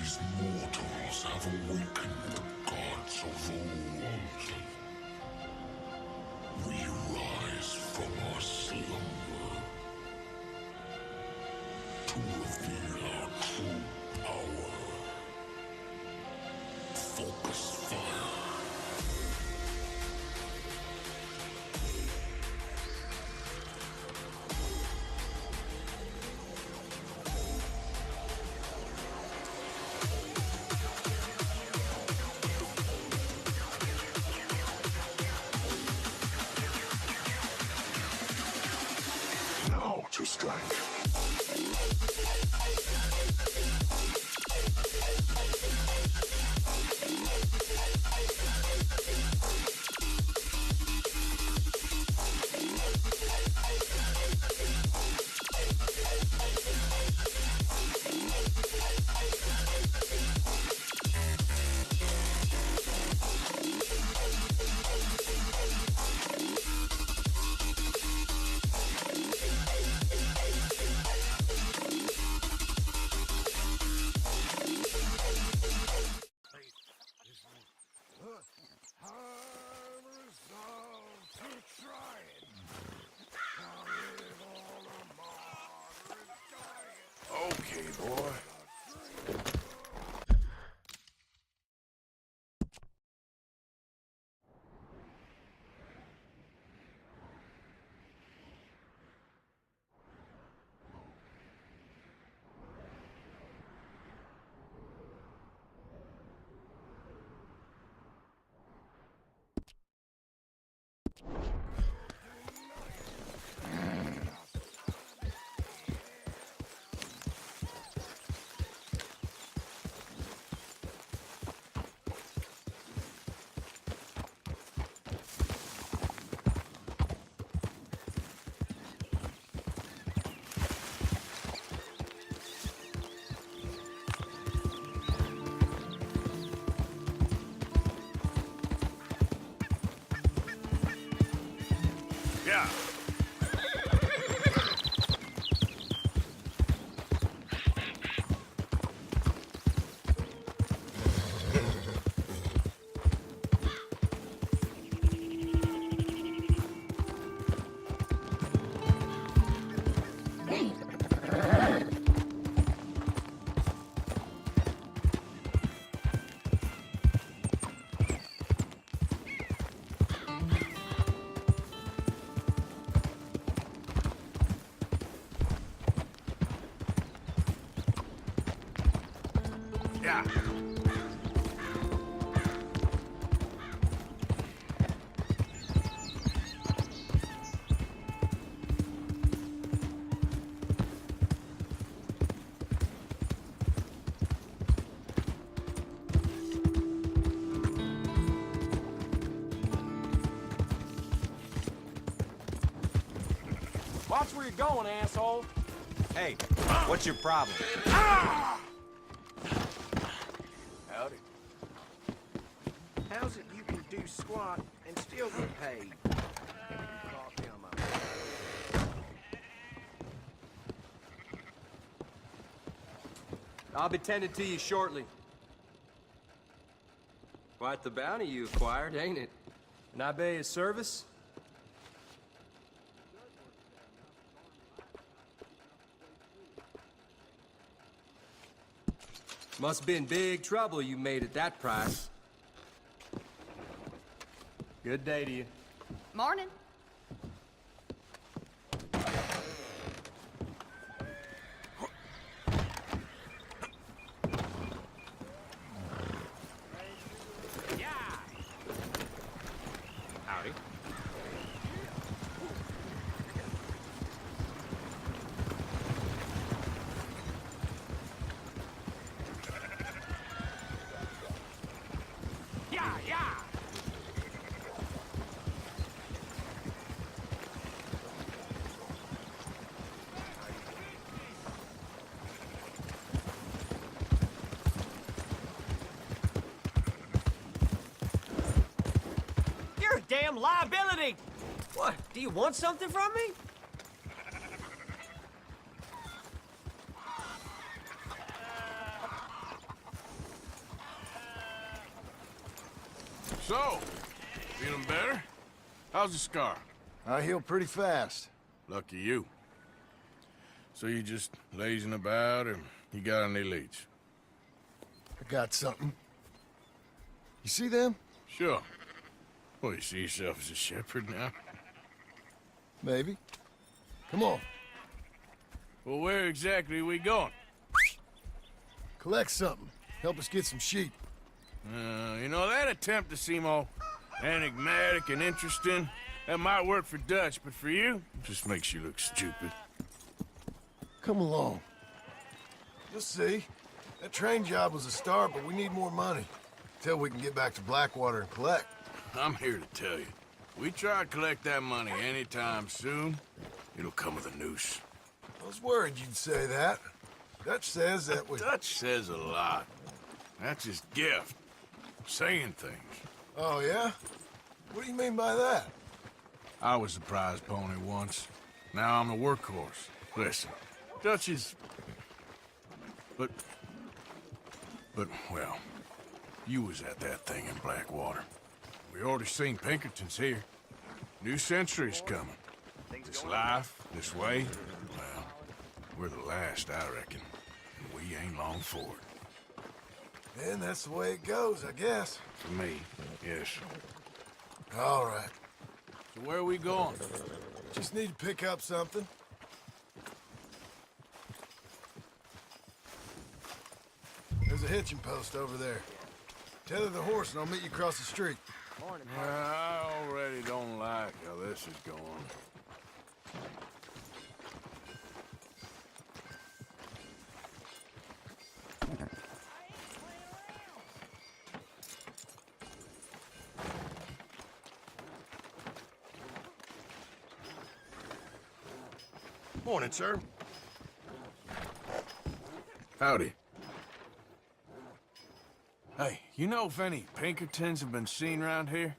These mortals have awakened the gods of old. We rise from our slumber to reveal our true power. Focus fire. Now to strike. Okay, boy. Yeah. Yeah. Watch where you're going, asshole. Hey, what's your problem? Howdy. How's it you can do squat and still get paid? Talk down my I'll be tending to you shortly. Quite the bounty you acquired, ain't it? Can I be of service? Must been big trouble you made at that price. Good day to you. Morning. Howdy. You're a damn liability! What, do you want something from me? So, feeling better? How's the scar? I heal pretty fast. Lucky you. So you just lazing about, or you got any leads? I got something. You see them? Sure. Well, you see yourself as a shepherd now? Maybe. Come on. Well, where exactly are we going? Collect something. Help us get some sheep. You know, that attempt to seem all enigmatic and interesting, that might work for Dutch, but for you, it just makes you look stupid. Come along. You'll see. That train job was a start, but we need more money. Till we can get back to Blackwater and collect. I'm here to tell you, we try to collect that money anytime soon, it'll come with a noose. I was worried you'd say that. Dutch says that we... Dutch says a lot. That's his gift. Saying things. Oh, yeah? What do you mean by that? I was the prize pony once. Now I'm the workhorse. Listen, Dutch is... But, well, you was at that thing in Blackwater. We already seen Pinkertons here. New century's coming. This life, this way, well, we're the last, I reckon. And we ain't long for it. And that's the way it goes, I guess. For me, yes. All right. So where are we going? Just need to pick up something. There's a hitching post over there. Tether the horse and I'll meet you across the street. Morning, I already don't like how this is going. Morning, sir. Howdy. Hey, you know if any Pinkertons have been seen around here?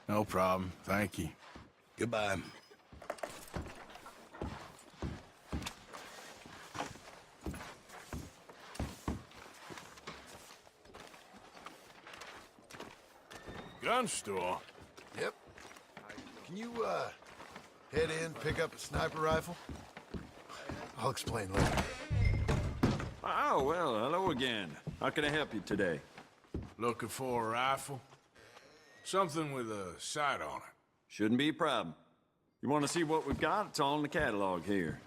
No problem, thank you. Goodbye. Gun store? Yep. Can you, head in, pick up a sniper rifle? I'll explain later. Oh, well, hello again. How can I help you today? Looking for a rifle? Something with a sight on it. Shouldn't be a problem. You want to see what we've got? It's all in the catalog here.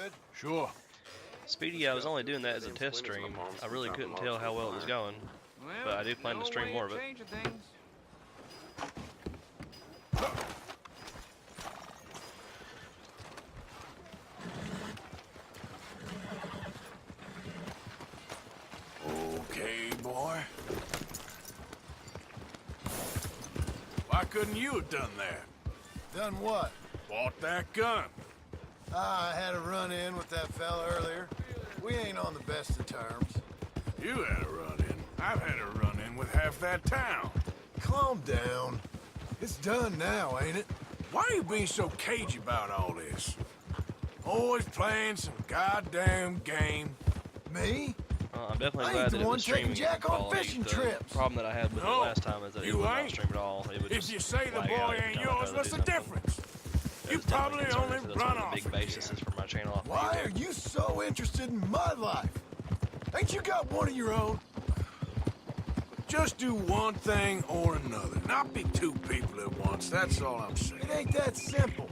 good? Sure. Speedy, I was only doing that as a test stream. I really couldn't tell how well it was going, but I do plan to stream more of it. Okay, boy. Why couldn't you have done that? Done what? Bought that gun. I had a run-in with that fella earlier. We ain't on the best of terms. You had a run-in. I've had a run-in with half that town. Calm down. It's done now, ain't it? Why are you being so cagey about all this? Always playing some goddamn game. Me? I'm definitely I ain't glad the that it one was taking streaming Jack on quality. fishing The trips. problem that I had with it No, last time is that it you would not ain't. stream at all. It would If just you say the lag boy out every ain't time I yours, tried to what's do the something. difference? It You was definitely probably concerning, only so that's run one of off the big again. bases for my channel off Why YouTube. are you so interested in my life? Ain't you got one of your own? Just do one thing or another. Not be two people at once, that's all I'm saying. It ain't that simple.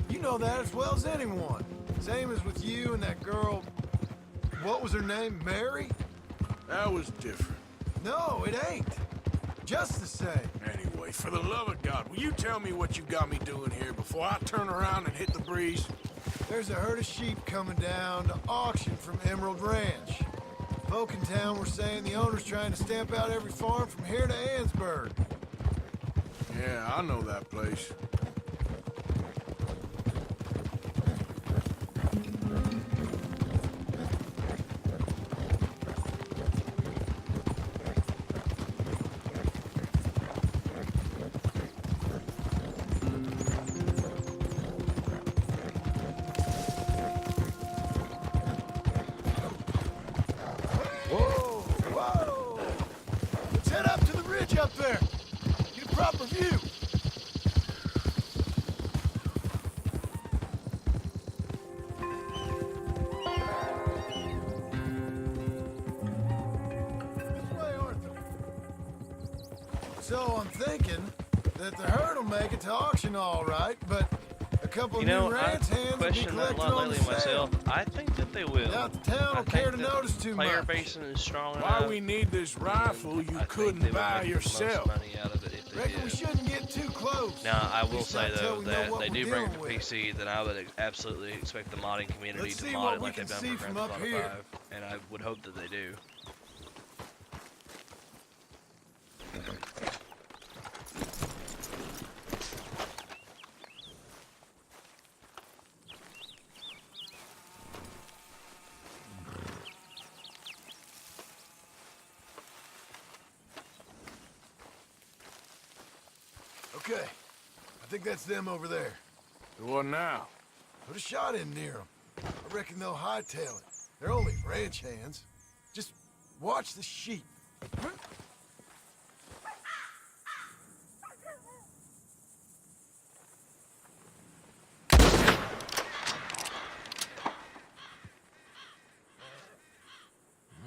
You know that as well as anyone. Same as with you and that girl... What was her name? Mary? That was different. No, it ain't. Just the same. Anyway, for the love of God, will you tell me what you got me doing here before I turn around and hit the breeze? There's a herd of sheep coming down to auction from Emerald Ranch. Folk in town were saying the owner's trying to stamp out every farm from here to Ansburg. Yeah, I know that place. Whoa, whoa! Let's head up to the ridge up there. Get a proper view. This way, Arthur. So I'm thinking that the herd will make it to auction all right, but a couple You know, new I've ranch hands will be questioned that a collected lot on lately the myself. sale. I think that they will. Doubt the town I will care think to that notice the too player much. basing is strong Why enough. we need this rifle and you I think couldn't they would buy make the most yourself? money out of it if they Reckon we did. shouldn't get too close. Now, I At will least say not till though we know that what they we're do bring it to dealing with. PC, that I would absolutely expect the modding community Let's to see mod what it we like can they've done see for from Grand up Theft Auto here. 5, and I would hope that they do. Okay, I think that's them over there. So what now? Put a shot in near them. I reckon they'll hightail it. They're only ranch hands. Just watch the sheep.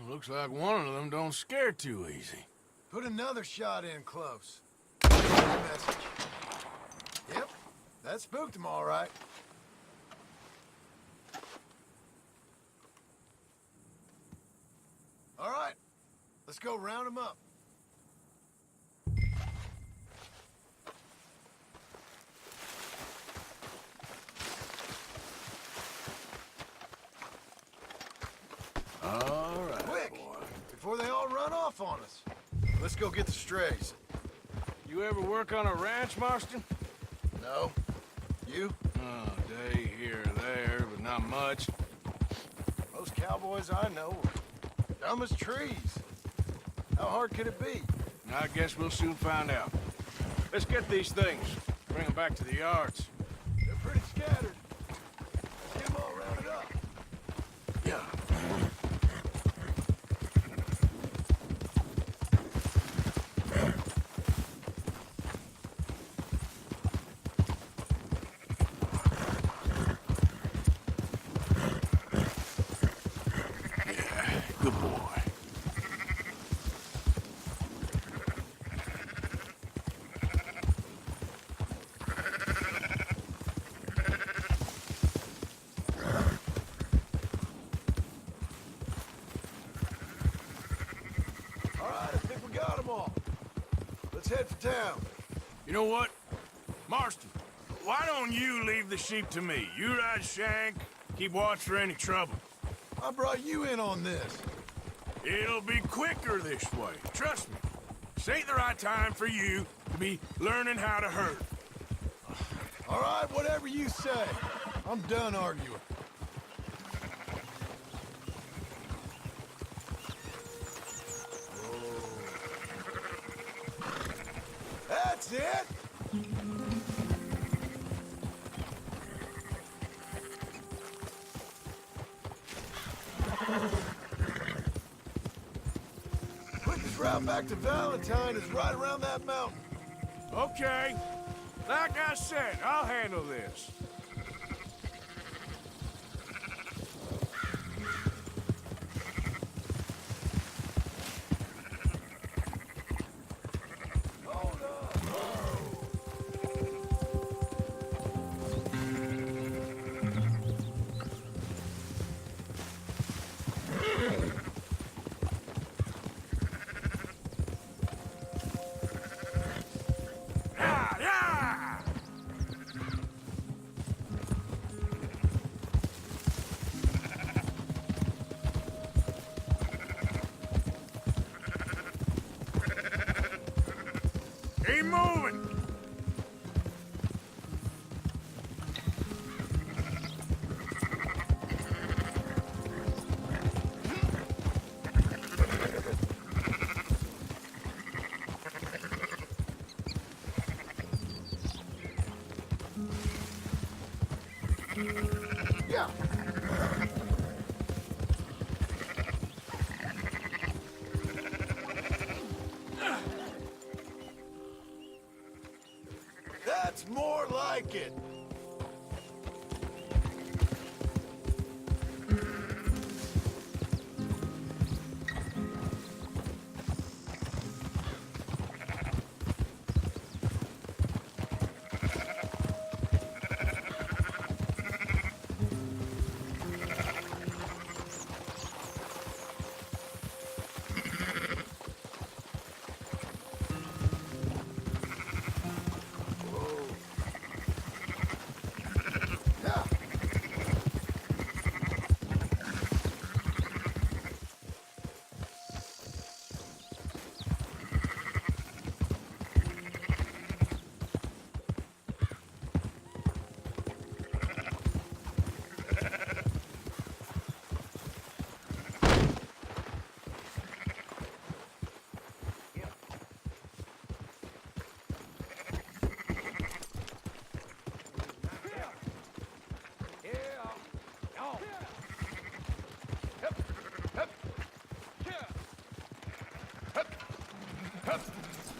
Looks like one of them don't scare too easy. Put another shot in close. Message. Yep, that spooked them all right. All right, let's go round them up. All right, Quick, boy. before they all run off on us. Let's go get the strays. You ever work on a ranch, Marston? No? You? Oh, day here or there, but not much. Most cowboys I know are dumb as trees. How hard could it be? I guess we'll soon find out. Let's get these things. Bring them back to the yards. They're pretty scattered. Let's get them all rounded up. Yeah. Yeah, good boy. head for town. You know what? Marston, why don't you leave the sheep to me? You ride Shank, keep watch for any trouble. I brought you in on this. It'll be quicker this way. Trust me. This ain't the right time for you to be learning how to herd. All right, whatever you say. I'm done arguing. That's it! Quickest route back to Valentine is right around that mountain. Okay. Like I said, I'll handle this. Yeah, yeah! Keep moving! Yeah. That's more like it. Yeah.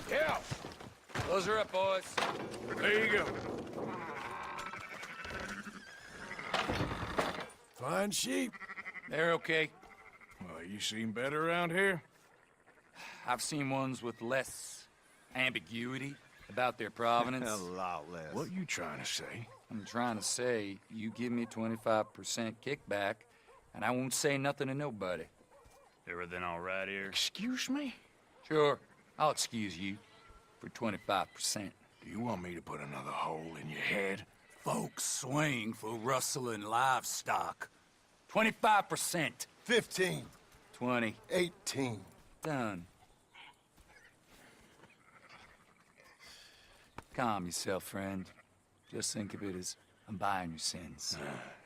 Yeah! Close her up, boys. There you go. Fine sheep. They're okay. Well, you seen better around here? I've seen ones with less ambiguity about their provenance. A lot less. What you trying to say? I'm trying to say, you give me 25% kickback, and I won't say nothing to nobody. Everything all right here? Excuse me? Sure, I'll excuse you for 25%. Do you want me to put another hole in your head? Folks swing for rustling livestock. 25%. 15. 20. 18. Done. Calm yourself, friend. Just think of it as I'm buying your sins.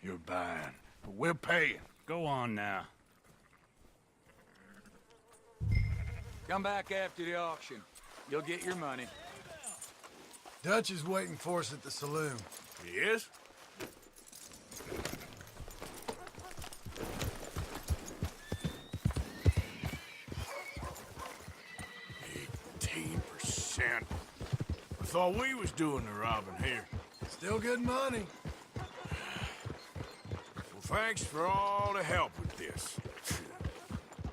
You're buying, but we're paying. Go on now. Come back after the auction. You'll get your money. Dutch is waiting for us at the saloon. He is? %. I thought we was doing the robbing here. Still good money. Well, thanks for all the help with this.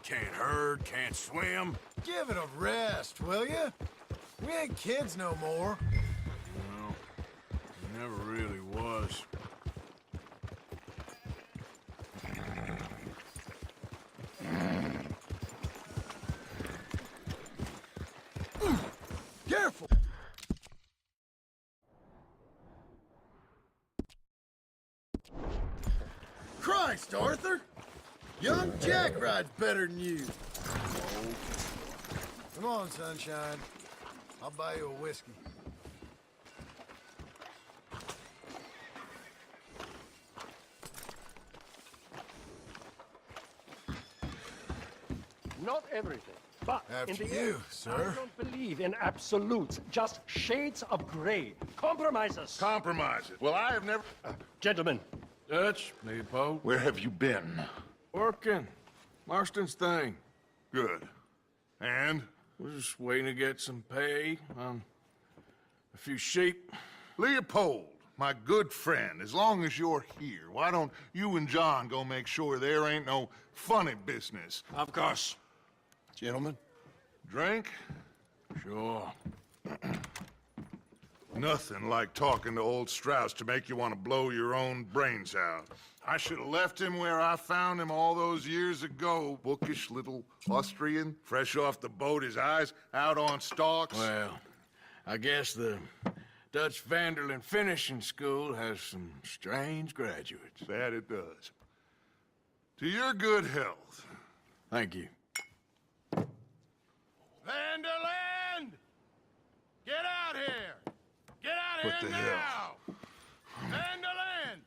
Can't herd, can't swim. Give it a rest, will you? We ain't kids no more. Well, it never really was. Careful! Christ, Arthur! Young Jack rides better than you. Come on, sunshine. I'll buy you a whiskey. Not everything, but After in the you, end, sir. I don't believe in absolutes, just shades of gray. Compromises. Compromises. Well, I have never... Gentlemen, Dutch, Leopold. Where have you been? Working. Marston's thing. Good. And? We're just waiting to get some pay on a few sheep. Leopold, my good friend, as long as you're here, why don't you and John go make sure there ain't no funny business? Of course. Gentlemen. Drink? Sure. Nothing like talking to old Strauss to make you want to blow your own brains out. I should have left him where I found him all those years ago. Bookish little Austrian, fresh off the boat, his eyes out on stalks. Well, I guess the Dutch Vanderlyn Finishing School has some strange graduates. That it does. To your good health. Thank you. Vanderland! Get out here! Get out What here the now! hell? Vanderland!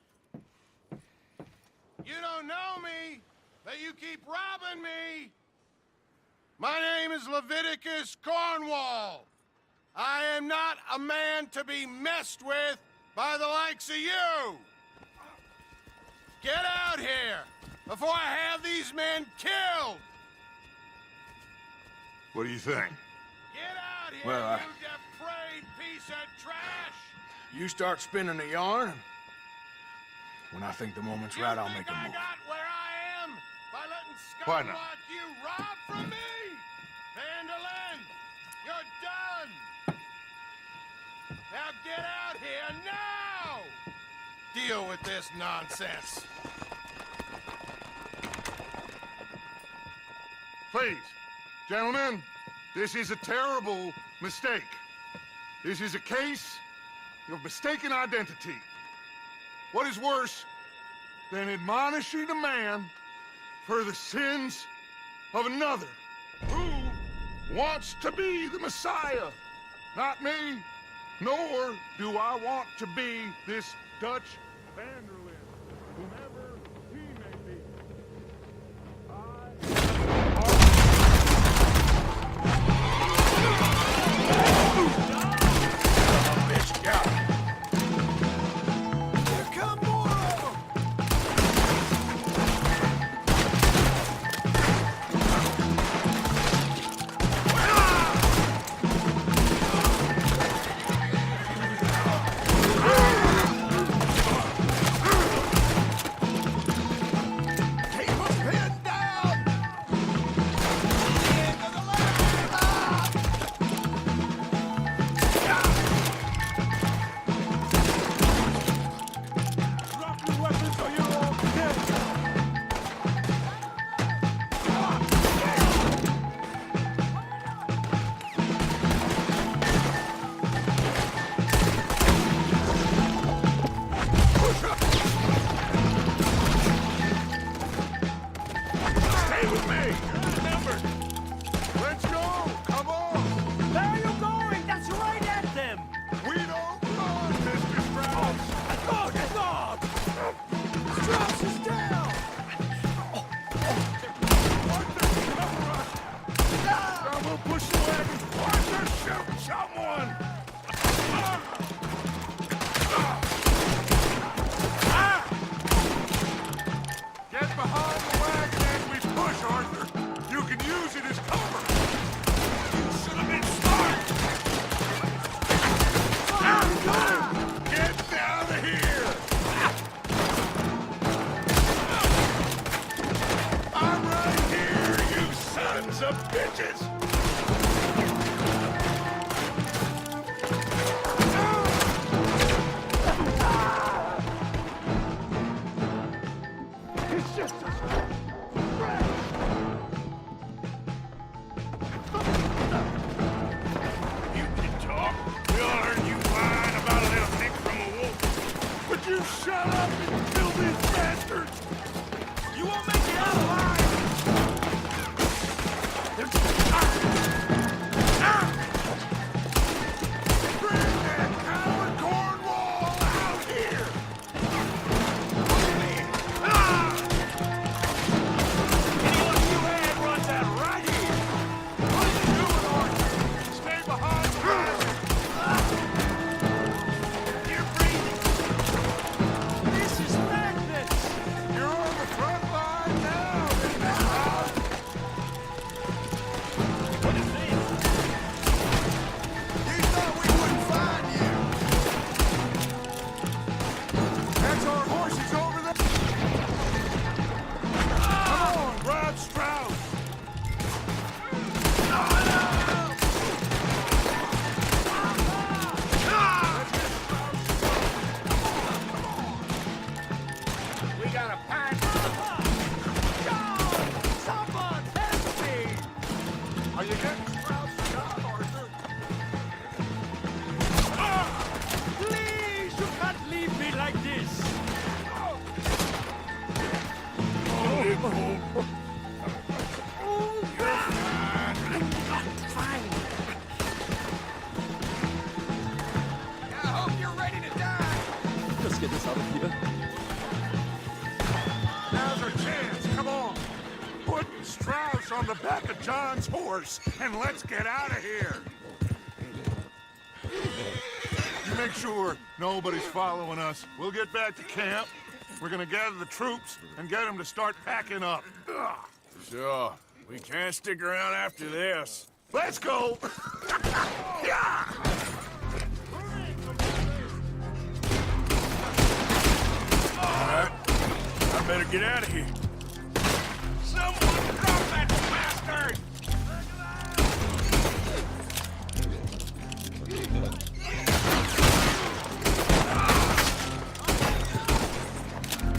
You don't know me, but you keep robbing me! My name is Leviticus Cornwall. I am not a man to be messed with by the likes of you! Get out here before I have these men killed! What do you think? Get out here, Well, you depraved piece of trash! You start spinning the yarn. When I think the moment's right, I'll make a I move. got where I am by letting Why scum not? like you rob from me! Vanderlyn, you're done! Now get out here now! Deal with this nonsense. Please, gentlemen, this is a terrible mistake. This is a case of mistaken identity. What is worse than admonishing a man for the sins of another who wants to be the Messiah? Not me, nor do I want to be this Dutch Vanderlyn, whomever he may be. Here come more of them! get us out of here. Now's our chance. Come on. Put Strauss on the back of John's horse and let's get out of here. You make sure nobody's following us. We'll get back to camp. We're gonna gather the troops and get them to start packing up. Ugh. Sure. We can't stick around after this. Let's go! Yeah! All right. I better get out of here. Someone drop that bastard!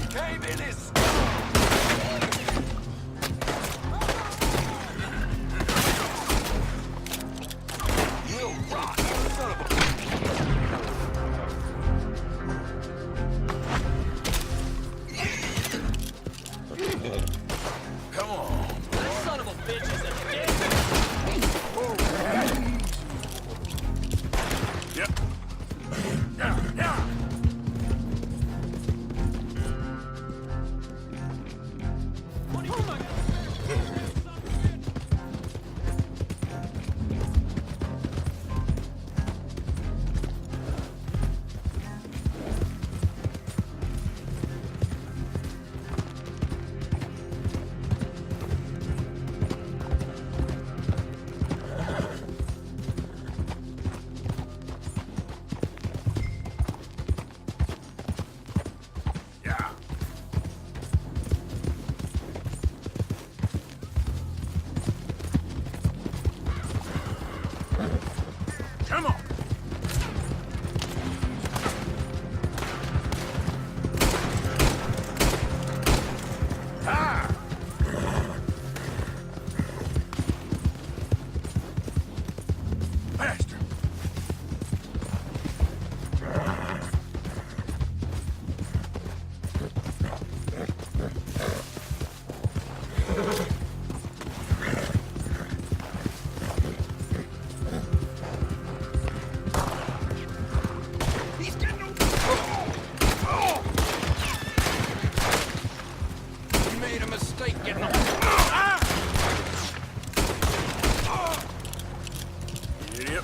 Cave in his... Will rock, son of a... Come on. Son of a bitch is a dick! Yep. Yeah, yeah. Come on. Ah! Faster. You made a mistake getting on. Idiot.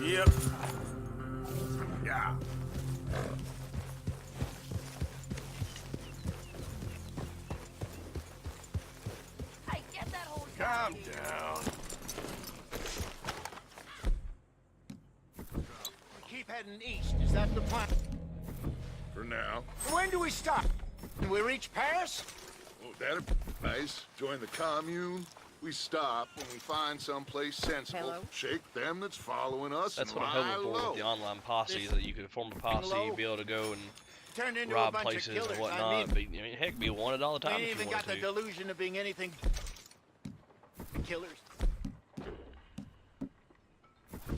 Yep. Yeah. Hey, get that horse Calm down. Keep heading east. Is that the plan? For now. When do we stop? When we reach Paris? Oh, that'd be nice. Join the commune. We stop when we find someplace sensible. Hello? Shake them that's following us That's and what I'm lie hoping for low. with the online posse, is that you could form a posse, low. be able to go and Turned into rob a bunch places of killers. and whatnot. I mean, I mean, heck, be wanted all the we time ain't if you even got the wanted to. delusion of being anything. Killers.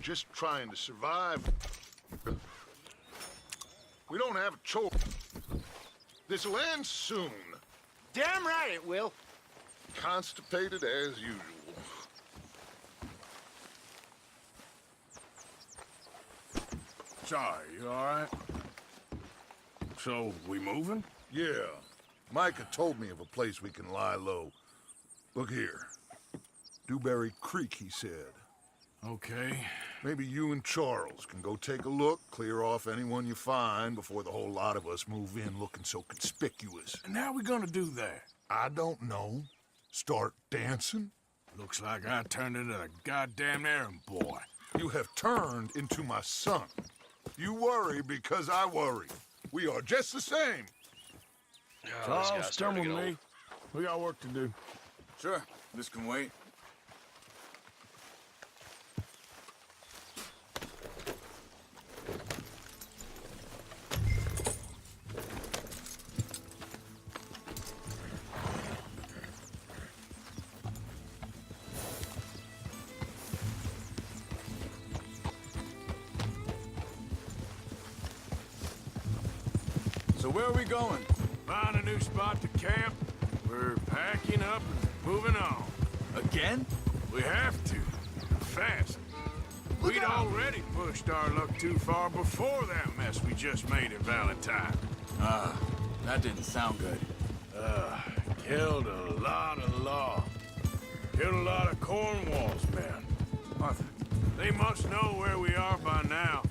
Just trying to survive. We don't have a choice. This'll end soon. Damn right it will. Constipated as usual. Sorry, you all right? So, we moving? Yeah. Micah told me of a place we can lie low. Look here. Dewberry Creek, he said. Okay. Maybe you and Charles can go take a look, clear off anyone you find before the whole lot of us move in looking so conspicuous. And how we gonna do that? I don't know. Start dancing? Looks like I turned into the goddamn errand boy. You have turned into my son. You worry because I worry. We are just the same. Oh, this guy's starting to get old. We got work to do. Sure, this can wait. So where are we going? Find a new spot to camp. We're packing up and moving on. Again? We have to. Fast. We'd already pushed our luck too far before that mess we just made at Valentine. That didn't sound good. Killed a lot of law. Killed a lot of Cornwall's men. Arthur, They must know where we are by now.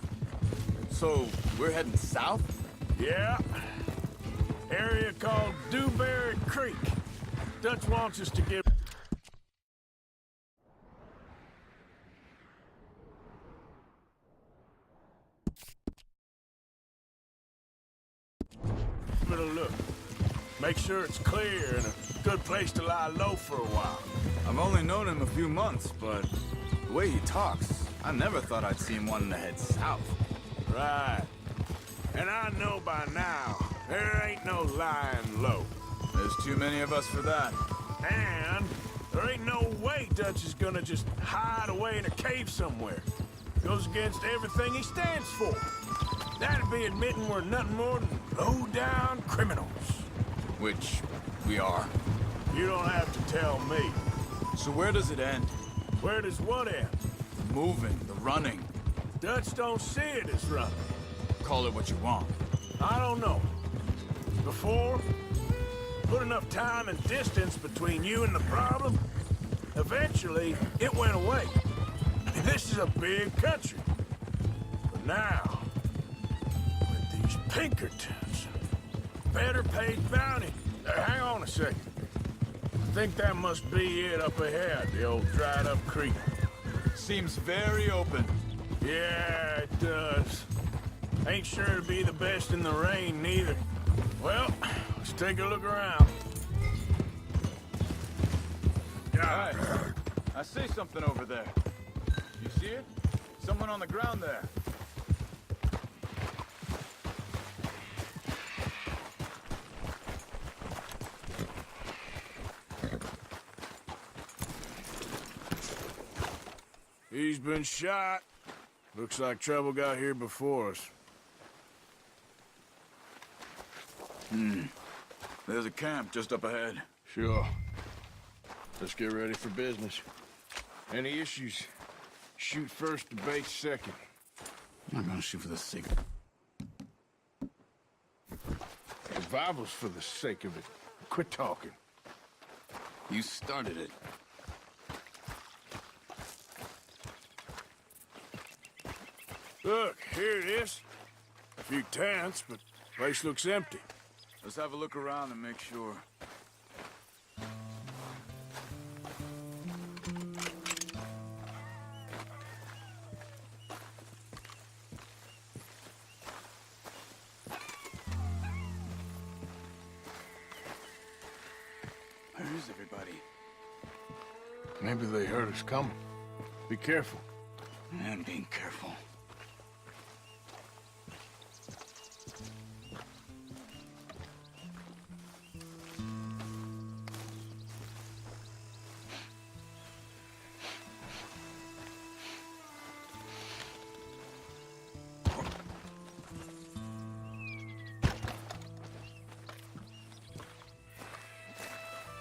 so we're heading south? Yeah. Area called Dewberry Creek. Dutch wants us to get... Give it a look. Make sure it's clear and a good place to lie low for a while. I've only known him a few months, but the way he talks, I never thought I'd see him wanting to head south. Right. And I know by now, there ain't no lying low. There's too many of us for that. And there ain't no way Dutch is gonna just hide away in a cave somewhere. Goes against everything he stands for. That'd be admitting we're nothing more than low-down criminals. Which we are. You don't have to tell me. So where does it end? Where does what end? The moving, the running. Dutch don't see it as running. Call it what you want. I don't know. Before, put enough time and distance between you and the problem, eventually it went away. This is a big country. But now, with these Pinkertons, better paid bounty. Hang on a second. I think that must be it up ahead, the old dried up creek. Seems very open. Yeah, it does. Ain't sure to be the best in the rain, neither. Well, let's take a look around. Hey, I see something over there. You see it? Someone on the ground there. He's been shot. Looks like trouble got here before us. There's a camp just up ahead. Sure. Let's get ready for business. Any issues? Shoot first, debate second. I'm not gonna shoot for the sake. Survival's for the sake of it. Quit talking. You started it. Look, here it is. A few tents, but the place looks empty. Let's have a look around and make sure. Where is everybody? Maybe they heard us coming. Be careful. I'm being careful.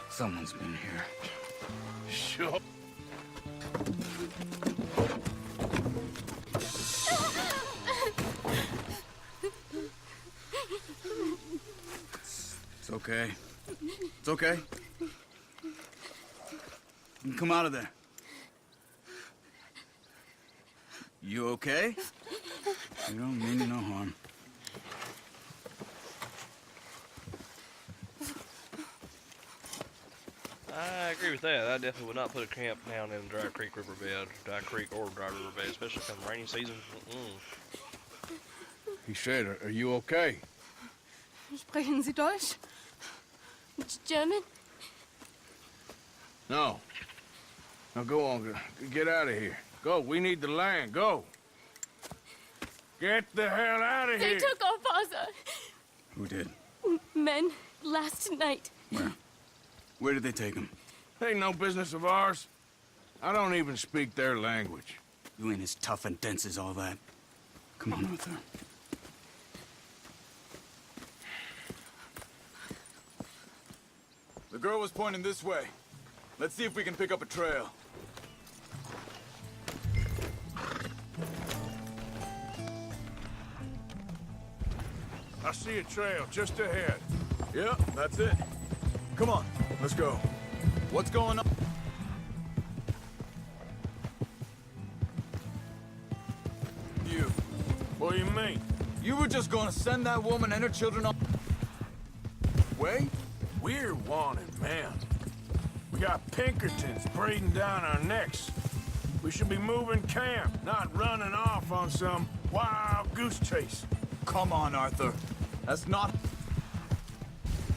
Someone's been here. Sure. It's okay. It's okay. You can come out of there. You okay? You don't mean no harm. I agree with that. I definitely would not put a camp down in Dry Creek riverbed, Dry Creek or Dry Riverbed, especially come rainy season. He said, are you okay? Sprechen Sie Deutsch? German? No. Now go on. Get out of here. Go. We need the land. Go. Get the hell out of They here. took off Ozza. Who did? Men last night. Where? Where did they take him? Ain't no business of ours. I don't even speak their language. You ain't as tough and dense as all that. Come on, Arthur. The girl was pointing this way. Let's see if we can pick up a trail. I see a trail just ahead. Yep, that's it. Come on, let's go. What's going on? You. What do you mean? You were just gonna send that woman and her children on... Way? We're wanted men. We got Pinkertons breathing down our necks. We should be moving camp, not running off on some wild goose chase. Come on, Arthur. That's not...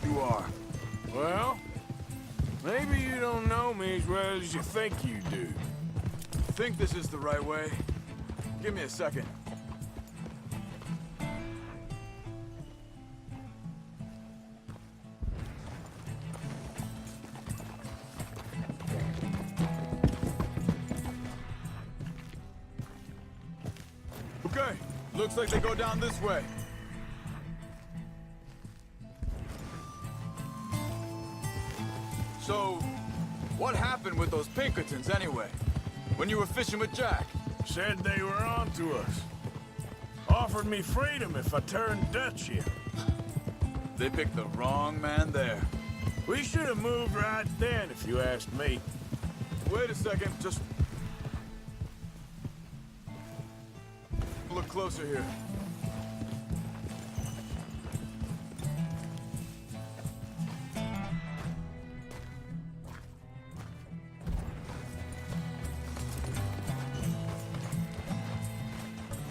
You are. Well, maybe you don't know me as well as you think you do. Think this is the right way? Give me a second. Okay, looks like they go down this way. So, what happened with those Pinkertons anyway? When you were fishing with Jack? Said they were on to us. Offered me freedom if I turned Dutch here. They picked the wrong man there. We should have moved right then, if you asked me. Wait a second, just... Look closer here.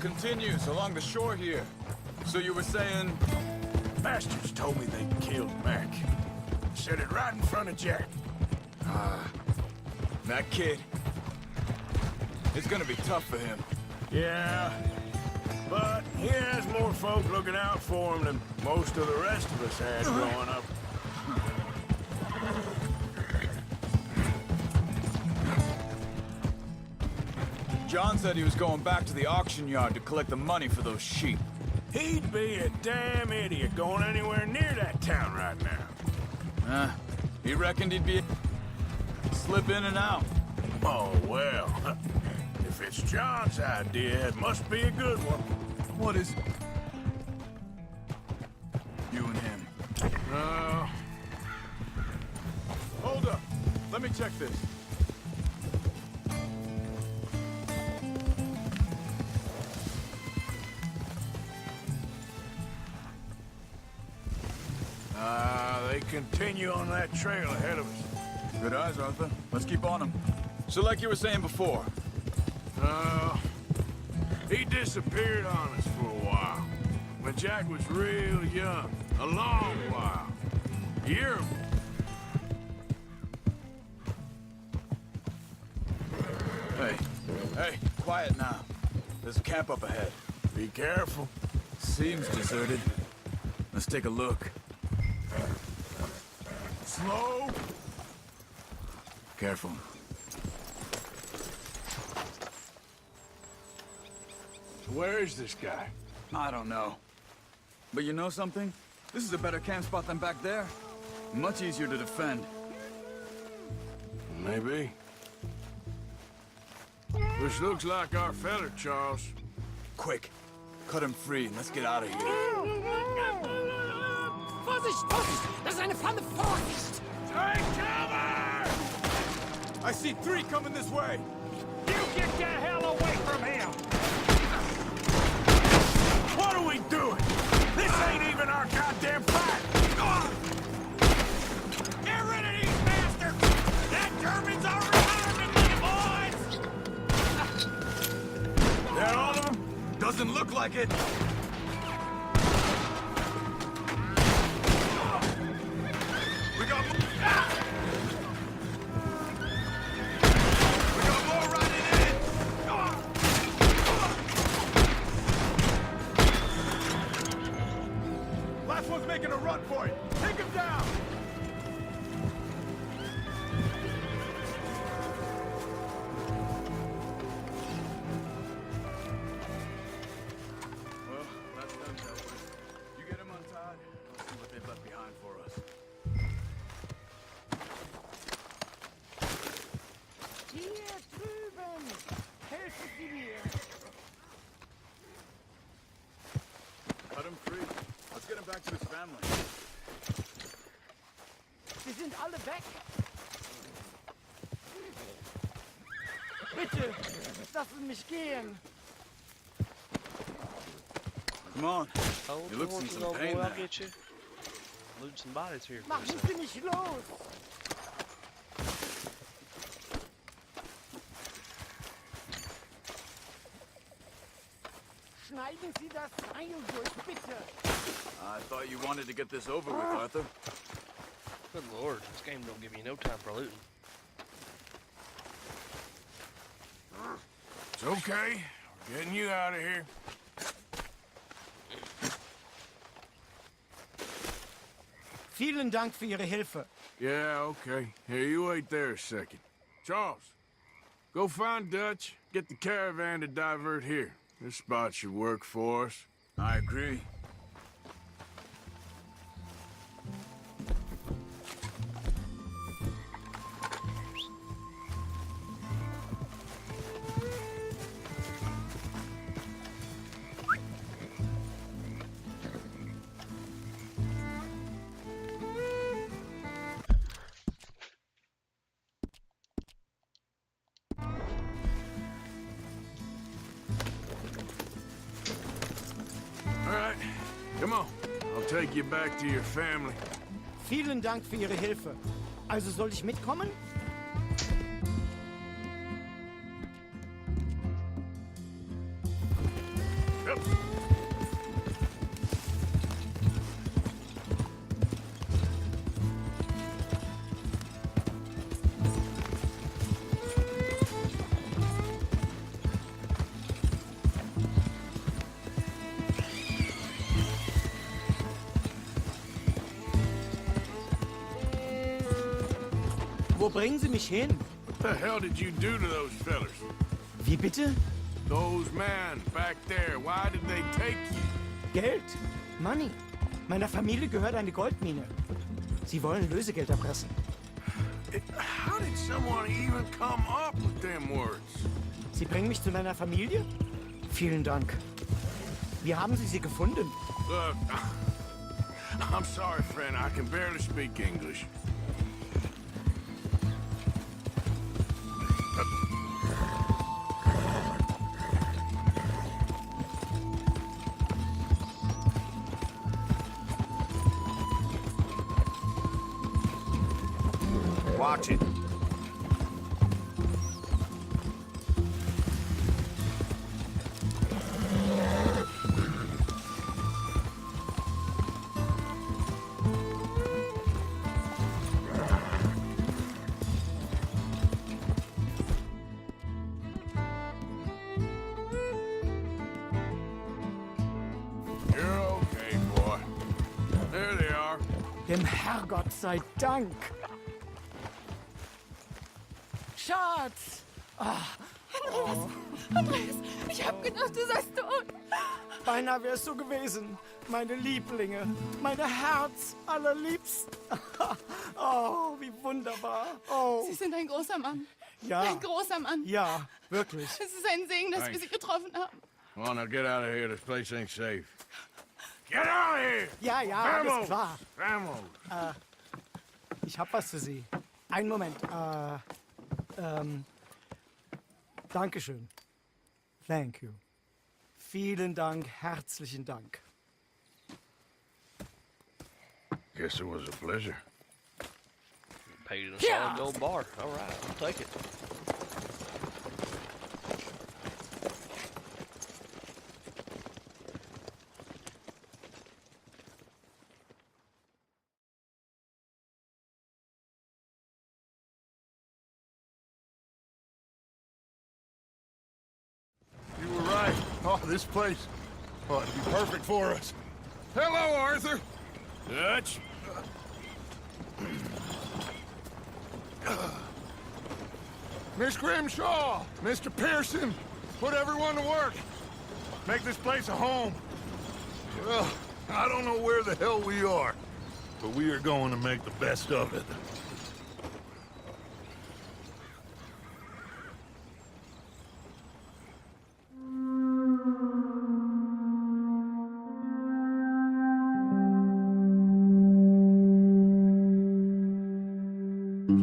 Continues along the shore here. So you were saying... Bastards told me they killed Mac. Said it right in front of Jack. That kid... It's gonna be tough for him. Yeah, but he has more folk looking out for him than most of the rest of us had growing up. John said he was going back to the auction yard to collect the money for those sheep. He'd be a damn idiot going anywhere near that town right now. He reckoned he'd be... slip in and out. Oh, well. If it's John's idea, it must be a good one. What is... You and him? Hold up. Let me check this. They continue on that trail ahead of us. Good eyes, Arthur. Let's keep on him. So like you were saying before. He disappeared on us for a while. When Jack was real young. A long while. A year ago. Hey, quiet now. There's a camp up ahead. Be careful. Seems deserted. Let's take a look. Slow. Careful. Where is this guy? I don't know. But you know something? This is a better camp spot than back there. Much easier to defend. Maybe. This looks like our feller, Charles. Quick, cut him free and let's get out of here. Vorsicht, Vorsicht! Das ist eine Flamme! Vorsicht! Take cover! I see 3 coming this way! You get the hell away from him! What are we doing? This ain't even our goddamn fight! Get rid of these bastards! That German's already armed, boys! They're all of them? Doesn't look like it. We got... weg! Bitte, lassen mich gehen! Come on. Hold You the look in horses, some old pain boy, I'll there. get you. Loot some bodies here for a Machen second. Sie mich los! Schneiden Sie das Seil durch, bitte! I thought you wanted to get this over with, Arthur. Good lord, this game don't give me no time for looting. It's okay. We're getting you out of here. Vielen Dank für Ihre Hilfe. Yeah, okay. Here, you wait there a second. Charles, go find Dutch. Get the caravan to divert here. This spot should work for us. I agree. All right, come on. I'll take you back to your family. Vielen Dank für Ihre Hilfe. Also soll ich mitkommen? Yep. Wo bringen Sie mich hin? What the hell did you do to those fellers? Wie bitte? Those men back there, why did they take you? Geld. Money. Meiner Familie gehört eine Goldmine. Sie wollen Lösegeld erpressen. How did someone even come up with them words? Sie bringen mich zu meiner Familie? Vielen Dank. Wie haben Sie sie gefunden? Look, I'm sorry, friend. I can barely speak English. Watch it. You're okay, boy. There they are. Dem Herrgott sei Dank. Schatz! Andreas, ich hab gedacht, du seist tot. Beinahe wärst du gewesen. Meine Lieblinge. Meine Herz allerliebst. Oh, wie wunderbar. Oh, Sie sind ein großer Mann. ja. Ein großer Mann. Ja, wirklich. Es ist ein Segen, dass wir Thanks. Sie getroffen haben. Come on, now get out of here. This place ain't safe. Get out of here! Ja, ja, alles Vamos! klar. Vamos! Ich hab was für Sie. Einen Moment. Dankeschön. Thank you. Vielen Dank, herzlichen Dank. Guess it was a pleasure. Paid in a solid gold bar. All right, I'll take it. You were right. Oh, this place ought to be perfect for us. Hello, Arthur. Dutch? Miss Grimshaw, Mr. Pearson, put everyone to work. Make this place a home. Well, I don't know where the hell we are, but we are going to make the best of it. How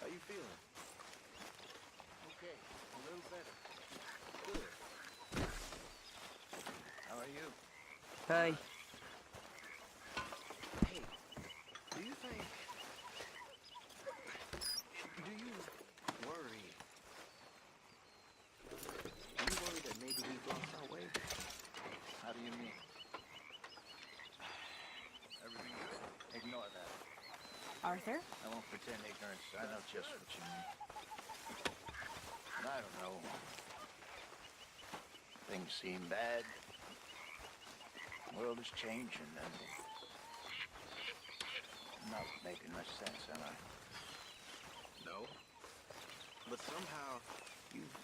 you feeling? Okay, a little better. Good. How are you? Hey. Hey, do you think... Do you worry? Do you worry that maybe we've lost our way? How do you mean? Everything good? Ignore that. Arthur? I won't pretend ignorance. I know just what you mean. I don't know. Things seem bad. The world is changing, and I'm not making much sense, am I? No. But somehow you've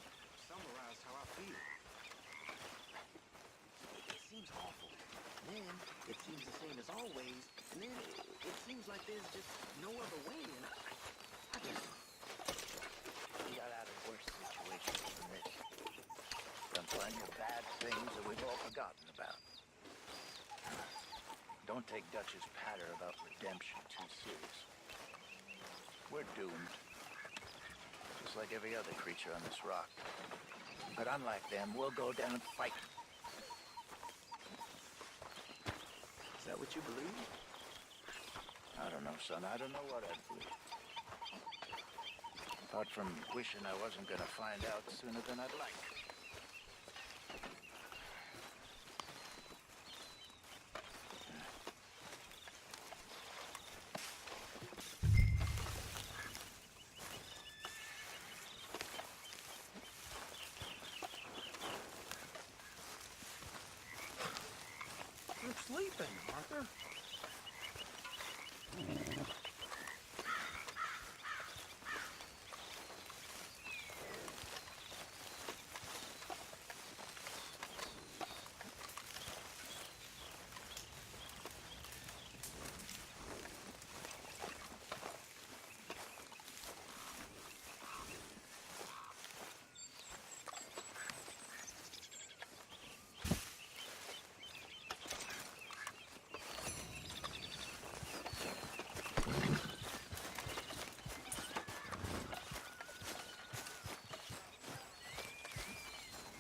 summarized how I feel. It seems awful. Then it seems the same as always, and then it seems like there's just no other way, and I just... We got out of worse situations than this. Done plenty of bad things that we've all forgotten about. Don't take Dutch's patter about redemption too serious. We're doomed. Just like every other creature on this rock. But unlike them, we'll go down fighting. Is that what you believe? I don't know, son. I don't know what I believe. Apart from wishing I wasn't gonna find out sooner than I'd like. I'm sleeping, Arthur.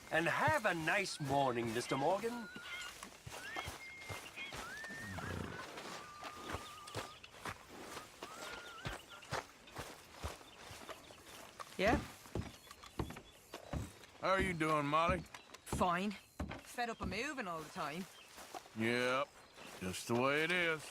And have a nice morning, Mr. Morgan. Yeah? How are you doing, Molly? Fine. Fed up of moving all the time. Yep, just the way it is.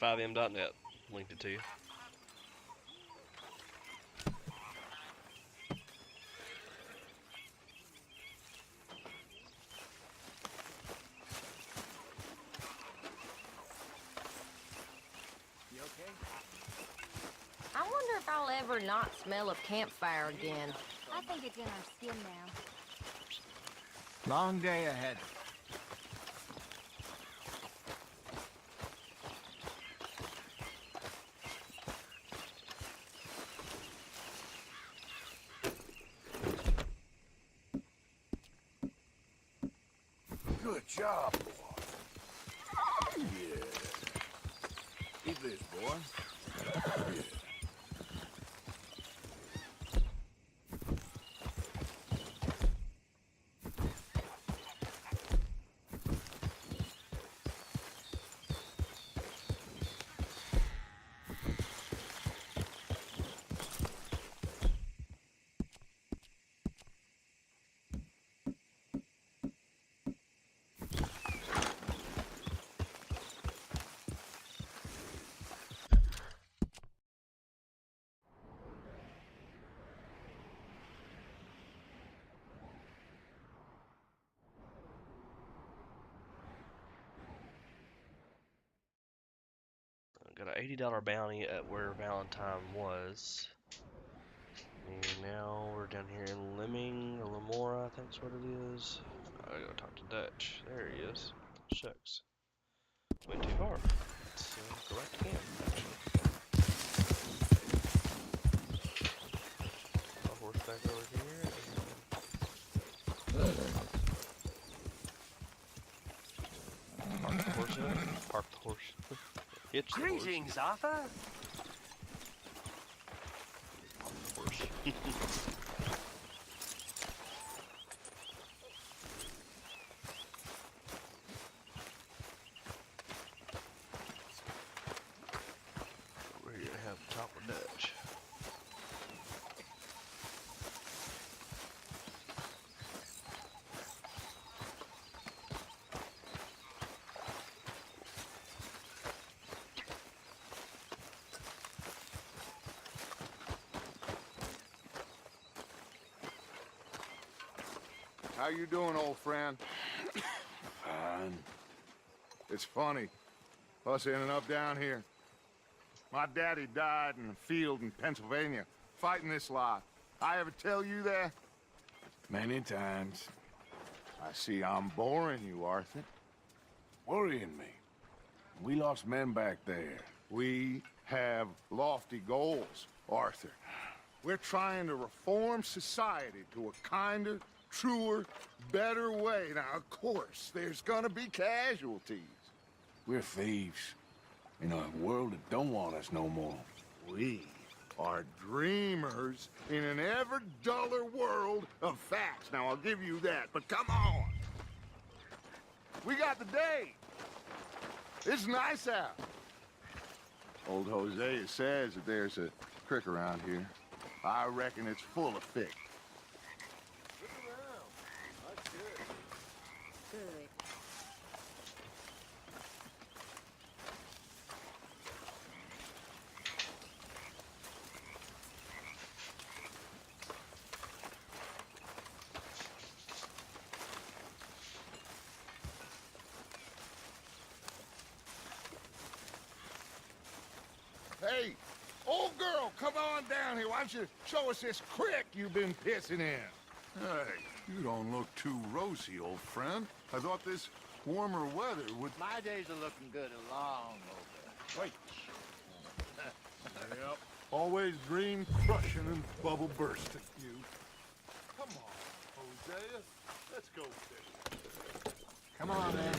5m.net. Linked it to you. You okay? I wonder if I'll ever not smell a campfire again. I think it's in our skin now. Long day ahead. Good job, boy. Yeah. Eat this, boy. Yeah. Got an $80 bounty at where Valentine was. And now we're down here in Lemming, or Lamora, I think that's what it is. I gotta go talk to Dutch. There he is. Shucks. Went too far. Let's go back to camp, actually. Our horse back over here. Park the horse up. Park the horse. Hitch the horse. Greetings, Arthur. Horse. We're here to have a talk with Dutch. How you doing, old friend? Fine. It's funny, us ending up down here. My daddy died in a field in Pennsylvania, fighting this lot. I ever tell you that? Many times. I see I'm boring you, Arthur. Worrying me. We lost men back there. We have lofty goals, Arthur. We're trying to reform society to a kinder, truer, better way. Now, of course, there's gonna be casualties. We're thieves. In a world that don't want us no more. We are dreamers in an ever duller world of facts. Now, I'll give you that, but come on. We got the day. It's nice out. Old Hosea says that there's a creek around here. I reckon it's full of fish. Good. Hey, old girl, come on down here. Why don't you show us this creek you've been pissing in? Hey, you don't look too rosy, old friend. I thought this warmer weather would... My days are looking good and long over. Wait. Yep. Always dream crushing and bubble bursting. You. Come on, Hosea. Let's go fishing. Come on, man.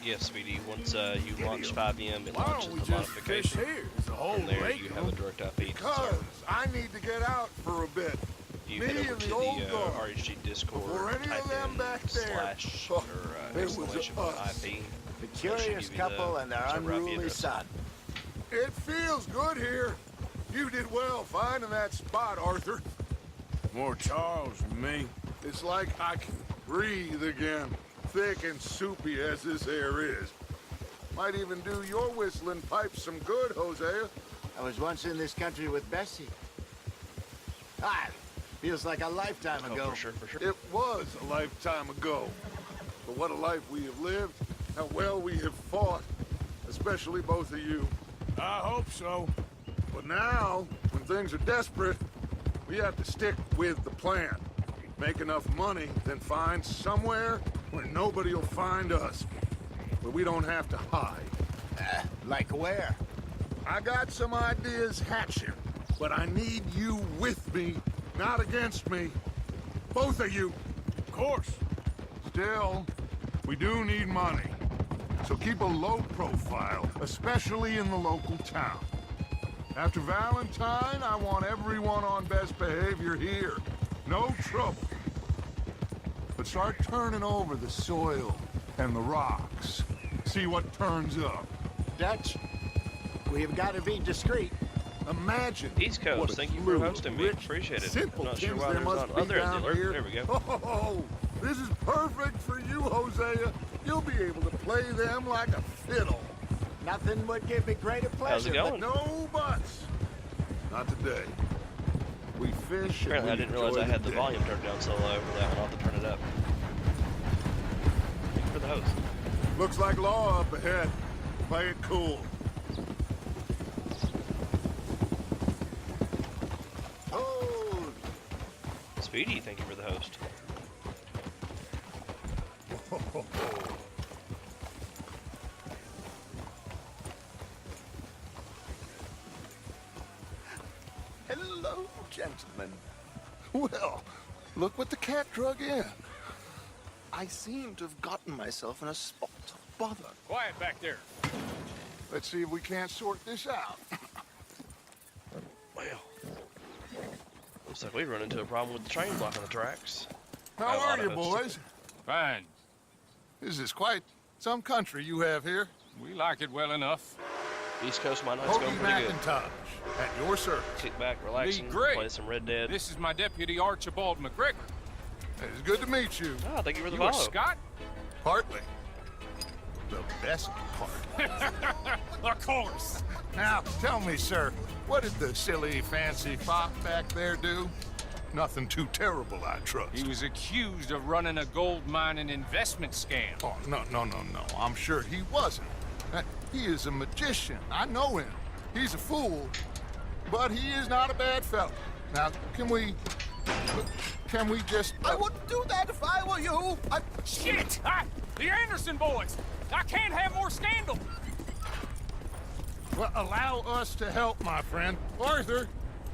Yes, Speedy. Once you launch 5M, it Why launches don't we the just fish modification. here? There's a whole From there, lake. you have a direct IP. Because I need to get out for a bit. you Me head over and to the old the guard. RHG Discord, Before any type of them in back there, / oh, or it was exclamation point us. IP. The That should curious give you couple and their server IP unruly address. son. It feels good here. You did well finding that spot, Arthur. More Charles than me. It's like I can breathe again, thick and soupy as this air is. Might even do your whistling pipes some good, Hosea. I was once in this country with Bessie. Ah, feels like a lifetime ago. For sure, for sure. It was a lifetime ago. But what a life we have lived, how well we have fought, especially both of you. I hope so. But now, when things are desperate, we have to stick with the plan. Make enough money, then find somewhere where nobody will find us. Where we don't have to hide. Like where? I got some ideas hatching, but I need you with me, not against me. Both of you. Of course. Still, we do need money. So keep a low profile, especially in the local town. After Valentine, I want everyone on best behavior here. No trouble. But start turning over the soil and the rocks. See what turns up. Dutch, we've got to be discreet. Imagine East Coast, what a thank you for slew hosting of me. rich, Appreciate it. simple I'm not sure things why there there's must not be other in the down alert. here. There we go. Oh, this is perfect for you, Hosea. You'll be able to play them like a fiddle. Nothing would give me greater pleasure. How's it going? No buts. Not today. We fish. Apparently, I and we didn't realize enjoy I had the day. volume turned down so low for that one. I'll have to turn it up. Thank you for the host. Looks like law up ahead. Play it cool. Oh, Speedy, thank you for the host. Hello, gentlemen. Well, look what the cat drug in. I seem to have gotten myself in a spot of bother. Quiet back there. Let's see if we can't sort this out. Well, looks like we run into a problem with the train blocking the tracks. How Got a lot are you, of hosts. boys? Fine. This is quite some country you have here. We like it well enough. East Coast, my night's going Hoagie pretty good. McIntosh, at your service. Kick back, relaxing, Gray. play some Red Dead. This is my deputy Archibald McGregor. It's good to meet you. Oh, thank you for the You are follow. Scott? Partly. The best part. Of course. Now, tell me, sir, what did the silly, fancy fop back there do? Nothing too terrible, I trust. He was accused of running a gold mining investment scam. Oh, no. I'm sure he wasn't. He is a magician. I know him. He's a fool, but he is not a bad fellow. Now, can we just... I wouldn't do that if I were you. Shit! The Anderson boys! I can't have more scandal! Well, allow us to help, my friend. Arthur,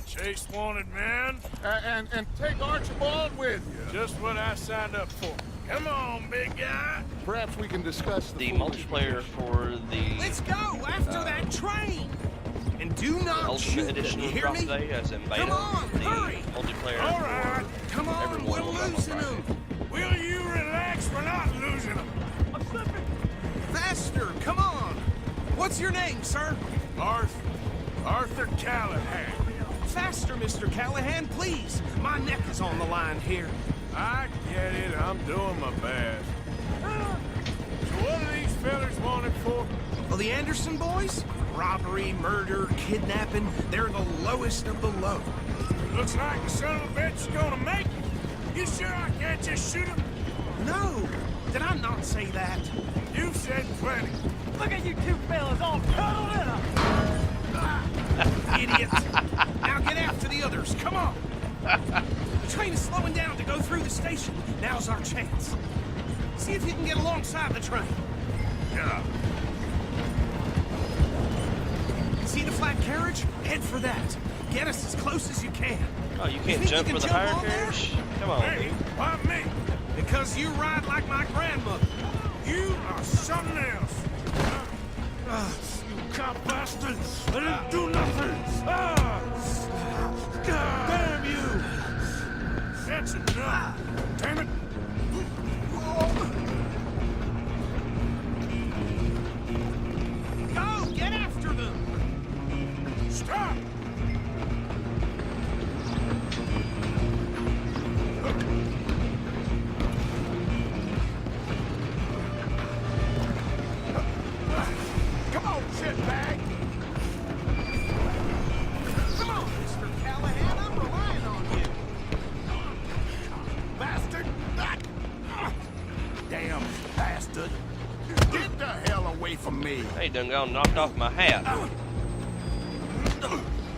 Chase wanted man. and take Archibald with you. Just what I signed up for. Come on, big guy. Perhaps we can discuss The foolish multiplayer for the Let's go after that train! And do not Ultimate shoot Edition them, you hear dropped me? today as in beta. Come on, the hurry! multiplayer All right. Come on, everyone we're will have on losing Friday. them! Will you relax? We're not losing them. I'm slipping! Faster, come on! What's your name, sir? Arthur Callahan. Faster, Mr. Callahan, please! My neck is on the line here. I get it. I'm doing my best. So what are these fellers wanted for? Well, the Anderson boys? Robbery, murder, kidnapping, they're the lowest of the low. Looks like the son of a bitch is gonna make it. You sure I can't just shoot him? No! Did I not say that? You've said plenty. Look at you two fellas all cuddled up! Idiot! Now get after the others, come on! The train is slowing down to go through the station. Now's our chance. See if you can get alongside the train. Yeah. See the flat carriage? Head for that. Get us as close as you can. Oh, you You can't think jump you for can the jump higher on there? carriage? Come on, Hey, dude. why me? Because you ride like my grandmother. You are something else. You cop bastard! I didn't do nothing! Damn you! That's enough. Damn it. Go! Get after them! Stop! Come on, shitbag! Come on, Mr. Callahan, I'm relying on you! Bastard! Damn bastard. Get the hell away from me. Hey, done gone knocked off my hat.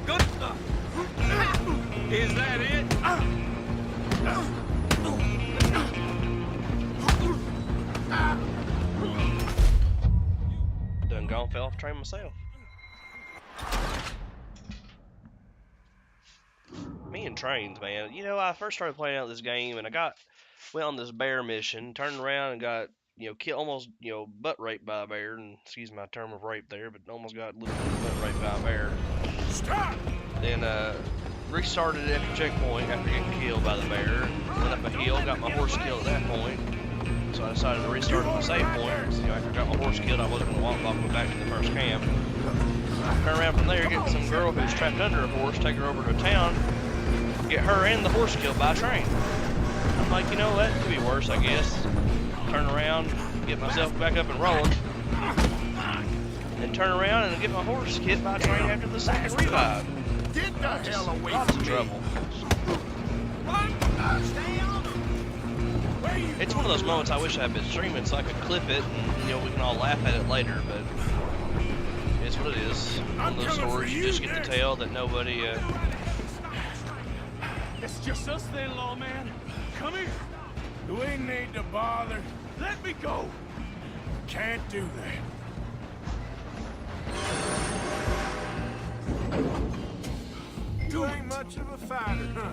Good stuff! Is that it? Done gone fell off the train myself. Me and trains, man. You know, I first started playing out this game and went on this bear mission, turned around and got, almost, butt raped by a bear, and excuse my term of rape there, but almost got butt raped by a bear. Stop! Then, restarted at the checkpoint after getting killed by the bear. Went up a hill, got my horse killed at that point. So I decided to restart at my save point. After I got my horse killed, I wasn't going to walk all the way back to the first camp. Turn around from there, get some girl who's trapped under a horse, take her over to a town, get her and the horse killed by a train. I'm like, that could be worse, I guess. Turn around, get myself back up and rolling, then turn around and get my horse hit by a train after the second revive. Get the hell away Lots from of me. trouble. Stay on! It's one of those moments I wish I had been streaming so I could clip it and, we can all laugh at it later, but it's what it is. One of those stories you just get to tell that nobody, It's just us then, lawman. Come here. Do we need to bother? Let me go. Can't do that. You ain't much of a fighter, huh?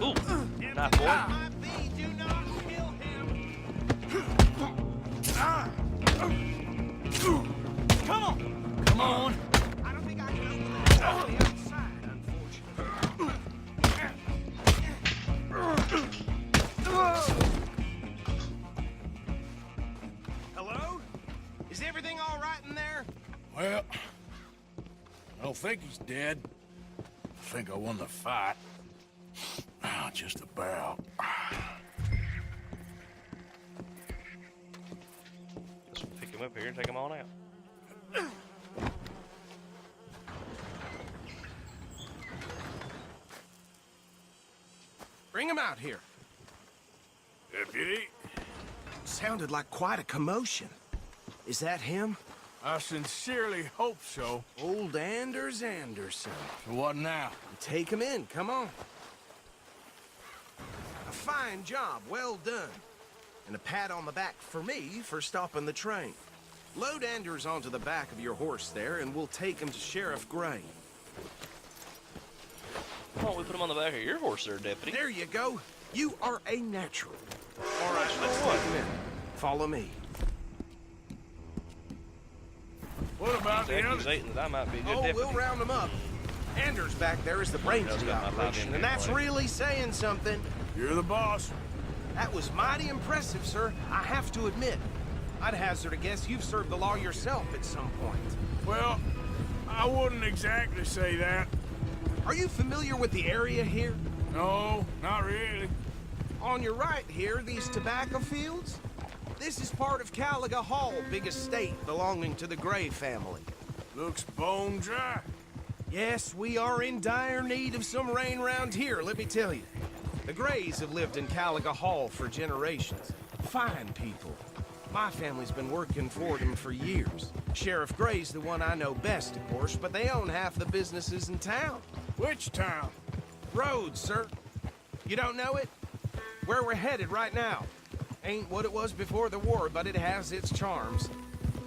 ooh, knife boy. Do not kill him. Come on. Come on. I don't think I can open the door on the outside, unfortunately. Hello? Is everything all right in there? Well, I don't think he's dead. I think I won the fight. Just about. Guess we'll pick him up here and take him on out. Bring him out here. Deputy? Sounded like quite a commotion. Is that him? I sincerely hope so. Old Anders Anderson. So what now? Take him in, come on. A fine job, well done. And a pat on the back for me for stopping the train. Load Anders onto the back of your horse there, and we'll take him to Sheriff Gray. Why don't we put him on the back of your horse there, Deputy? There you go. You are a natural. All right, let's take him in. Follow me. What about the others? That I might be a good Oh, deputy. we'll round them up. Anders back there is the brains of the operation, and that's really saying something. You're the boss. That was mighty impressive, sir. I have to admit. I'd hazard a guess you've served the law yourself at some point. Well, I wouldn't exactly say that. Are you familiar with the area here? No, not really. On your right here, these tobacco fields? This is part of Caliga Hall, big estate belonging to the Gray family. Looks bone dry. Yes, we are in dire need of some rain round here, let me tell you. The Grays have lived in Caliga Hall for generations. Fine people. My family's been working for them for years. Sheriff Gray's the one I know best, of course, but they own half the businesses in town. Which town? Rhodes, sir. You don't know it? Where we're headed right now. Ain't what it was before the war, but it has its charms.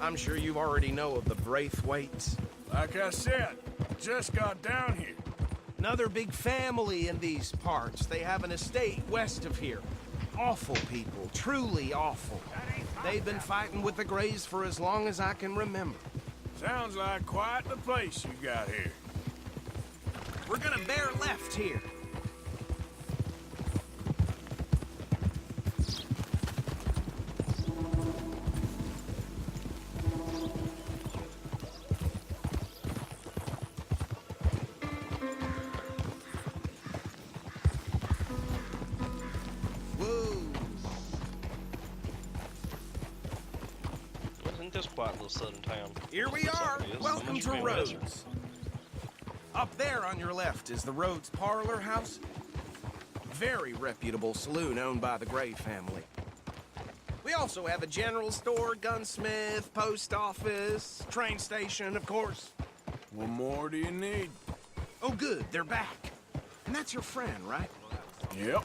I'm sure you already know of the Braithwaites. Like I said, just got down here. Another big family in these parts. They have an estate west of here. Awful people, truly awful. They've been fighting with the Grays for as long as I can remember. Sounds like quite the place you got here. we're gonna bear left here. Isn't this quiet little southern town? Here we Looks are. like it is. Welcome Must to be a Rhodes. desert. Up there on your left is the Rhodes Parlor House. Very reputable saloon owned by the Gray family. We also have a general store, gunsmith, post office, train station, of course. What more do you need? Oh, good, they're back. And that's your friend, right? Yep.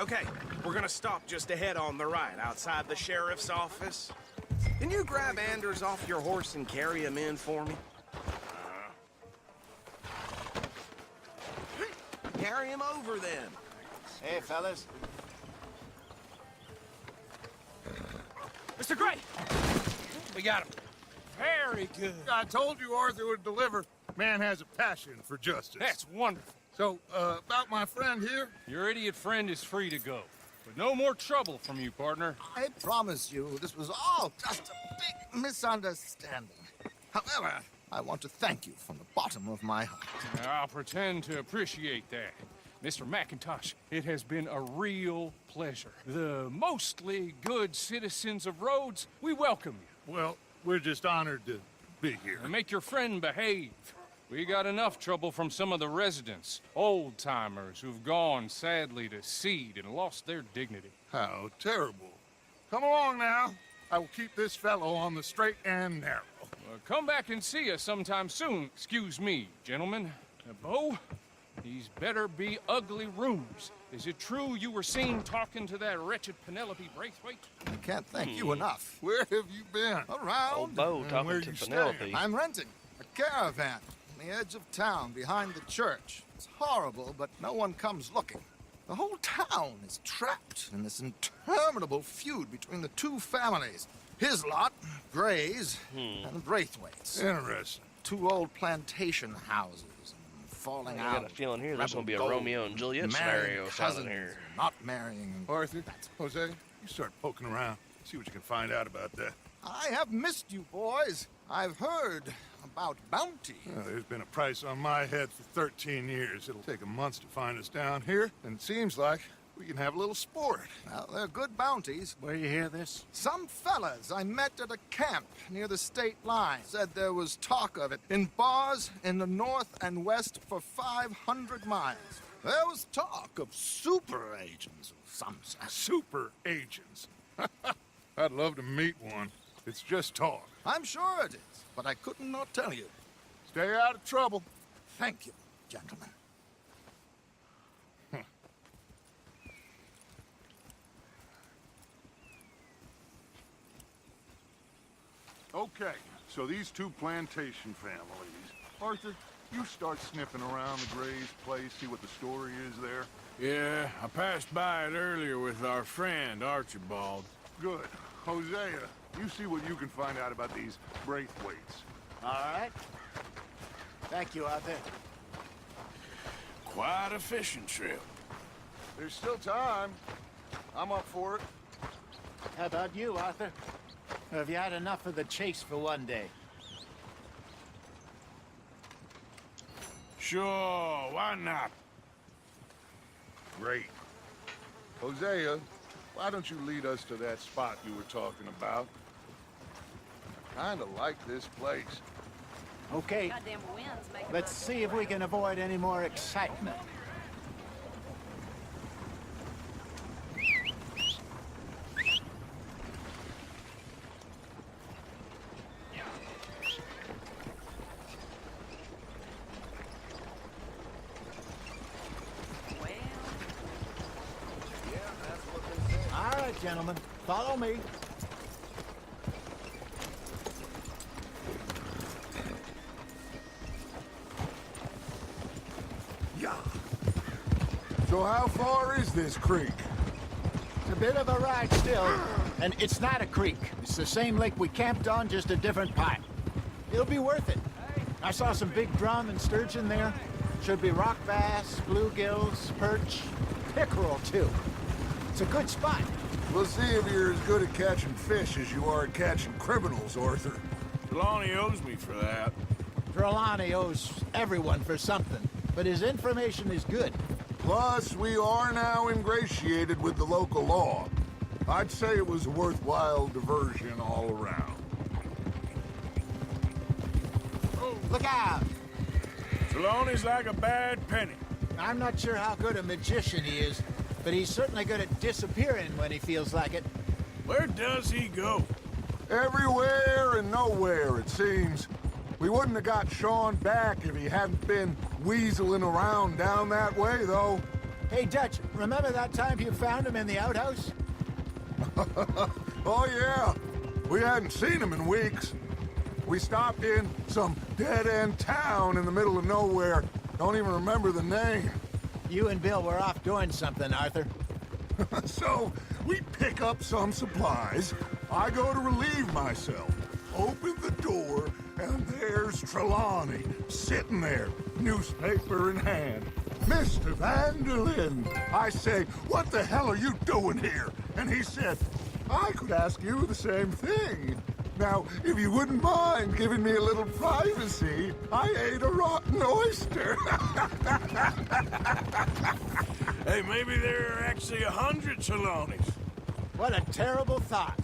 Okay, we're gonna stop just ahead on the right, outside the sheriff's office. Can you grab Anders off your horse and carry him in for me? Carry him over, then. Hey, fellas. Mr. Gray! We got him. Very good. I told you Arthur would deliver. Man has a passion for justice. That's wonderful. So, about my friend here? Your idiot friend is free to go. But no more trouble from you, partner. I promise you, this was all just a big misunderstanding. However, I want to thank you from the bottom of my heart. I'll pretend to appreciate that. Mr. McIntosh, it has been a real pleasure. The mostly good citizens of Rhodes, we welcome you. Well, we're just honored to be here. And make your friend behave. We got enough trouble from some of the residents, old-timers who've gone, sadly, to seed and lost their dignity. How terrible. Come along now. I will keep this fellow on the straight and narrow. Come back and see us sometime soon. Excuse me, gentlemen. Bo, these better be ugly rumors. Is it true you were seen talking to that wretched Penelope Braithwaite? I can't thank you enough. Where have you been? Around. Old Bo And talking where to you Penelope. staying? I'm renting a caravan on the edge of town behind the church. It's horrible, but no one comes looking. The whole town is trapped in this interminable feud between the two families. His lot, Gray's, and Braithwaite's. Interesting. Two old plantation houses and falling I out. got a feeling here there's rebel going to be a gold, Romeo and Juliet marrying scenario cousins, sounding here. Not marrying. Arthur, Jose, you start poking around. See what you can find out about that. I have missed you, boys. I've heard about bounty. Well, there's been a price on my head for 13 years. It'll take 'em months to find us down here, and it seems like we can have a little sport. Well, they're good bounties. Where you hear this? Some fellas I met at a camp near the state line said there was talk of it in bars in the north and west for 500 miles. There was talk of super agents of some sort. Super agents. I'd love to meet one. It's just talk. I'm sure it is, but I couldn't not tell you. Stay out of trouble. Thank you, gentlemen. Okay, so these two plantation families. Arthur, you start sniffing around the Gray's place, see what the story is there. Yeah, I passed by it earlier with our friend, Archibald. Good. Hosea, you see what you can find out about these Braithwaites. All right. Thank you, Arthur. Quite a fishing trip. There's still time. I'm up for it. How about you, Arthur? Or have you had enough of the chase for one day? Sure, why not? Great. Hosea, why don't you lead us to that spot you were talking about? I kinda like this place. Okay. Goddamn winds make Let's see if we can avoid any more excitement. All right, gentlemen, follow me. Yeah. So how far is this creek? It's a bit of a ride still, and it's not a creek. It's the same lake we camped on, just a different part. It'll be worth it. I saw some big drum and sturgeon there. Should be rock bass, bluegills, perch, pickerel too. It's a good spot. We'll see if you're as good at catching fish as you are at catching criminals, Arthur. Trelawney owes me for that. Trelawney owes everyone for something, but his information is good. Plus, we are now ingratiated with the local law. I'd say it was a worthwhile diversion all around. Look out! Trelawney's like a bad penny. I'm not sure how good a magician he is, but he's certainly good at disappearing when he feels like it. Where does he go? Everywhere and nowhere, it seems. We wouldn't have got Sean back if he hadn't been weaseling around down that way, though. Hey, Dutch, remember that time you found him in the outhouse? Oh, yeah. We hadn't seen him in weeks. We stopped in some dead-end town in the middle of nowhere. Don't even remember the name. You and Bill were off doing something, Arthur. So, we pick up some supplies. I go to relieve myself. Open the door, and there's Trelawney, sitting there, newspaper in hand. Mr. Vanderlyn! I say, what the hell are you doing here? And he said, I could ask you the same thing. Now, if you wouldn't mind giving me a little privacy, I ate a rotten oyster. Hey, maybe there are actually 100 Trelawneys. What a terrible thought.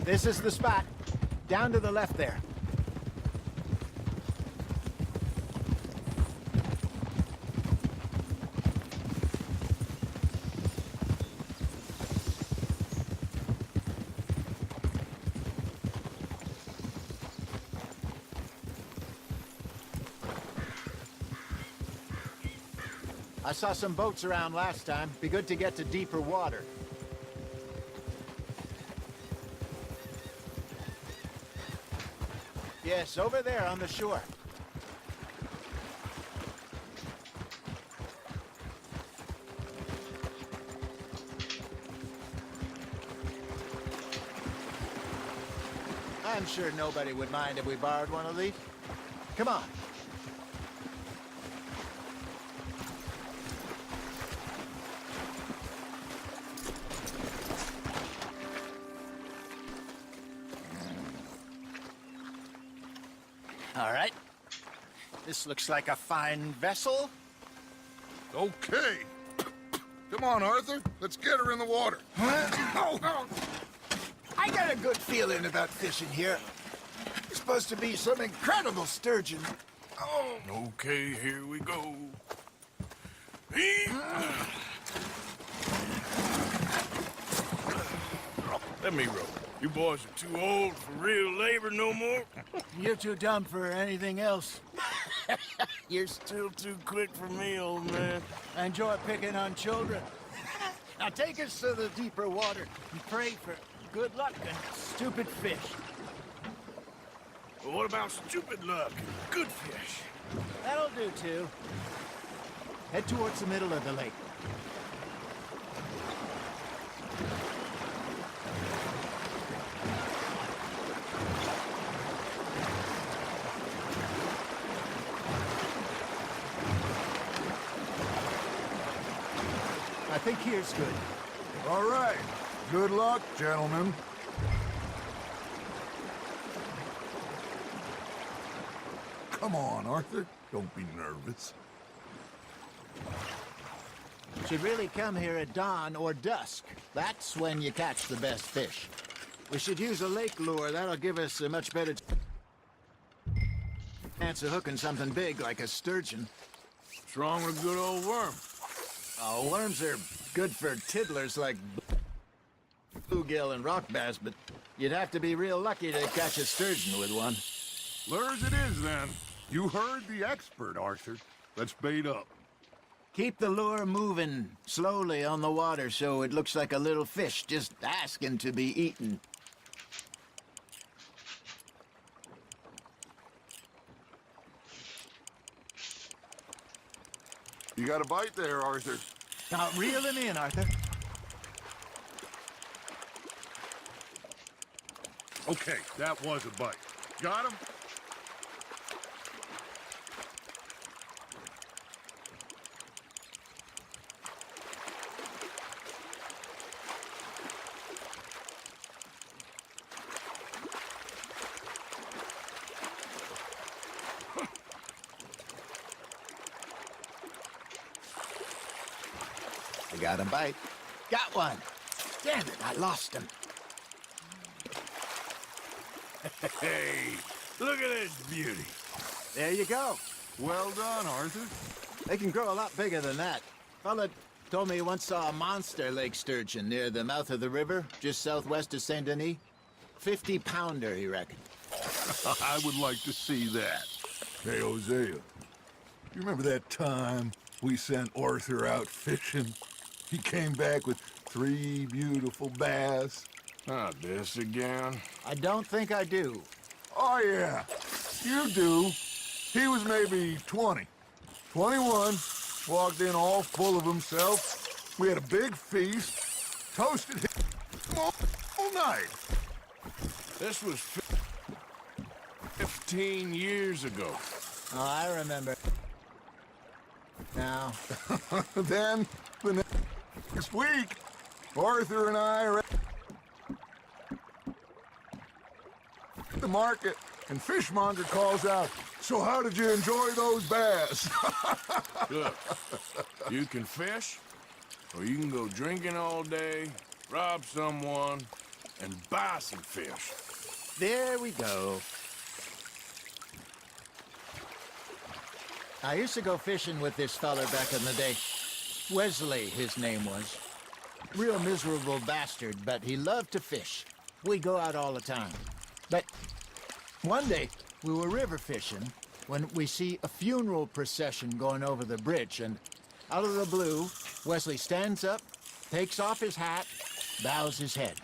This is the spot. Down to the left there. I saw some boats around last time. Be good to get to deeper water. Yes, over there on the shore. I'm sure nobody would mind if we borrowed one of these. Come on. All right. This looks like a fine vessel. Okay. Come on, Arthur. Let's get her in the water. I got a good feeling about fishing here. It's supposed to be some incredible sturgeon. Oh. Okay, here we go. Let me row. You boys are too old for real labor no more. You're too dumb for anything else. You're still too quick for me, old man. I enjoy picking on children. Now take us to the deeper water and pray for good luck and stupid fish. Well, what about stupid luck and good fish? That'll do, too. Head towards the middle of the lake. I think here's good. All right. Good luck, gentlemen. Come on, Arthur. Don't be nervous. Should really come here at dawn or dusk. That's when you catch the best fish. We should use a lake lure. That'll give us a much better chance of hooking something big like a sturgeon. What's wrong with a good old worm? Oh, worms are good for tiddlers like bluegill and rock bass, but you'd have to be real lucky to catch a sturgeon with one. Lure as it is, then. You heard the expert, Arthur. Let's bait up. Keep the lure moving slowly on the water so it looks like a little fish just asking to be eaten. You got a bite there, Arthur. Now, reel him in, Arthur. Okay, that was a bite. Got him? I got a bite. Got one. Damn it, I lost him. Hey, look at this beauty. There you go. Well done, Arthur. They can grow a lot bigger than that. Fella told me he once saw a monster lake sturgeon near the mouth of the river, just southwest of Saint Denis. 50-pounder, he reckoned. I would like to see that. Hey, Hosea, you remember that time we sent Arthur out fishing? He came back with 3 beautiful bass. Not this again. I don't think I do. Oh, yeah, you do. He was maybe 20, 21, walked in all full of himself. We had a big feast, toasted him all night. This was 15 years ago. Oh, I remember. Now. Then, the next week, Arthur and I are at the market, and Fishmonger calls out, "So how did you enjoy those bass?" Look, you can fish, or you can go drinking all day, rob someone, and buy some fish. There we go. I used to go fishing with this fella back in the day. Wesley, his name was. Real miserable bastard, but he loved to fish. We'd go out all the time. But one day, we were river fishing when we see a funeral procession going over the bridge, and out of the blue, Wesley stands up, takes off his hat, bows his head.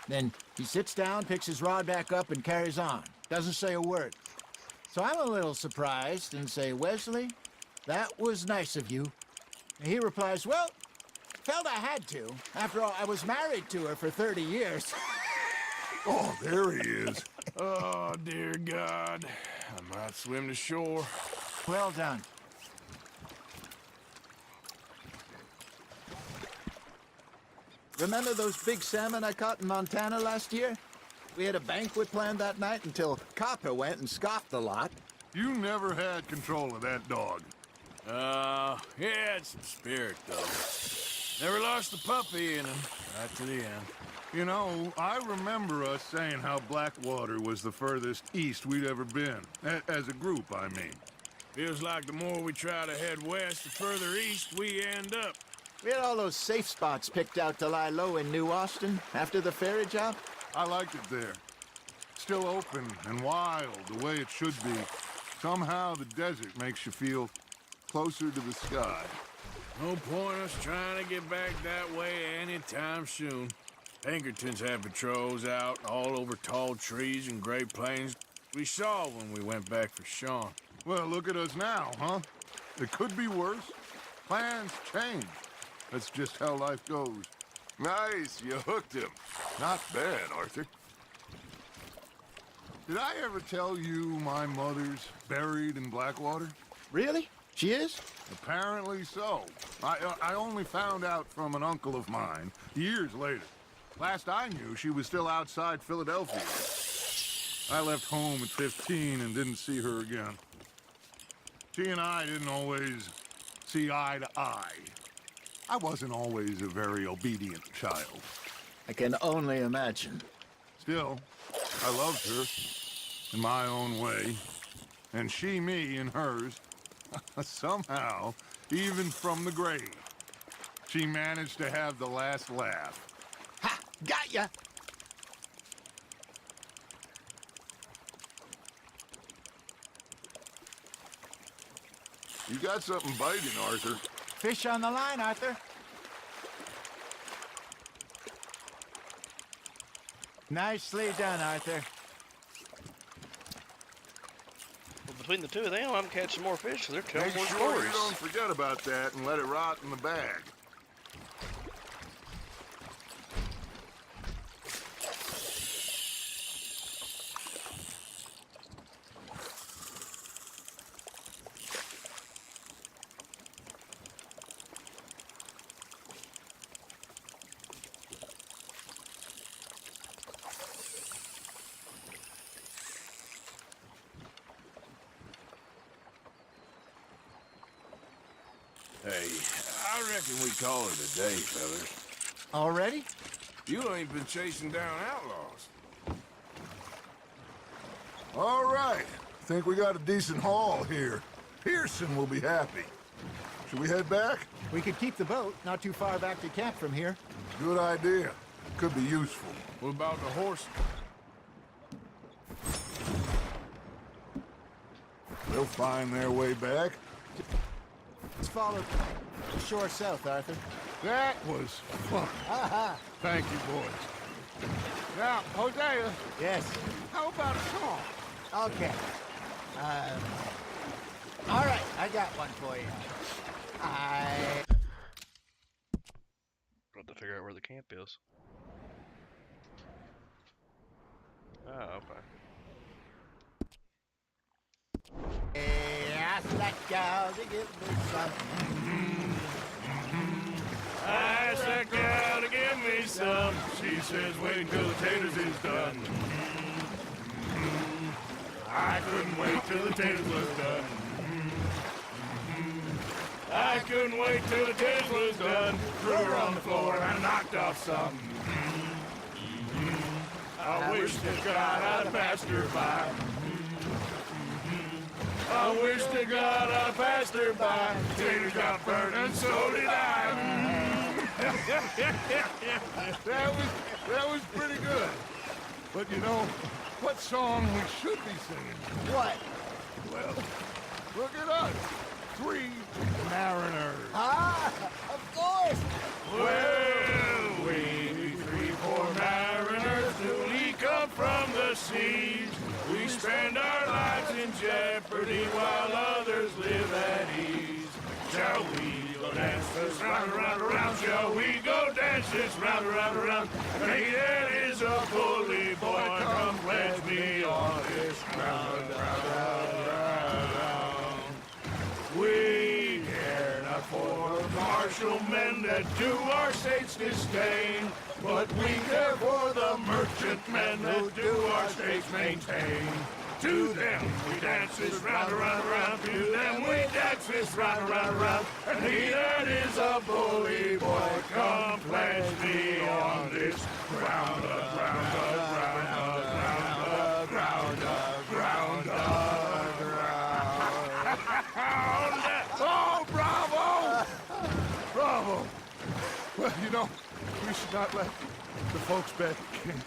Then he sits down, picks his rod back up, and carries on. Doesn't say a word. So I'm a little surprised and say, "Wesley, that was nice of you." And he replies, "Well, felt I had to. After all, I was married to her for 30 years. Oh, there he is. Oh, dear God. I might swim to shore. Well done. Remember those big salmon I caught in Montana last year? We had a banquet planned that night until Copper went and scoffed a lot. You never had control of that dog. He had some spirit, though. Never lost the puppy in him, right to the end. You know, I remember us saying how Blackwater was the furthest east we'd ever been. As a group, I mean. Feels like the more we try to head west, the further east we end up. We had all those safe spots picked out to lie low in New Austin after the ferry job. I liked it there. Still open and wild, the way it should be. Somehow the desert makes you feel closer to the sky. No point us trying to get back that way anytime soon. Pinkertons had patrols out all over tall trees and Great Plains. We saw when we went back for Sean. Well, look at us now, huh? It could be worse. Plans change. That's just how life goes. Nice, you hooked him. Not bad, Arthur. Did I ever tell you my mother's buried in Blackwater? Really? She is? Apparently so. I only found out from an uncle of mine years later. Last I knew, she was still outside Philadelphia. I left home at 15 and didn't see her again. She and I didn't always see eye to eye. I wasn't always a very obedient child. I can only imagine. Still, I loved her in my own way, and she me in hers. Somehow, even from the grave, she managed to have the last laugh. Ha! Got ya! You got something biting, Arthur. fish on the line, Arthur. Nicely done, Arthur. Well, between the two of them, I'm catching more fish, so they're telling Make more sure stories. you don't forget about that and let it rot in the bag. Hey, I reckon we call it a day, fellas. Already? You ain't been chasing down outlaws. All right. Think we got a decent haul here. Pearson will be happy. Should we head back? We could keep the boat not too far back to camp from here. Good idea. Could be useful. What about the horse? They'll find their way back. Let's follow shore south, Arthur. That was fun. Thank you, boys. Now, Hosea. Yes. How about a song? Okay. All right, I got one for you. Got to figure out where the camp is. Oh, okay. Ask that gal to give me some. Ask that gal to give me some. She says wait until the taters is done. I couldn't wait till the taters was done. I couldn't wait till the taters was done. Threw her on the floor and knocked off some. I wish to God I'd passed her by. I wish to God I passed her by. Taters got burned and so did I. That was pretty good. But you know, what song we should be singing? What? Well, look at us. 3 mariners. Ah, of course. Well, we 3 poor mariners newly come from the seas. We spend our lives in jeopardy while others live at ease. Shall we go dance this round, around, around? Shall we go dance this round, around, around? Hey, that is a bully boy. Come pledge me on this ground, round, round, round. We care not for martial men that do our state's disdain, but we care for the merchant men that do our states maintain. To them we dance this round, around, around. To them we dance this round, around, around. And he that is a bully boy, come pledge me on this ground, ground, ground, ground, ground, ground, ground. Oh, bravo! Bravo! Well, you know, we should not let the folks back at camp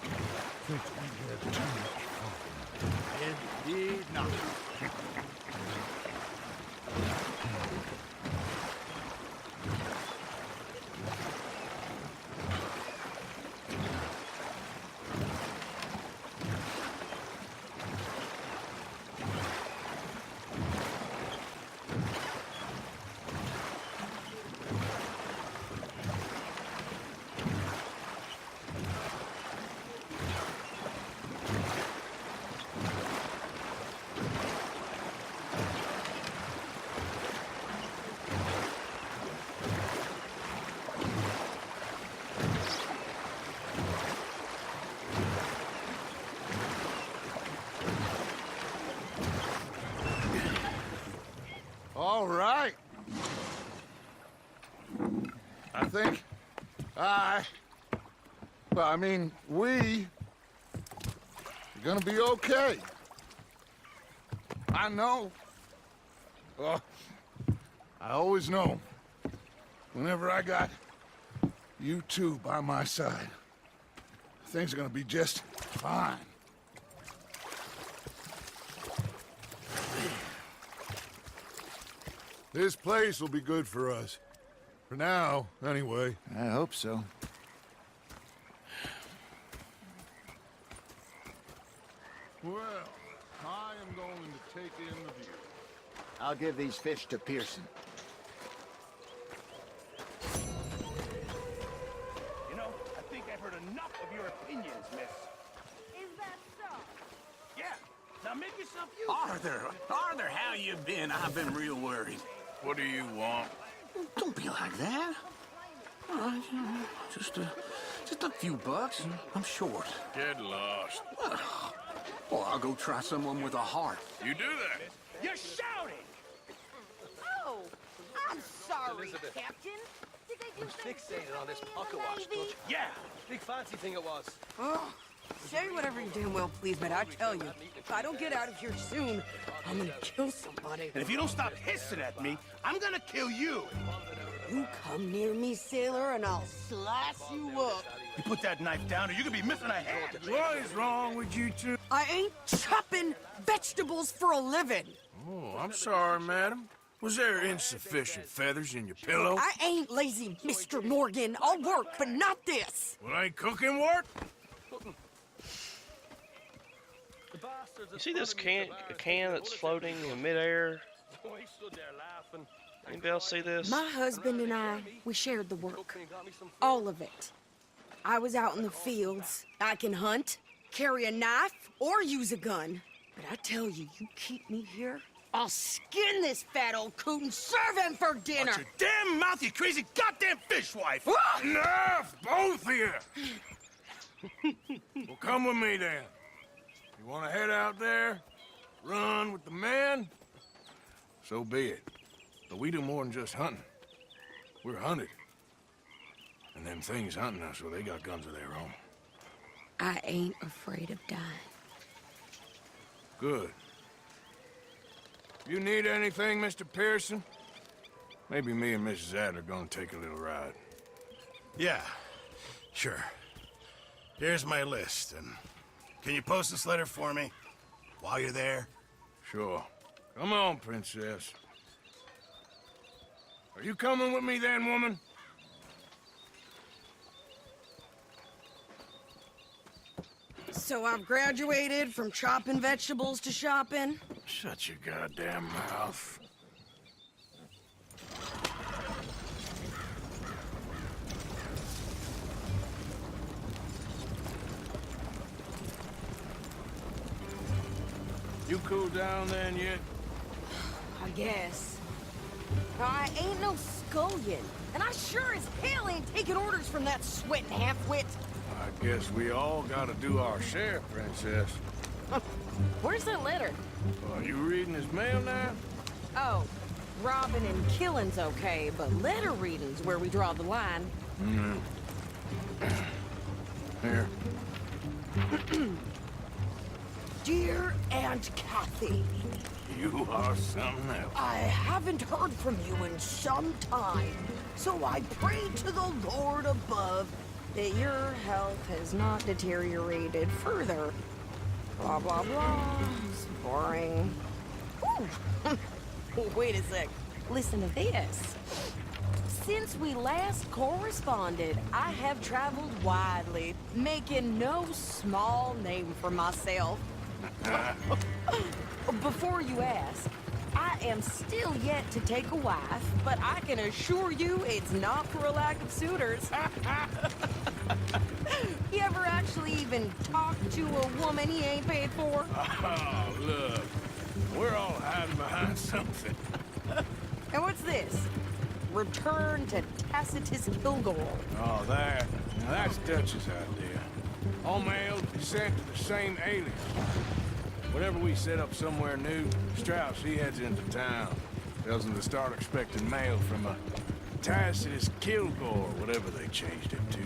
think we had too much fun. Indeed not. All right. I think we are gonna be okay. I know. Oh, I always know. Whenever I got you two by my side, things are gonna be just fine. This place will be good for us. For now, anyway. I hope so. Well, I am going to take in the view. I'll give these fish to Pearson. You know, I think I've heard enough of your opinions, miss. Is that so? Yeah. Now make yourself useful. Arthur, how you been? I've been real worried. What do you want? Don't be like that. All right, just a few bucks. I'm short. Get lost. Well, I'll go try someone with a heart. You do that. You're shouting! Oh, I'm sorry, Captain. Did they do Fixated on this pocket watch, maybe? don't you? Yeah. Big fancy thing it was. Oh, say whatever you damn well please, but I tell you, if I don't get out of here soon, I'm gonna kill somebody. And if you don't stop hissing at me, I'm gonna kill you. You come near me, sailor, and I'll slice you up. You put that knife down or you could be missing a hand. What is wrong with you two? I ain't chopping vegetables for a living. Oh, I'm sorry, madam. Was there insufficient feathers in your pillow? I ain't lazy, Mr. Morgan. I'll work, but not this. Well, ain't cooking work? You see this can that's floating in midair? Anybody else see this? My husband and I, we shared the work. All of it. I was out in the fields. I can hunt, carry a knife, or use a gun. But I tell you, you keep me here, I'll skin this fat old coot and serve him for dinner. Watch your damn mouth, you crazy goddamn fishwife! Enough, both of you! Well, come with me then. You want to head out there, run with the men? So be it. But we do more than just hunting. We're hunted. And them things hunting us, well, they got guns of their own. I ain't afraid of dying. Good. You need anything, Mr. Pearson? Maybe me and Mrs. Adler gonna take a little ride. Yeah, sure. Here's my list, and can you post this letter for me while you're there? Sure. Come on, Princess. Are you coming with me then, woman? So I've graduated from chopping vegetables to shopping. Shut your goddamn mouth. You cool down then yet? I guess. I ain't no scullion, and I sure as hell ain't taking orders from that sweating half-wit. I guess we all gotta do our share, Princess. Where's that letter? Are you reading his mail now? Oh, robbing and killing's okay, but letter reading's where we draw the line. Here. Dear Aunt Kathy, You are something else. I haven't heard from you in some time, so I pray to the Lord above that your health has not deteriorated further. Blah, blah, blah. It's boring. Ooh. Wait a sec. Listen to this. Since we last corresponded, I have traveled widely, making no small name for myself. Before you ask, I am still yet to take a wife, but I can assure you it's not for a lack of suitors. You ever actually even talk to a woman he ain't paid for? Oh, look. We're all hiding behind something. And what's this? Return to Tacitus Kilgore. Oh, that. Now that's Dutch's idea. All mail sent to the same alias. Whenever we set up somewhere new, Strauss, he heads into town. Tells them to start expecting mail from a Tacitus Kilgore, whatever they changed it to.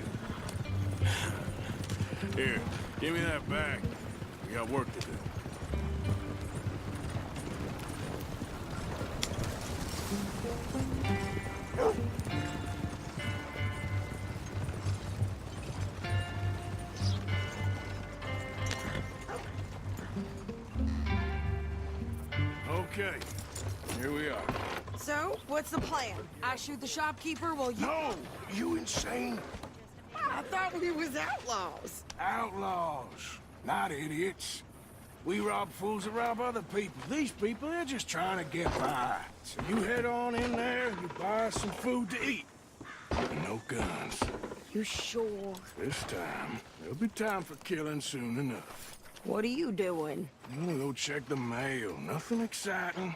Here, give me that back. We got work to do. Okay, here we are. So, what's the plan? I shoot the shopkeeper while you... No! You insane? I thought we was outlaws. Outlaws, not idiots. We rob fools that rob other people. These people, they're just trying to get by. So you head on in there and you buy some food to eat. And no guns. You sure? This time, there'll be time for killing soon enough. What are you doing? I'm gonna go check the mail. Nothing exciting.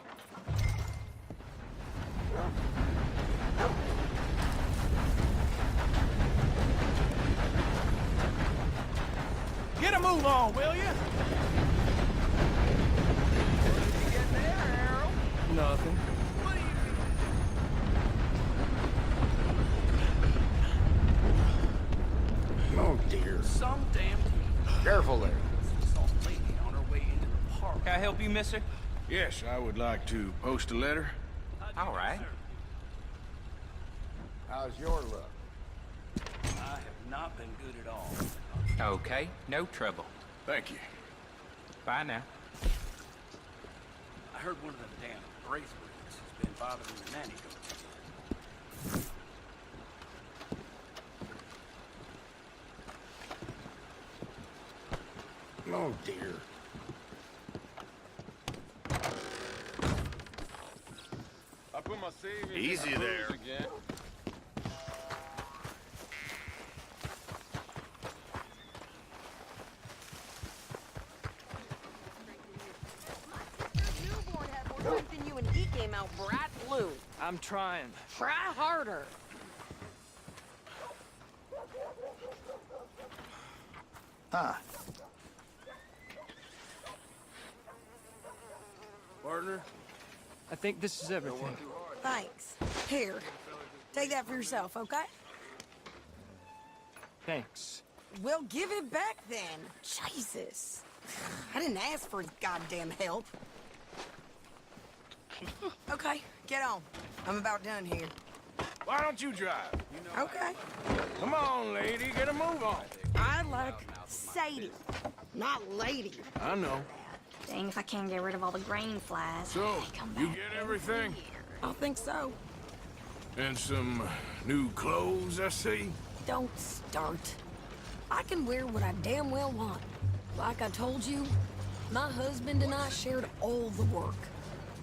Get a move on, will you? Nothing. Oh, dear. Some damn Careful there. lady on her way into the park. Can I help you, mister? Yes, I would like to post a letter. All right. How's your luck? I have not been good at all. Okay, no trouble. Thank you. Bye now. I heard one of them damn Braithwaites has been bothering the nanny goats. Oh, dear. I put my savings Easy there. again. Newborn had more teeth than you, and he came out bright blue. I'm trying. Try harder. Huh. Partner? I think this is everything. Thanks. Here, take that for yourself, okay? Thanks. We'll give it back then. Jesus. I didn't ask for his goddamn help. Okay, get on. I'm about done here. Why don't you drive? Okay. Come on, lady, get a move on. I like Sadie, not lady. I know. Dang, if I can't get rid of all the grain flies. So, you get everything? I think so. And some new clothes, I see? Don't start. I can wear what I damn well want. Like I told you, my husband and I shared all the work.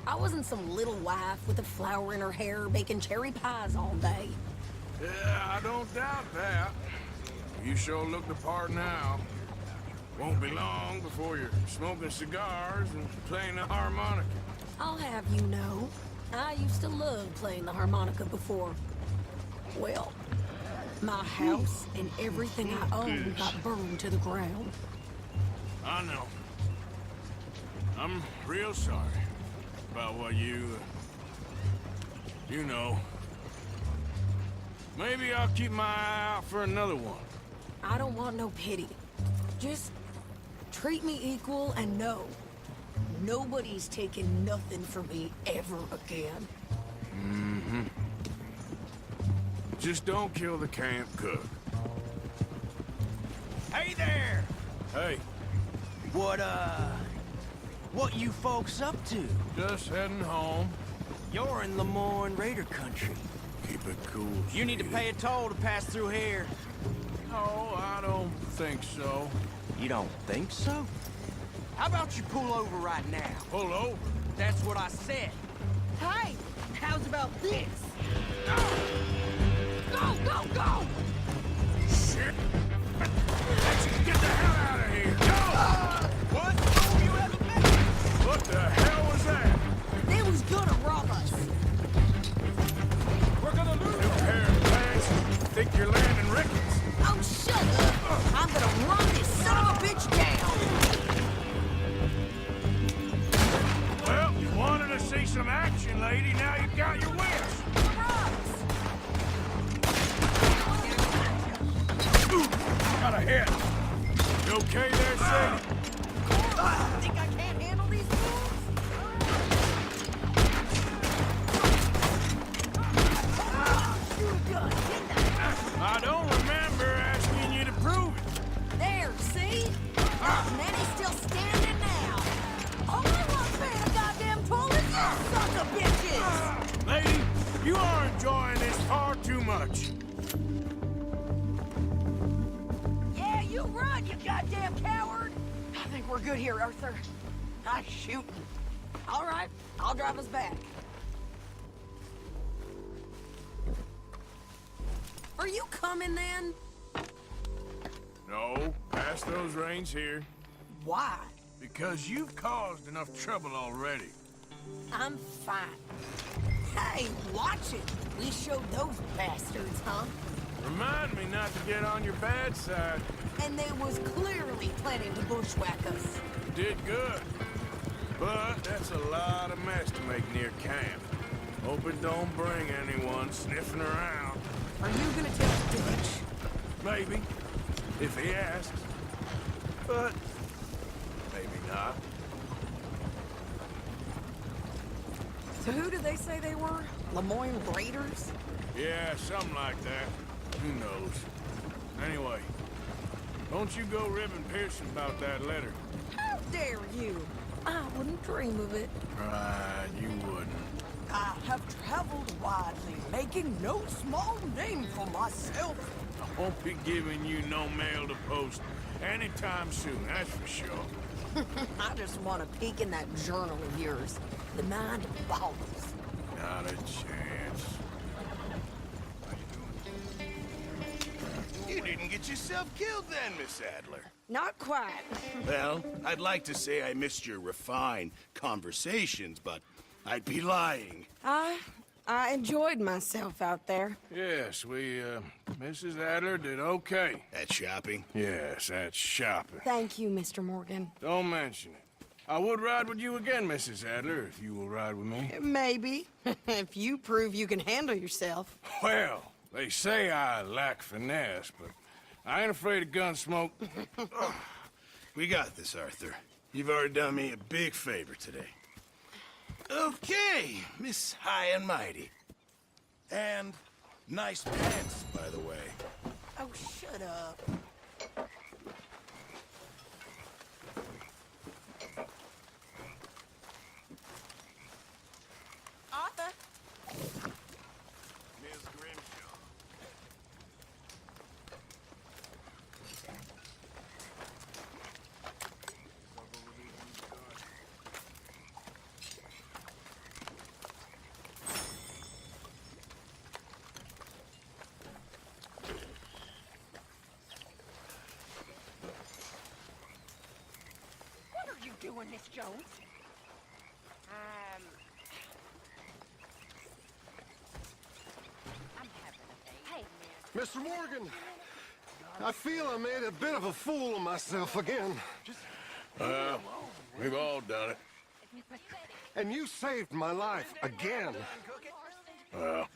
I wasn't some little wife with a flower in her hair baking cherry pies all day. Yeah, I don't doubt that. You sure look the part now. Won't be long before you're smoking cigars and playing the harmonica. I'll have you know, I used to love playing the harmonica before. Well, my house and everything I owned got burned to the ground. I know. I'm real sorry about what you know. Maybe I'll keep my eye out for another one. I don't want no pity. Just treat me equal and know nobody's taking nothing from me ever again. Mm-hmm. Just don't kill the camp cook. Hey there! Hey, What you folks up to? just heading home. You're in Lemoyne Raider country. Keep it cool. You need to pay a toll to pass through here. No, I don't think so. You don't think so? How about you pull over right now? Pull over. That's what I said. Hey, how's about this? Go, go, go! Shit! Let's get the hell out of here! Go! What? You haven't been? What the hell was that? They was gonna rob us. We're gonna lose new pair of pants. Think you're landing Ricketts? Oh, shut up! I'm gonna run this son of a bitch down! Well, you wanted to see some action, lady. Now you got your wish. Got a hit. You okay there, Sadie? Think I can't handle these fools? I don't remember asking you to prove it. There, see? Nanny's still standing now. All I want paying a goddamn toll is you sons of bitches! Lady, You are enjoying this far too much. Yeah, you run, you goddamn coward! I think we're good here, Arthur. I'm shooting. All right, I'll drive us back. Are you coming then? No, pass those reins here. Why? Because you've caused enough trouble already. I'm fine. Hey, watch it. We showed those bastards, huh? Remind me not to get on your bad side. And they was clearly planning to bushwhack us. You did good. But that's a lot of mess to make near camp. Hope it don't bring anyone sniffing around. Are you gonna tell Dutch? Maybe, if he asks. But maybe not. So who did they say they were? Lemoyne Raiders? Yeah, something like that. Who knows? Anyway, don't you go ribbing Pearson about that letter. How dare you? I wouldn't dream of it. Right, you wouldn't. I have traveled widely, making no small name for myself. I won't be giving you no mail to post anytime soon, that's for sure. I just want to peek in that journal of yours. The mind boggles. Not a chance. You didn't get yourself killed then, Miss Adler. Not quite. Well, I'd like to say I missed your refined conversations, but I'd be lying. I enjoyed myself out there. Yes, Mrs. Adler did okay. At shopping? Yes, at shopping. Thank you, Mr. Morgan. Don't mention it. I would ride with you again, Mrs. Adler, if you will ride with me. Maybe. If you prove you can handle yourself. Well, they say I lack finesse, but I ain't afraid of gun smoke. We got this, Arthur. You've already done me a big favor today. Okay, Miss High and Mighty. And nice pants, by the way. Oh, shut up. Arthur? Miss Grimshaw. What are you doing, Miss Jones? Hey. Mr. Morgan, I feel I made a bit of a fool of myself again. We've all done it. And you saved my life again. Well,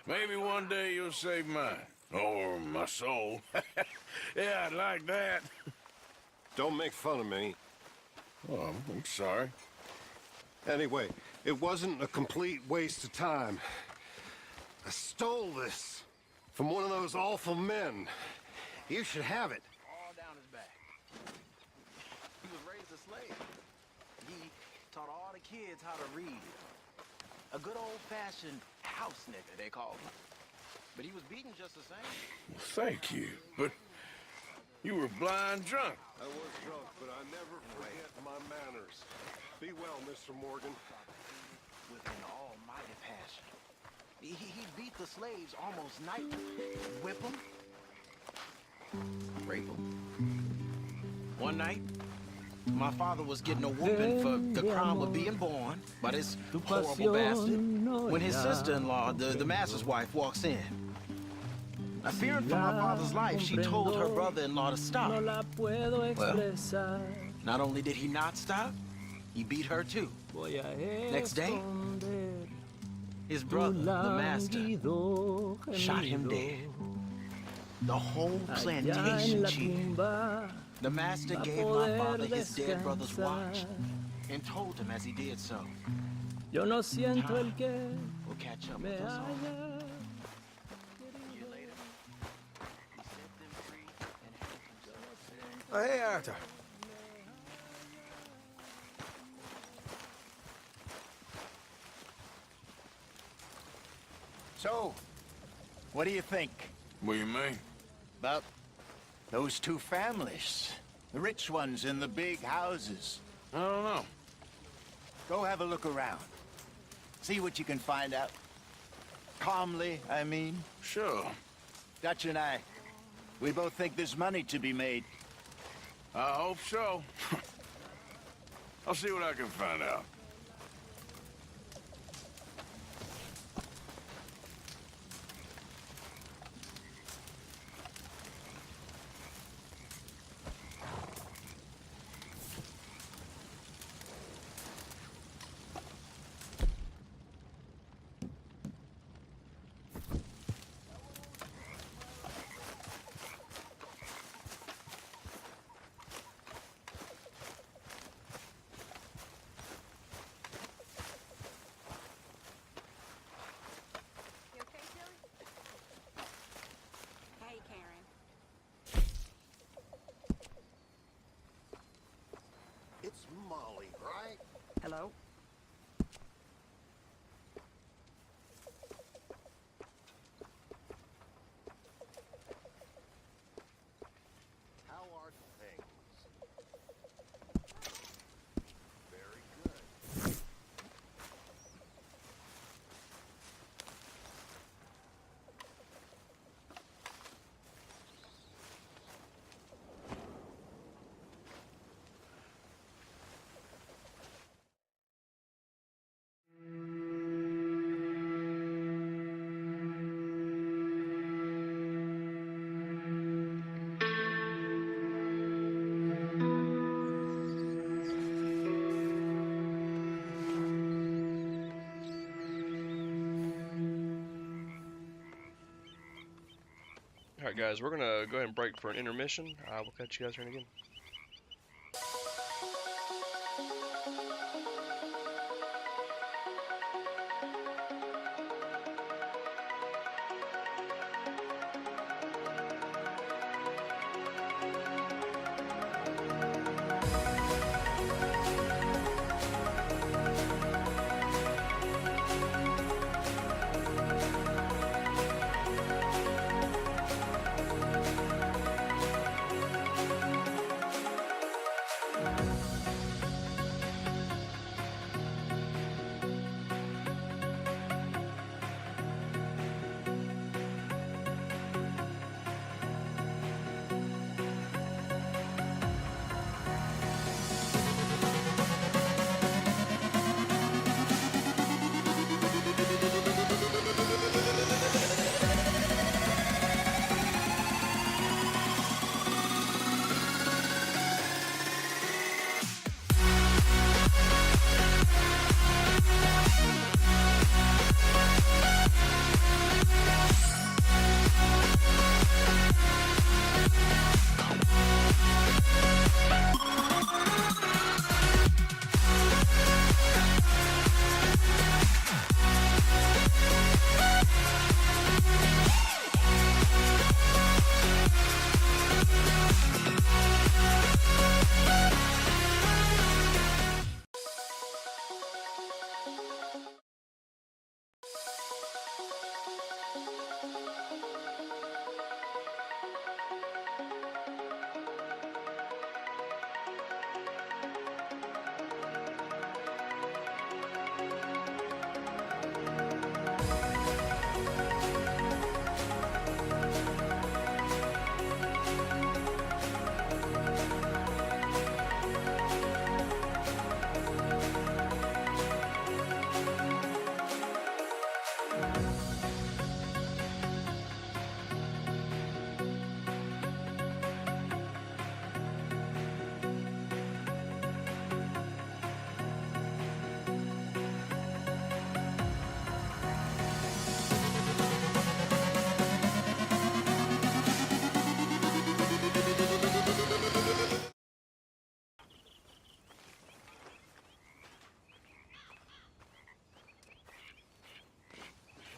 maybe one day you'll save mine. Or my soul. Yeah, I'd like that. Don't make fun of me. Oh, I'm sorry. Anyway, it wasn't a complete waste of time. I stole this from one of those awful men. You should have it. All down his back. He was raised a slave. He taught all the kids how to read. A good old-fashioned house nigger, they call him. But he was beaten just the same. Thank you, but you were blind drunk. I was drunk, but I never forget my manners. Be well, Mr. Morgan. With an almighty passion. He beat the slaves almost nightly. Whip them. Rape them. One night, my father was getting a whooping for the crime of being born by this horrible bastard when his sister-in-law, the master's wife, walks in. Now, fearing for my father's life, she told her brother-in-law to stop. Well, not only did he not stop, he beat her too. Next day, his brother, the master, shot him dead. The whole plantation cheered. The master gave my father his dead brother's watch and told him as he did so, time will catch up with us all. Oh, hey, Arthur. So, what do you think? What do you mean? About those two families. The rich ones in the big houses. I don't know. Go have a look around. See what you can find out. Calmly, I mean. Sure. Dutch and I, we both think there's money to be made. I hope so. I'll see what I can find out. Hey, Karen. It's Molly, right? Hello? How are things? Very good. Alright guys, we're gonna go ahead and break for an intermission. We'll catch you guys here in again.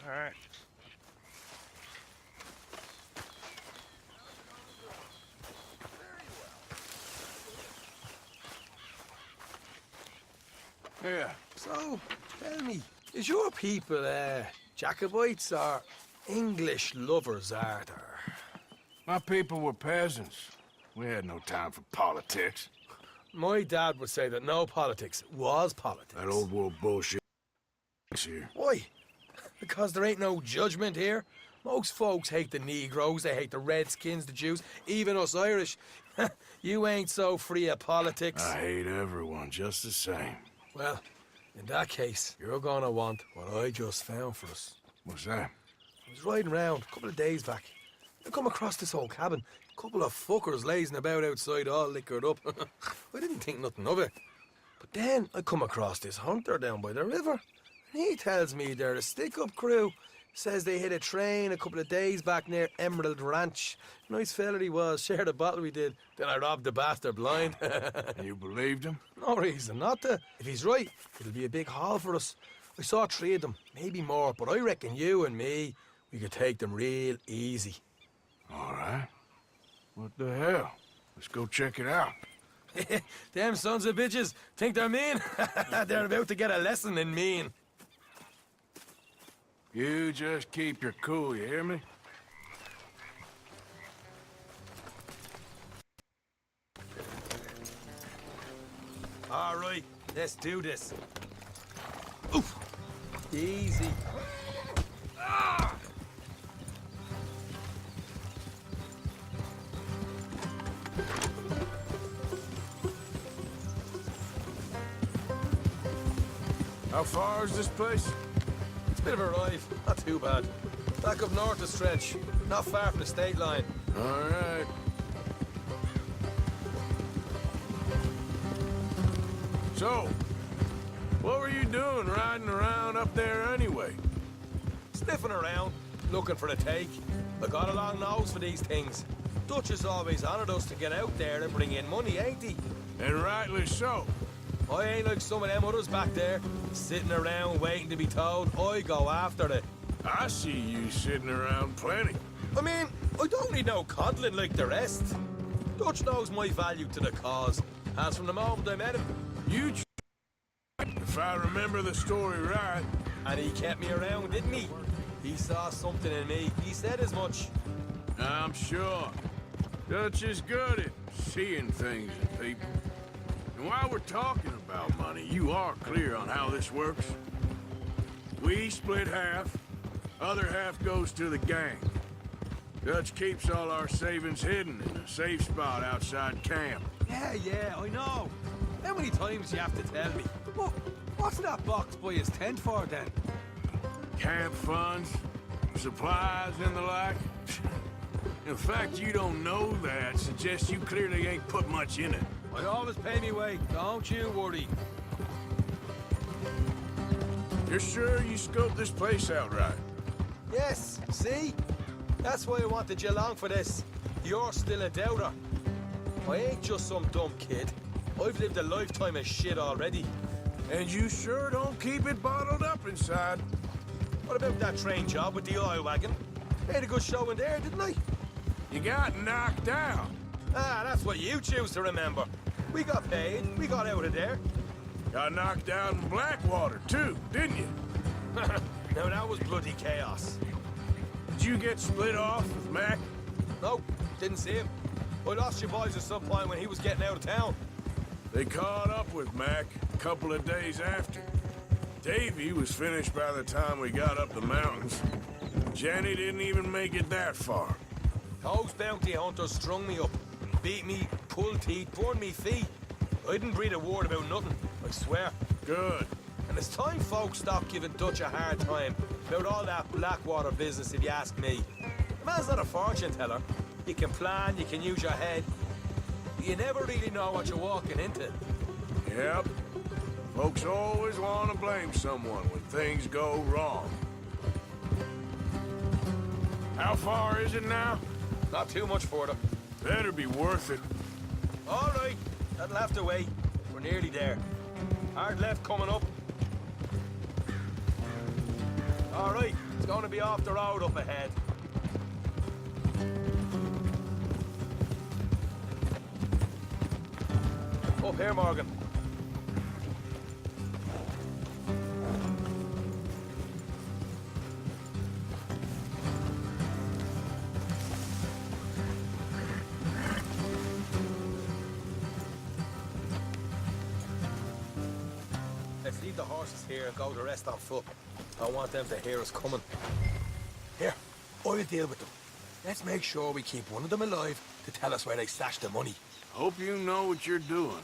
Alright. Yeah. So, tell me, is your people, Jacobites are English lovers, Arthur. My people were peasants. We had no time for politics. My dad would say that no politics was politics. That old world bullshit here. Why? Because there ain't no judgment here. Most folks hate the Negroes, they hate the Redskins, the Jews, even us Irish. You ain't so free of politics. I hate everyone just the same. Well, in that case, you're gonna want what I just found for us. What's that? I was riding around a couple of days back. I come across this old cabin. A couple of fuckers lazing about outside all liquored up. I didn't think nothing of it. But then I come across this hunter down by the river. And he tells me they're a stick-up crew. Says they hit a train a couple of days back near Emerald Ranch. Nice fella he was, shared a bottle we did. Then I robbed the bastard blind. You believed him? No reason not to. If he's right, it'll be a big haul for us. I saw 3 of them, maybe more, but I reckon you and me, we could take them real easy. All right. What the hell? Let's go check it out. Them sons of bitches think they're mean. They're about to get a lesson in mean. You just keep your cool, you hear me? All right, let's do this. Oof. Easy. Ah! How far is this place? It's a bit of a ride, not too bad. Back up north of Stretch, not far from the state line. All right. So, what were you doing riding around up there anyway? Sniffing around, looking for a take. I got a long nose for these things. Dutch has always honoured us to get out there and bring in money, ain't he? And rightly so. I ain't like some of them others back there, sitting around waiting to be told. I go after it. I see you sitting around plenty. I mean, I don't need no coddling like the rest. Dutch knows my value to the cause, as from the moment I met him. You if I remember the story right. And he kept me around, didn't he? He saw something in me. He said as much. I'm sure. Dutch is good at seeing things in people. And while we're talking about money, you are clear on how this works? We split half, other half goes to the gang. Dutch keeps all our savings hidden in a safe spot outside camp. Yeah, I know. How many times do you have to tell me? What's that box by his tent for, then? Camp funds, supplies, and the like. In fact, you don't know that suggests you clearly ain't put much in it. I always pay me way, don't you worry. You're sure you scoped this place out right? Yes, see? That's why I wanted you along for this. You're still a doubter. I ain't just some dumb kid. I've lived a lifetime of shit already. And you sure don't keep it bottled up inside. What about that train job with the oil wagon? Made a good show in there, didn't I? You got knocked out. Ah, that's what you choose to remember. We got paid, we got out of there. Got knocked out in Blackwater, too, didn't you? Now that was bloody chaos. Did you get split off with Mac? No, didn't see him. I lost you boys at some point when he was getting out of town. They caught up with Mac a couple of days after. Davy was finished by the time we got up the mountains. Jenny didn't even make it that far. Those bounty hunters strung me up, beat me, pulled teeth, burned me feet. I didn't breathe a word about nothing, I swear. Good. And it's time folks stop giving Dutch a hard time about all that Blackwater business, if you ask me. The man's not a fortune teller. You can plan, you can use your head. You never really know what you're walking into. Yep. Folks always want to blame someone when things go wrong. How far is it now? Not too much further. Better be worth it. All right, that'll have to wait. We're nearly there. Hard left coming up. All right, it's going to be off the road up ahead. Up here, Morgan. the horses here and go the rest on foot. I want them to hear us coming. Here, I'll deal with them. Let's make sure we keep one of them alive to tell us where they stashed the money. Hope you know what you're doing.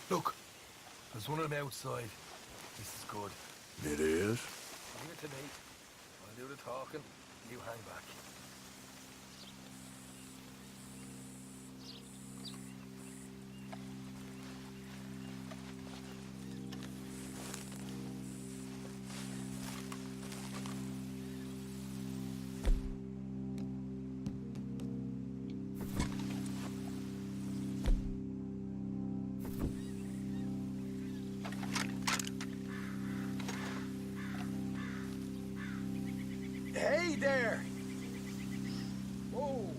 Look, there's one of them outside. This is good. It is? Leave it to me. I'll do the talking. You hang back. Hey there! Whoa!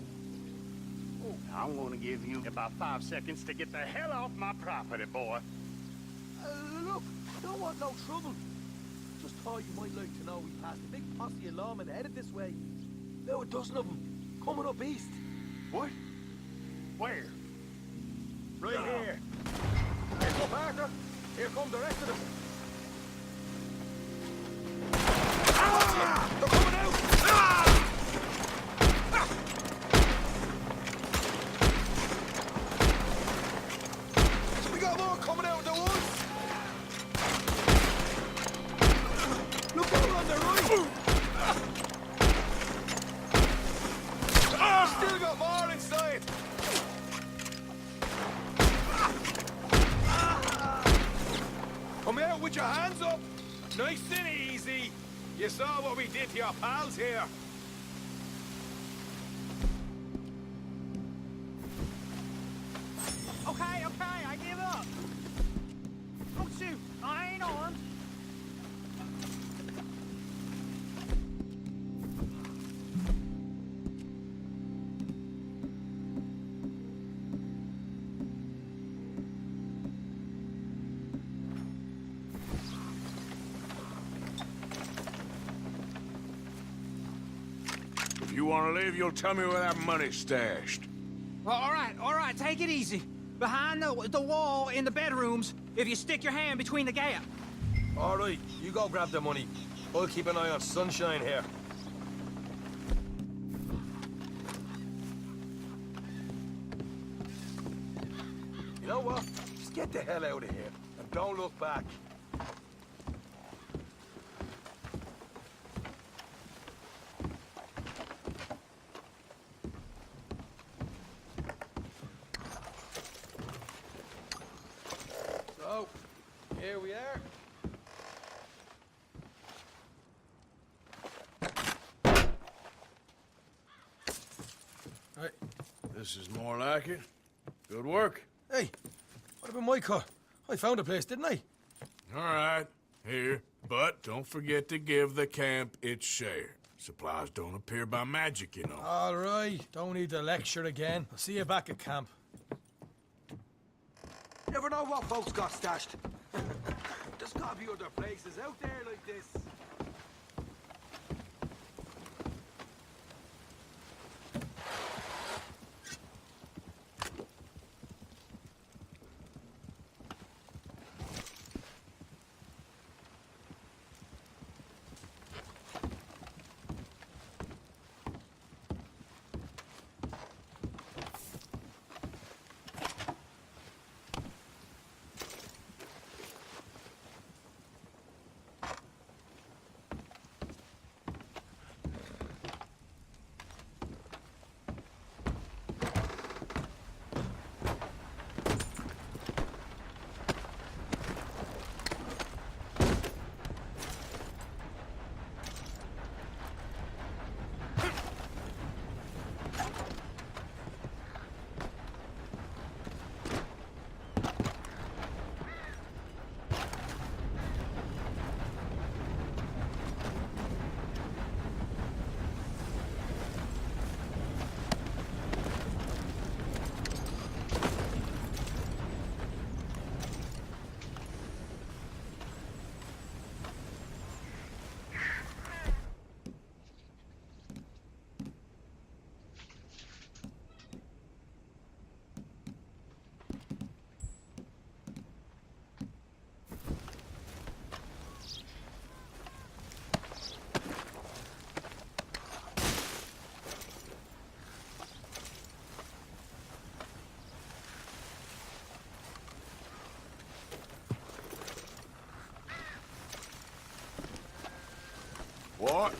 Oh, I'm gonna give you about 5 seconds to get the hell off my property, boy. Look, don't want no trouble. Just thought you might like to know we passed a big posse of lawmen headed this way. About a dozen of them, coming up east. What? Where? Right here. Here come Parker. Here come the rest of them. They're coming out! We got more coming out of the woods! Look over on the right! Still got more inside! Come out with your hands up! Nice and easy! You saw what we did to your pals here. Okay, I give up. Don't shoot. I ain't armed. If you want to leave, you'll tell me where that money's stashed. Well, all right, take it easy. Behind the wall in the bedrooms, if you stick your hand between the gap. All right, you go grab the money. I'll keep an eye on Sunshine here. You know what? Just get the hell out of here and don't look back. So, here we are. Right. This is more like it. Good work. Hey, what about my car? I found a place, didn't I? All right, here. But don't forget to give the camp its share. Supplies don't appear by magic, you know. All right, don't need to lecture again. I'll see you back at camp. Never know what folks got stashed. There's gotta be other places out there like this. What?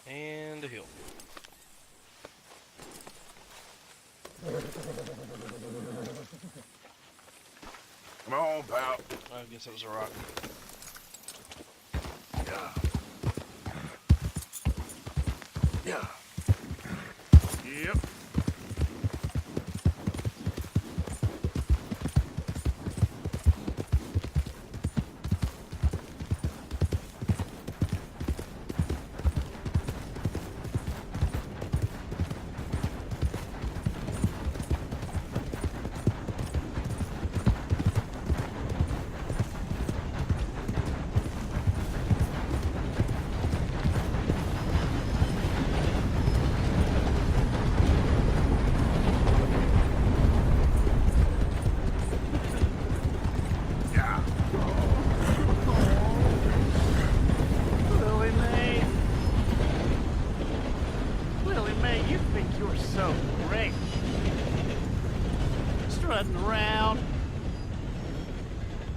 And a hill. Come on, pal. I guess it was a rock. Yeah. Yeah. Yep. Willie Mae. Willie Mae, you think you're so great. Strutting around.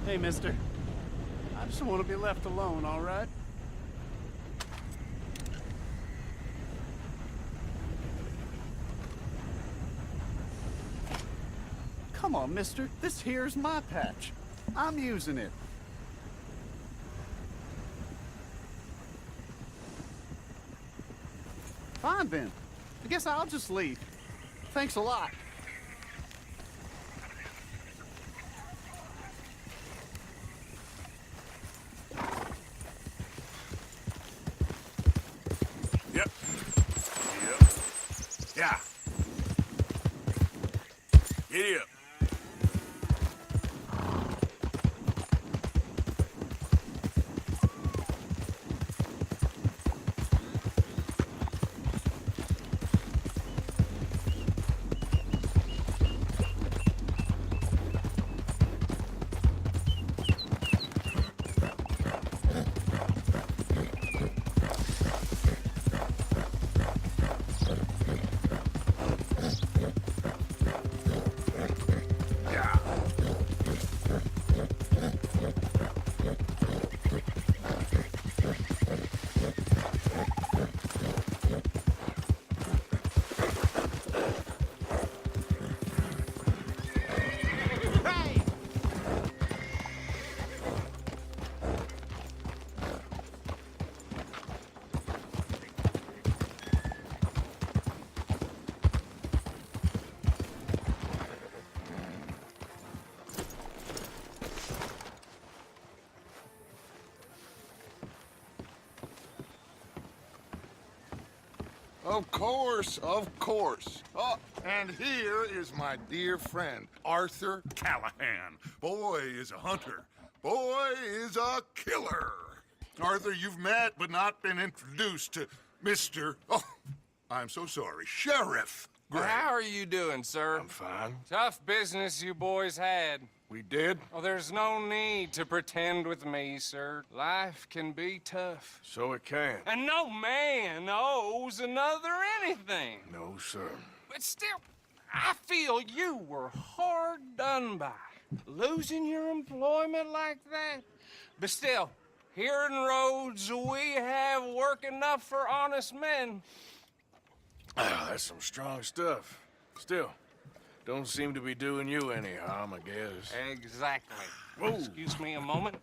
Hey, mister. I just want to be left alone, all right? Come on, mister. This here's my patch. I'm using it. Fine, then. I guess I'll just leave. Thanks a lot. Yep. Yep. Yeah. Giddy up. Of course, of course. Oh, and here is my dear friend, Arthur Callahan. Boy is a hunter. Boy is a killer. Arthur, you've met but not been introduced to Mr. Oh, I'm so sorry, Sheriff Gray. How are you doing, sir? I'm fine. Tough business you boys had. We did? Oh, there's no need to pretend with me, sir. Life can be tough. So it can. And no man owes another anything. No, sir. But still, I feel you were hard done by. Losing your employment like that. But still, here in Rhodes, we have work enough for honest men. Ah, that's some strong stuff. Still, don't seem to be doing you any harm, I guess. Exactly. Whoa. Excuse me a moment.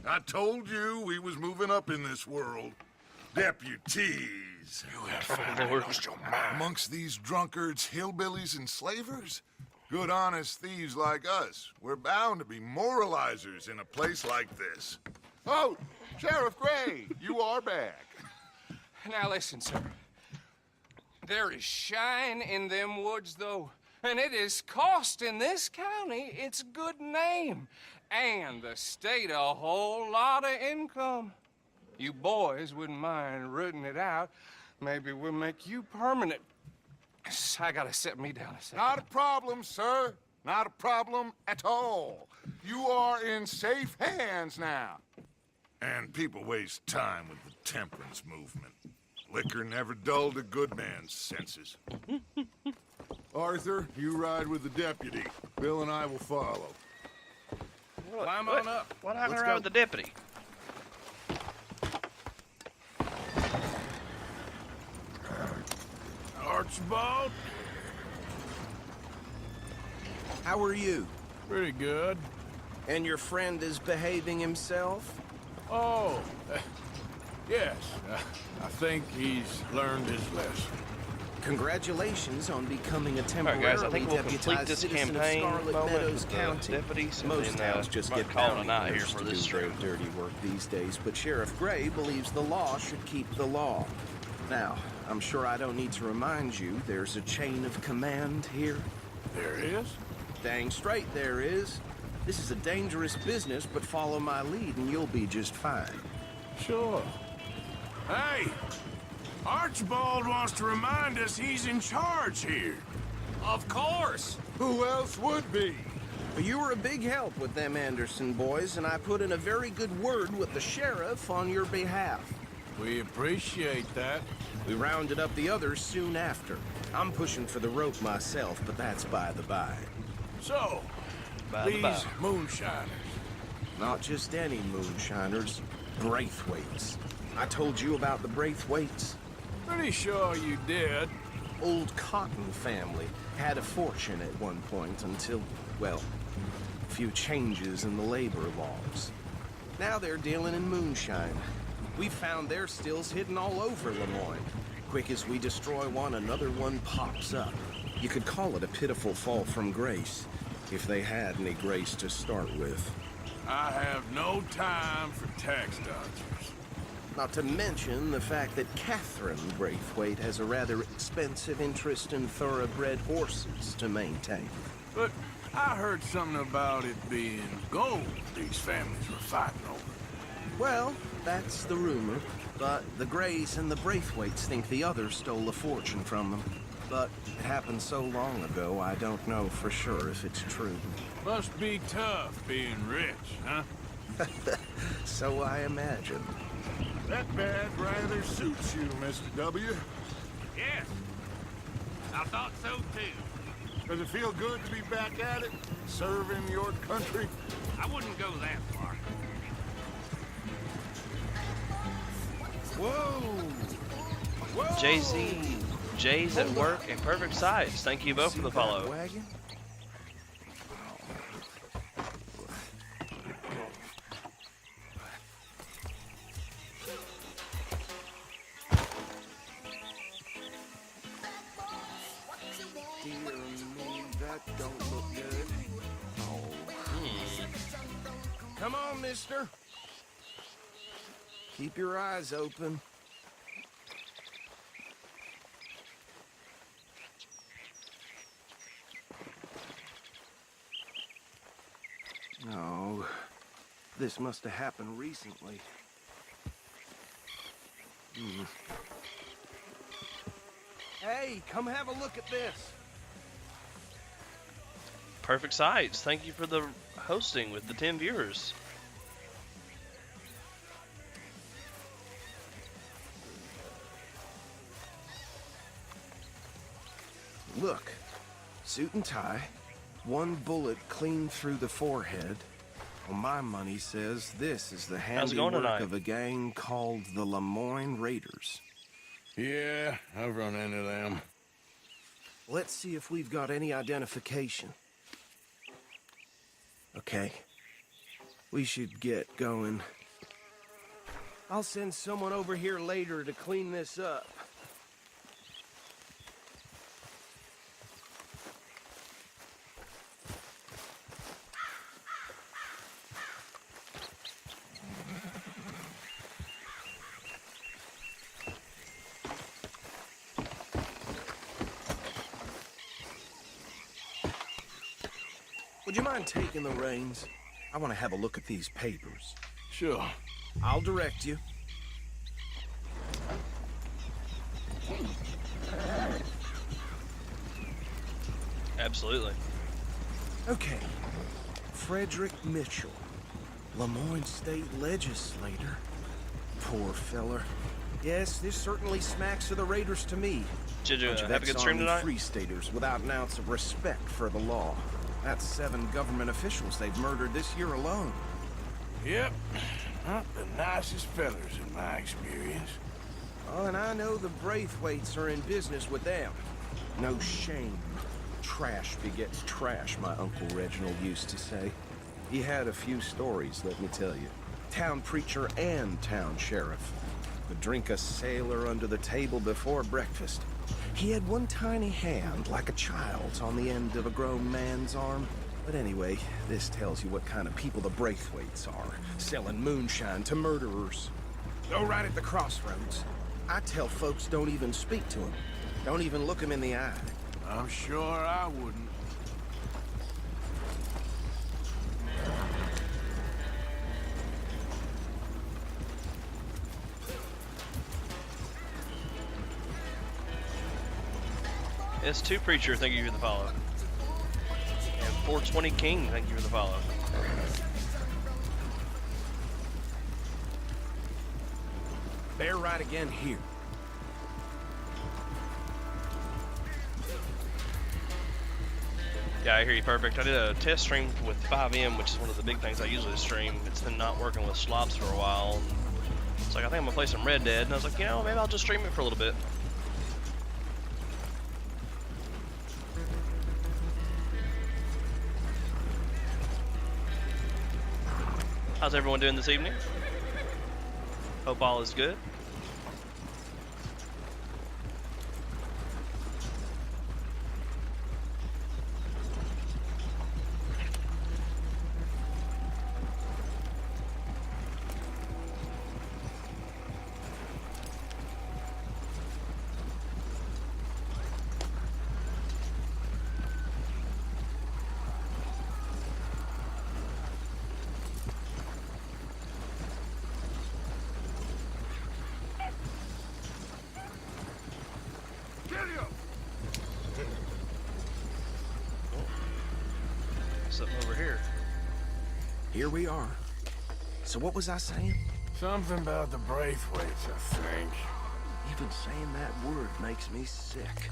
I told you we was moving up in this world. Deputies. days. You have finally Lord. lost your mind. Amongst these drunkards, hillbillies, and slavers? Good, honest thieves like us. We're bound to be moralizers in a place like this. Oh, Sheriff Gray, you are back. Now listen, sir. There is shine in them woods, though, and it is costing this county its good name and the state a whole lot of income. You boys wouldn't mind rooting it out. Maybe we'll make you permanent. I gotta set me down a second. Not a problem, sir. Not a problem at all. You are in safe hands now. And people waste time with the temperance movement. Liquor never dulled a good man's senses. Arthur, you ride with the deputy. Bill and I will follow. Climb on up. What happened Let's around go. with the deputy? Archibald? How are you? Pretty good. And your friend is behaving himself? Oh, yes. I think he's learned his lesson. Congratulations on becoming a All right, temporarily guys, I think we'll complete deputized this citizen campaign of Scarlet moment Meadows with the County. deputies, and Most then, towns just might get call it a bounty night here hunters for to this do their stream. dirty work these days, but Sheriff Gray believes the law should keep the law. Now, I'm sure I don't need to remind you there's a chain of command here. There is? Dang straight there is. This is a dangerous business, but follow my lead and you'll be just fine. Sure. Hey! Archibald wants to remind us he's in charge here. Of course. Who else would be? Well, you were a big help with them Anderson boys, and I put in a very good word with the sheriff on your behalf. We appreciate that. We rounded up the others soon after. I'm pushing for the rope myself, but that's by the by. So, By the these by. moonshiners. Not just any moonshiners, Braithwaites. I told you about the Braithwaites. Pretty sure you did. Old Cotton family had a fortune at one point until, well, a few changes in the labor laws. Now they're dealing in moonshine. We found their stills hidden all over Lemoyne. Quick as we destroy one, another one pops up. You could call it a pitiful fall from grace, if they had any grace to start with. I have no time for tax dodgers. Not to mention the fact that Catherine Braithwaite has a rather expensive interest in thoroughbred horses to maintain. But I heard something about it being gold these families were fighting over. Well, that's the rumor. But the Grays and the Braithwaites think the others stole a fortune from them. But it happened so long ago, I don't know for sure if it's true. Must be tough being rich, huh? So I imagine. That bad rather suits you, Mr. W. Yes. I thought so too. Does it feel good to be back at it, serving your country? I wouldn't go that far. Whoa! Jay's at work and perfect size. Thank you both for the follow. Wagon? Dear me, that don't look good. Come on, mister. Keep your eyes open. Oh, this must have happened recently. Hey, come have a look at this. Perfect size. Thank you for the hosting with the 10 viewers. Look, suit and tie, one bullet clean through the forehead. Well, my money says this is the How's it going handiwork tonight? of a gang called the Lemoyne Raiders. Yeah, I've run into them. Let's see if we've got any identification. Okay. We should get going. I'll send someone over here later to clean this up. would you mind taking the reins? I want to have a look at these papers. Sure. I'll direct you. Absolutely. Okay. Frederick Mitchell, Lemoyne State Legislator. Poor feller. Yes, this certainly smacks of the Raiders to me. Did you Bunch of have a good stream ex-Army tonight? Free Staters without an ounce of respect for the law. That's 7 government officials they've murdered this year alone. Yep. Not the nicest fellers in my experience. Oh, and I know the Braithwaites are in business with them. No shame. Trash begets trash, my Uncle Reginald used to say. He had a few stories, let me tell you. Town preacher and town sheriff. Would drink a sailor under the table before breakfast. He had one tiny hand, like a child's, on the end of a grown man's arm. But anyway, this tells you what kind of people the Braithwaites are. Selling moonshine to murderers. Go right at the crossroads. I tell folks don't even speak to them. Don't even look them in the eye. I'm sure I wouldn't. S2 Preacher, thank you for the follow. And 420 King, thank you for the follow. Bear right again here. Yeah, I hear you perfect. I did a test stream with 5M, which is one of the big things I usually stream. It's been not working with slops for a while. It's like, I think I'm gonna play some Red Dead, and I was like, you know, maybe I'll just stream it for a little bit. How's everyone doing this evening? Hope all is good. Something over here. Here we are. So what was I saying? Something about the Braithwaites, I think. Even saying that word makes me sick.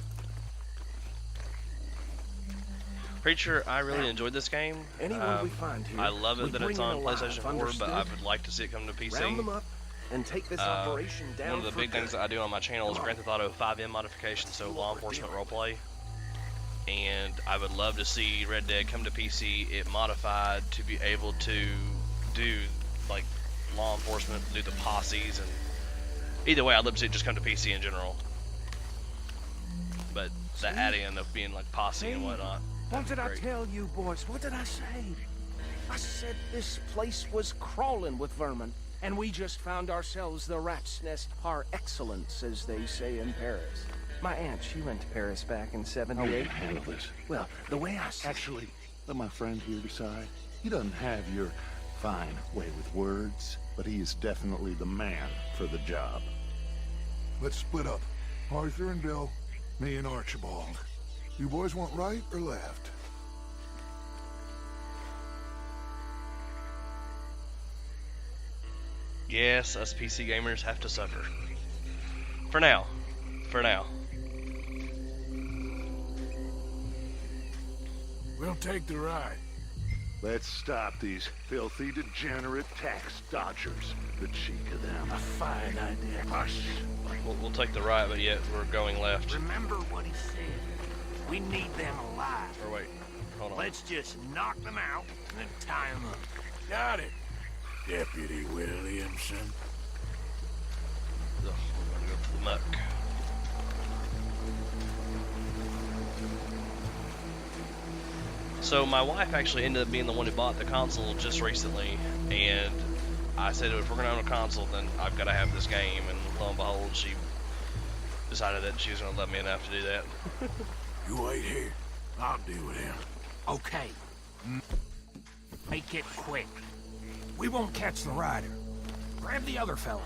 Preacher, I really enjoyed this game. Anyone we find here, I love it we that it's bring in on alive, PlayStation 4, but understood? I would like to see it come to PC. Round them up and take this operation down. One of the for big things good. that I do on my channel is Grand Theft Auto 5M modification, so law enforcement roleplay. And I would love to see Red Dead come to PC, it modified to be able to do like law enforcement, do the posses, and either way I'd love to see it just come to PC in general. But the add-in of being like posse and whatnot. What did I great. tell you, boys? What did I say? I said this place was crawling with vermin, and we just found ourselves the rat's nest par excellence, as they say in Paris. My aunt, she went to Paris back in '78. Well, the way I see Actually, let my friend here decide. He doesn't have your fine way with words, but he is definitely the man for the job. Let's split up. Arthur and Bill, me and Archibald. You boys want right or left? Yes, us PC gamers have to suffer. For now. For now. We'll take the ride. Let's stop these filthy, degenerate tax dodgers. The cheek of them. A fine idea. Hush. We'll take the right, but yet we're going left. Remember what he said. We need them alive. Or wait, hold on. Let's just knock them out and then tie them up. Got it. Deputy Williamson. Ugh, we're gonna go for the muck. So my wife actually ended up being the one who bought the console just recently, and I said if we're gonna own a console, then I've got to have this game. And lo and behold, she decided that she was gonna love me enough to do that. You wait here. I'll deal with him. Okay, Make it quick. We won't catch the rider. Grab the other fella.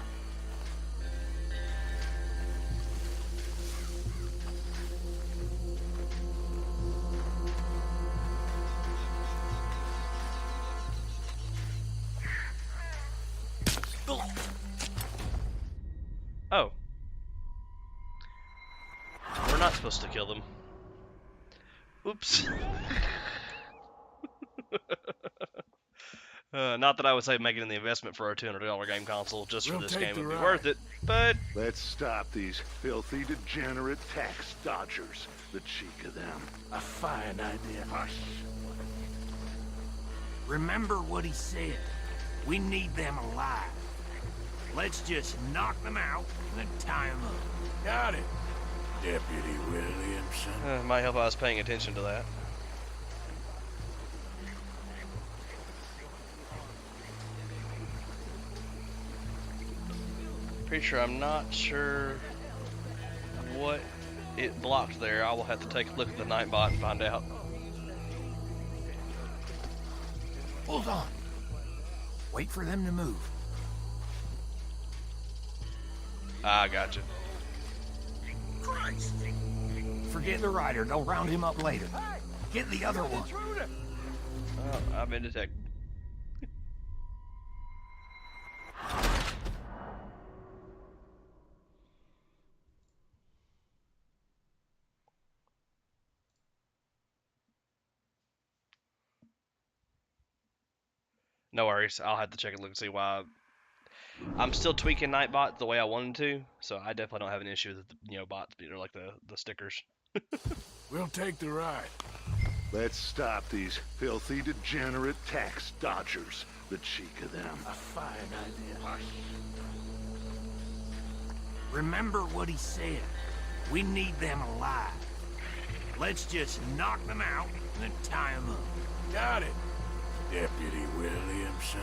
Oh. We're not supposed to kill them. Oops. Not that I would say making the investment for a $200 game console just for this game would be worth it, but... Let's stop these filthy, degenerate tax dodgers. The cheek of them. A fine idea. Hush. Remember what he said. We need them alive. Let's just knock them out and then tie them up. Got it, Deputy Williamson. Might help I was paying attention to that. Pretty sure I'm not sure what it blocked there. I will have to take a look at the Nightbot and find out. Hold on. Wait for them to move. I gotcha. Christ. Forget the rider. Don't round him up later. Get the other one. Oh, I've been detected. No worries. I'll have to check and look and see why. I'm still tweaking Nightbot the way I wanted to, so I definitely don't have an issue with bots, like the stickers. We'll take the ride. Let's stop these filthy, degenerate tax dodgers. The cheek of them. A fine idea. Hush. Remember what he said. We need them alive. Let's just knock them out and then tie them up. Got it, Deputy Williamson.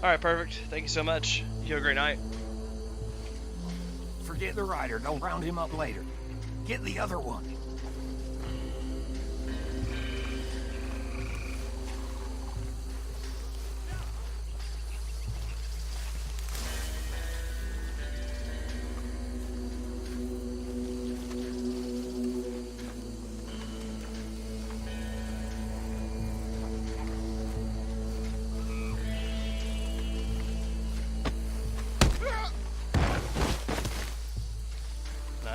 Alright, perfect. Thank you so much. You have a great night. Forget the rider. Don't round him up later. Get the other one.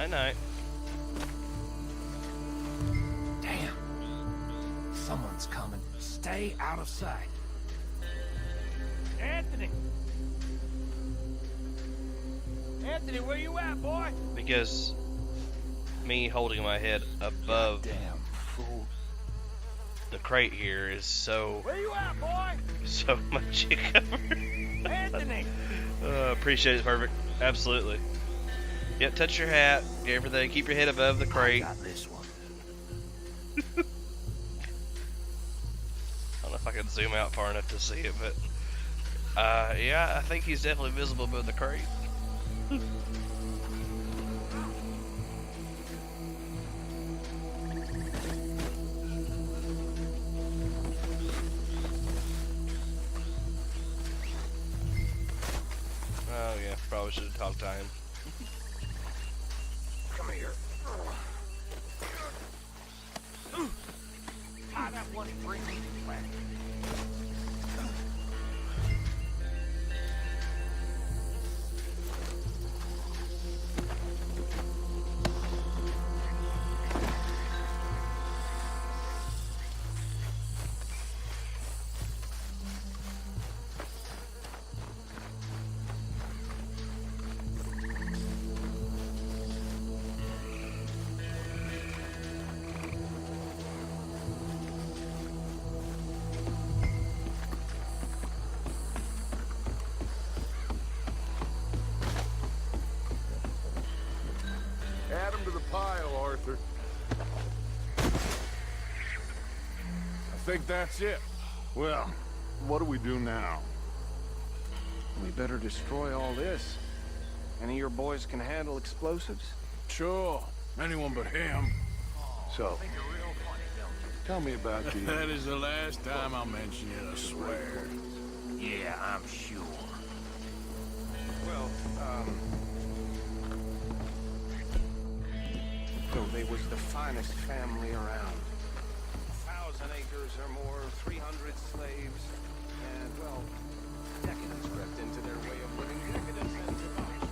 Night. Damn. Someone's coming. Stay out of sight. Anthony! Anthony, where you at, boy? Because me holding my head above the crate here is so... Where you at, boy? So much you cover. Anthony! Appreciate it, perfect. Absolutely. Yep, touch your hat, get everything, keep your head above the crate. I got this one. I don't know if I can zoom out far enough to see it, but yeah, I think he's definitely visible above the crate. Oh yeah, probably should have talked to him. Come here. Tie that one and bring me back. think that's it. Well, what do we do now? We better destroy all this. Any of your boys can handle explosives? Sure. Anyone but him. So, tell me about the... That is the last time I'll mention it, I swear. Yeah, I'm sure. Well, so they was the finest family around. 1,000 acres or more, 300 slaves, and, well, decadence crept into their way of living. Decadence and debauchery.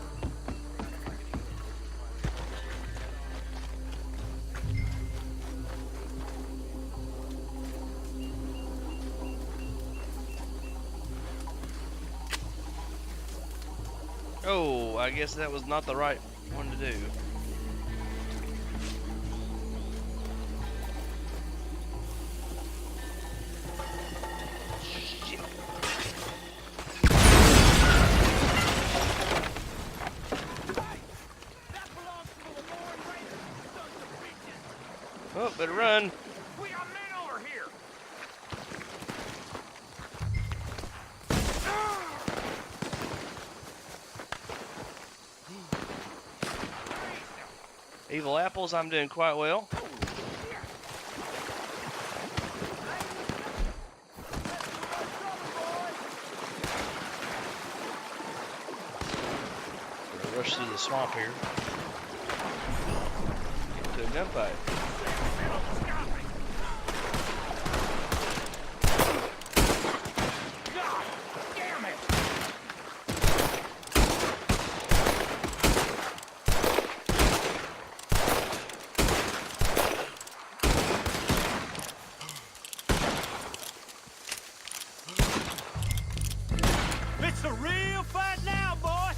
Oh, I guess that was not the right one to do. Shit. Oh, better run. We got men over here. Evil apples, I'm doing quite well. Gonna rush through the swamp here. Get to a gunfight. It's a real fight now, boy.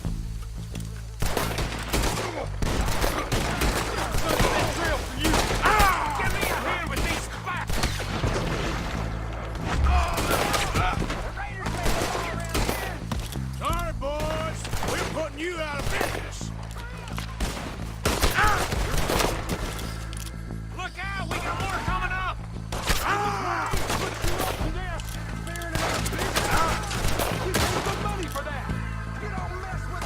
Drill for you. Give me a hand with these facts. Sorry, boys. We're putting you out of business. Look out, we got more coming up. You pay good money for that. You don't mess with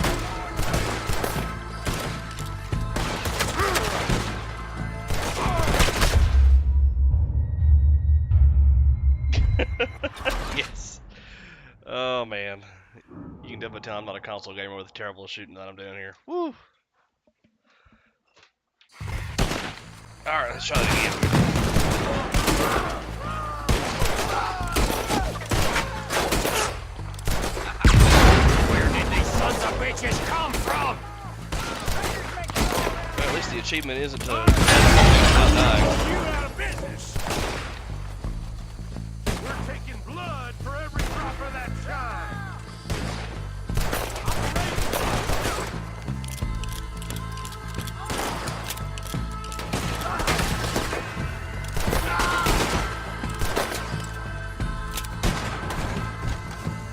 Yes. Oh man. You can definitely tell I'm not a console gamer with the terrible shooting that I'm doing here. Woo. Alright, let's try that again. Where did these sons of bitches come from? Well, at least the achievement isn't to not die. You out of business. We're taking blood for every drop of that shine.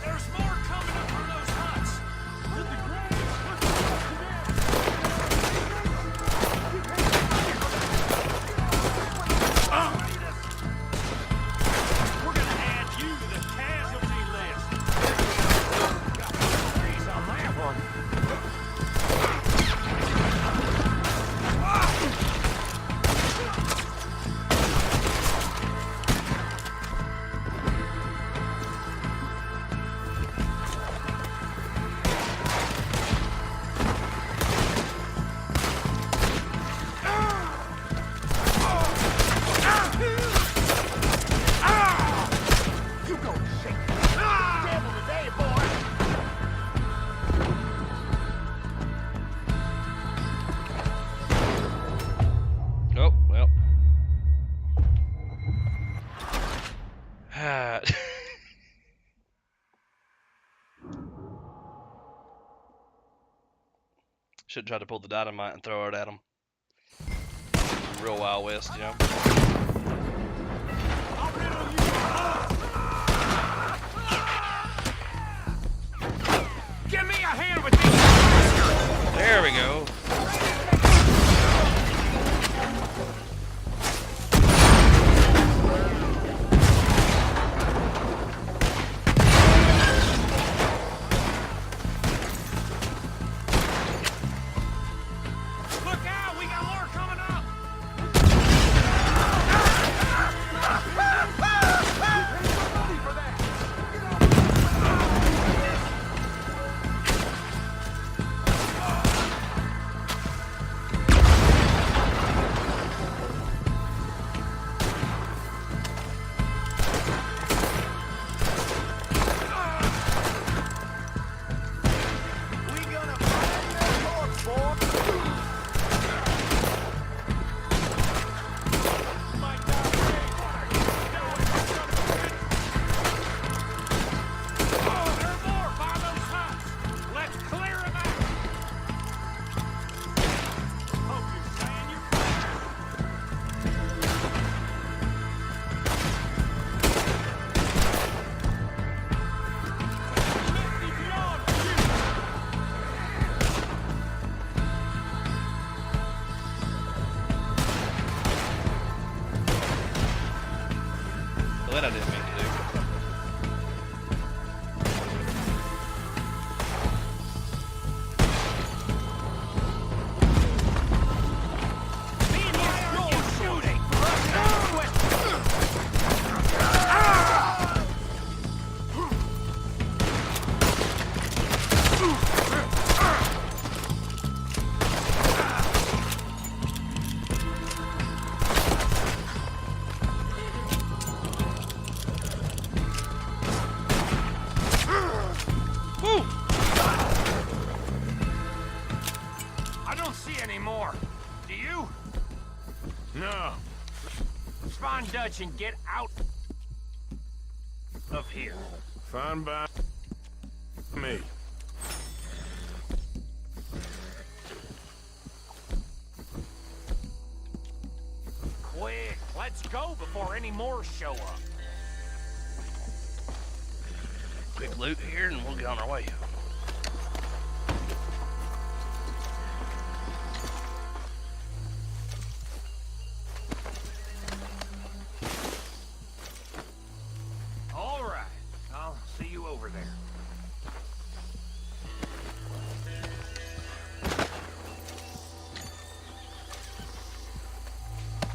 There's more coming up from those huts. We're gonna add you to the casualty list. Got freeze on that one. You go shake. Devil today, boy. Oh, well. Should try to pull the dynamite and throw it at him. Real Wild West, you know? Give me a hand with these. There we go. That I didn't mean to do. I don't see any more. Do you? No. Spawn Dutch and get out of here. Fine by me. Quick, let's go before any more show up. Quick loot here and we'll get on our way. All right, I'll see you over there.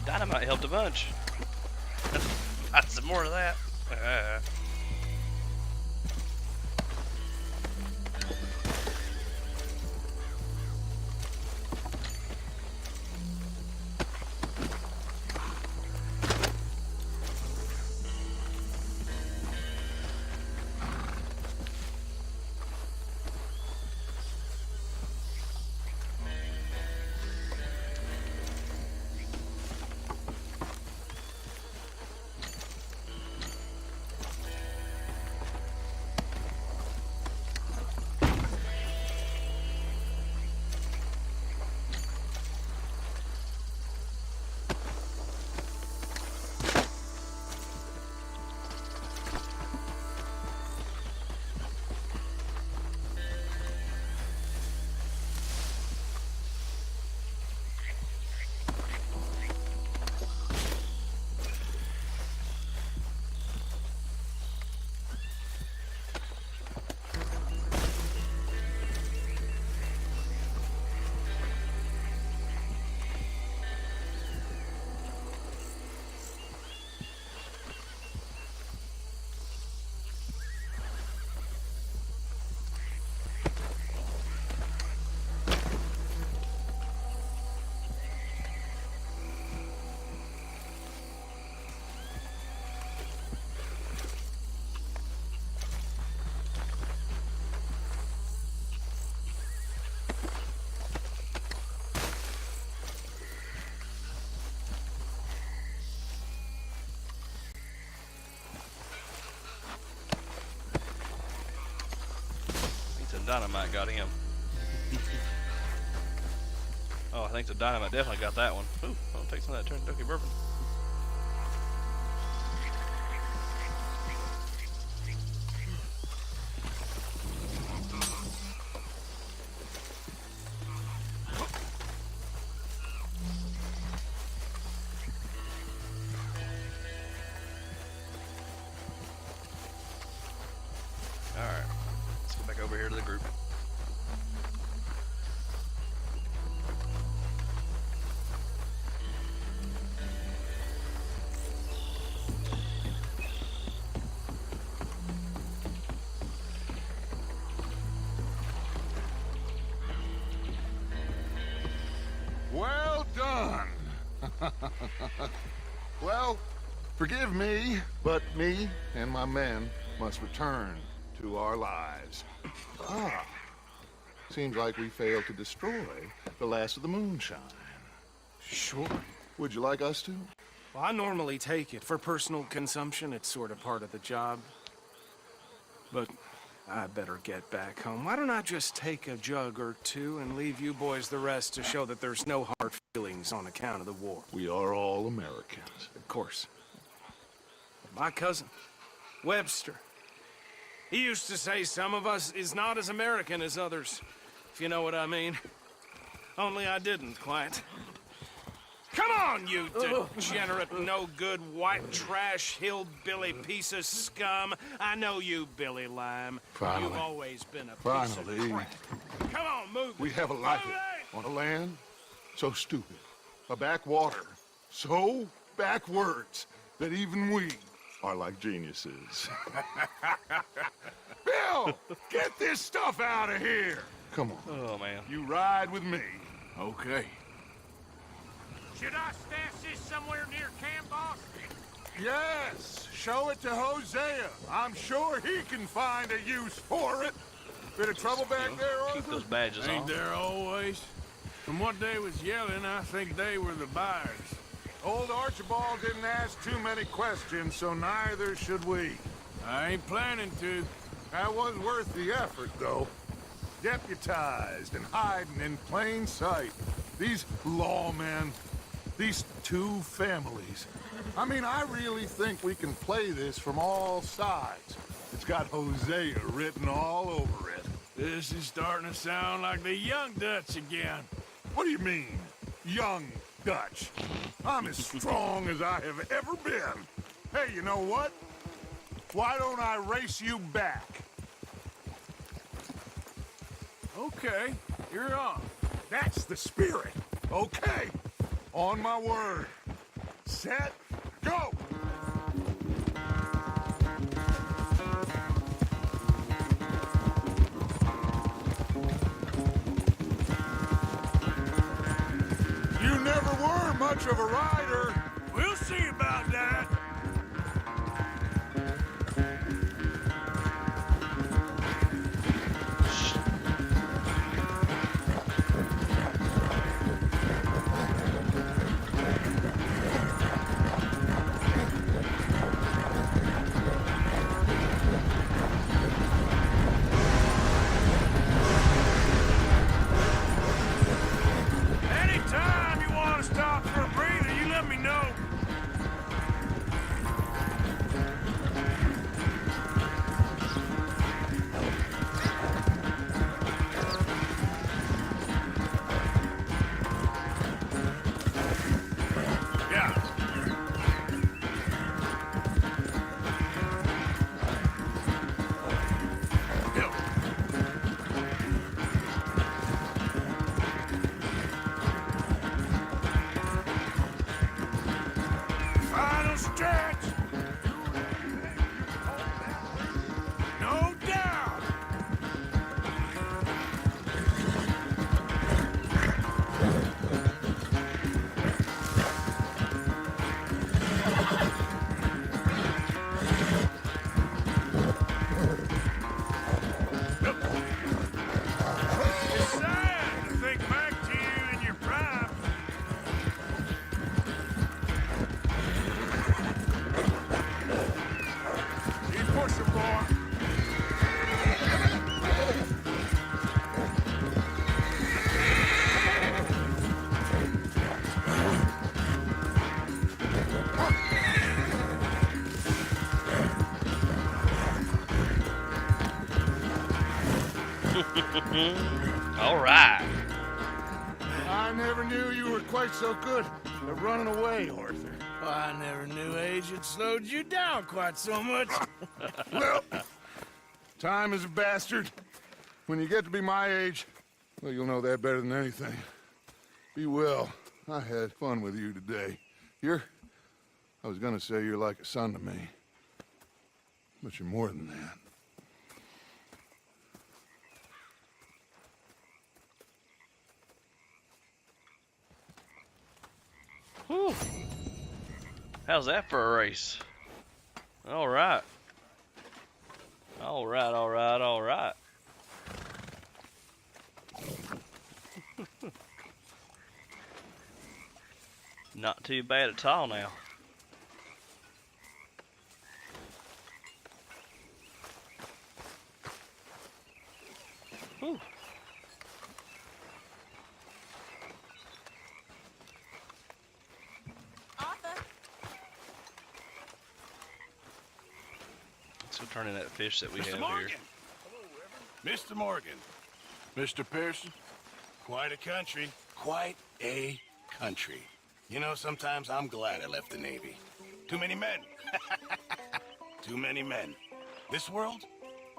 Dynamite helped a bunch. Got some more of that. Dynamite got him. Oh, I think the dynamite definitely got that one. Ooh, I'll take some of that turkey bourbon. Alright, let's get back over here to the group. Well done. Well, forgive me, but me and my men must return to our lives. Seems like we failed to destroy the last of the moonshine. Sure. Would you like us to? Well, I normally take it. For personal consumption, it's sort of part of the job. But I better get back home. Why don't I just take a jug or two and leave you boys the rest to show that there's no hard feelings on account of the war? We are all Americans. Of course. But my cousin, Webster, he used to say some of us is not as American as others, if you know what I mean. Only I didn't, quite. Come on, you degenerate, no-good, white trash, hillbilly piece of scum. I know you, Billy Lime. Finally. You've always been a piece Finally. of crap. Come on, move We it. have a life Move it! on a land so stupid, a backwater so backwards that even we are like geniuses. Bill, get this stuff out of here. Come on. Oh, man. You ride with me. Okay. Should I stash this somewhere near camp, boss? Yes, show it to Hosea. I'm sure he can find a use for it. Bit of trouble back there, Arthur? Keep those badges Ain't on. there always? From what they was yelling, I think they were the buyers. Old Archibald didn't ask too many questions, so neither should we. I ain't planning to. That was worth the effort, though. Deputized and hiding in plain sight. These lawmen, these two families. I mean, I really think we can play this from all sides. It's got Hosea written all over it. This is starting to sound like the Young Dutch again. What do you mean, young Dutch? I'm as strong as I have ever been. Hey, you know what? Why don't I race you back? Okay, you're on. That's the spirit. Okay. On my word. Set, go! You never were much of a rider. We'll see about that. Anytime you want to stop for a breather, you let me know. Yeah. Yep. Final stretch. No doubt. It's sad to think back to you in your prime. Keep pushing, boy. All right. I never knew you were quite so good at running away, Arthur. I never knew age had slowed you down quite so much. Well, time is a bastard. When you get to be my age, well, you'll know that better than anything. Be well. I had fun with you today. I was gonna say you're like a son to me. But you're more than that. Whew. How's that for a race? All right. All right, all right, all right. Not too bad at all now. Whew. Let's go turn in that fish that we have Morgan. here. Mr. Morgan. Mr. Pearson. Quite a country. Quite a country. You know, sometimes I'm glad I left the Navy. Too many men. Too many men. This world,